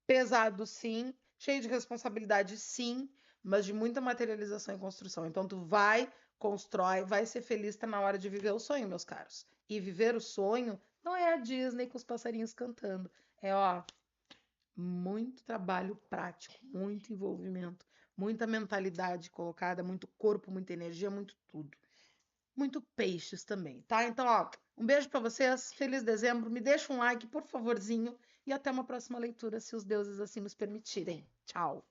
[SPEAKER 1] pesado sim, cheio de responsabilidade sim, mas de muita materialização e construção. Então tu vai, constrói, vai ser feliz, tá na hora de viver o sonho, meus caros. E viver o sonho não é a Disney com os passarinhos cantando. É, ó, muito trabalho prático, muito envolvimento, muita mentalidade colocada, muito corpo, muita energia, muito tudo. Muito peixes também, tá? Então, ó, um beijo para vocês, feliz dezembro, me deixa um like, por favorzinho, e até uma próxima leitura, se os deuses assim nos permitirem. Tchau!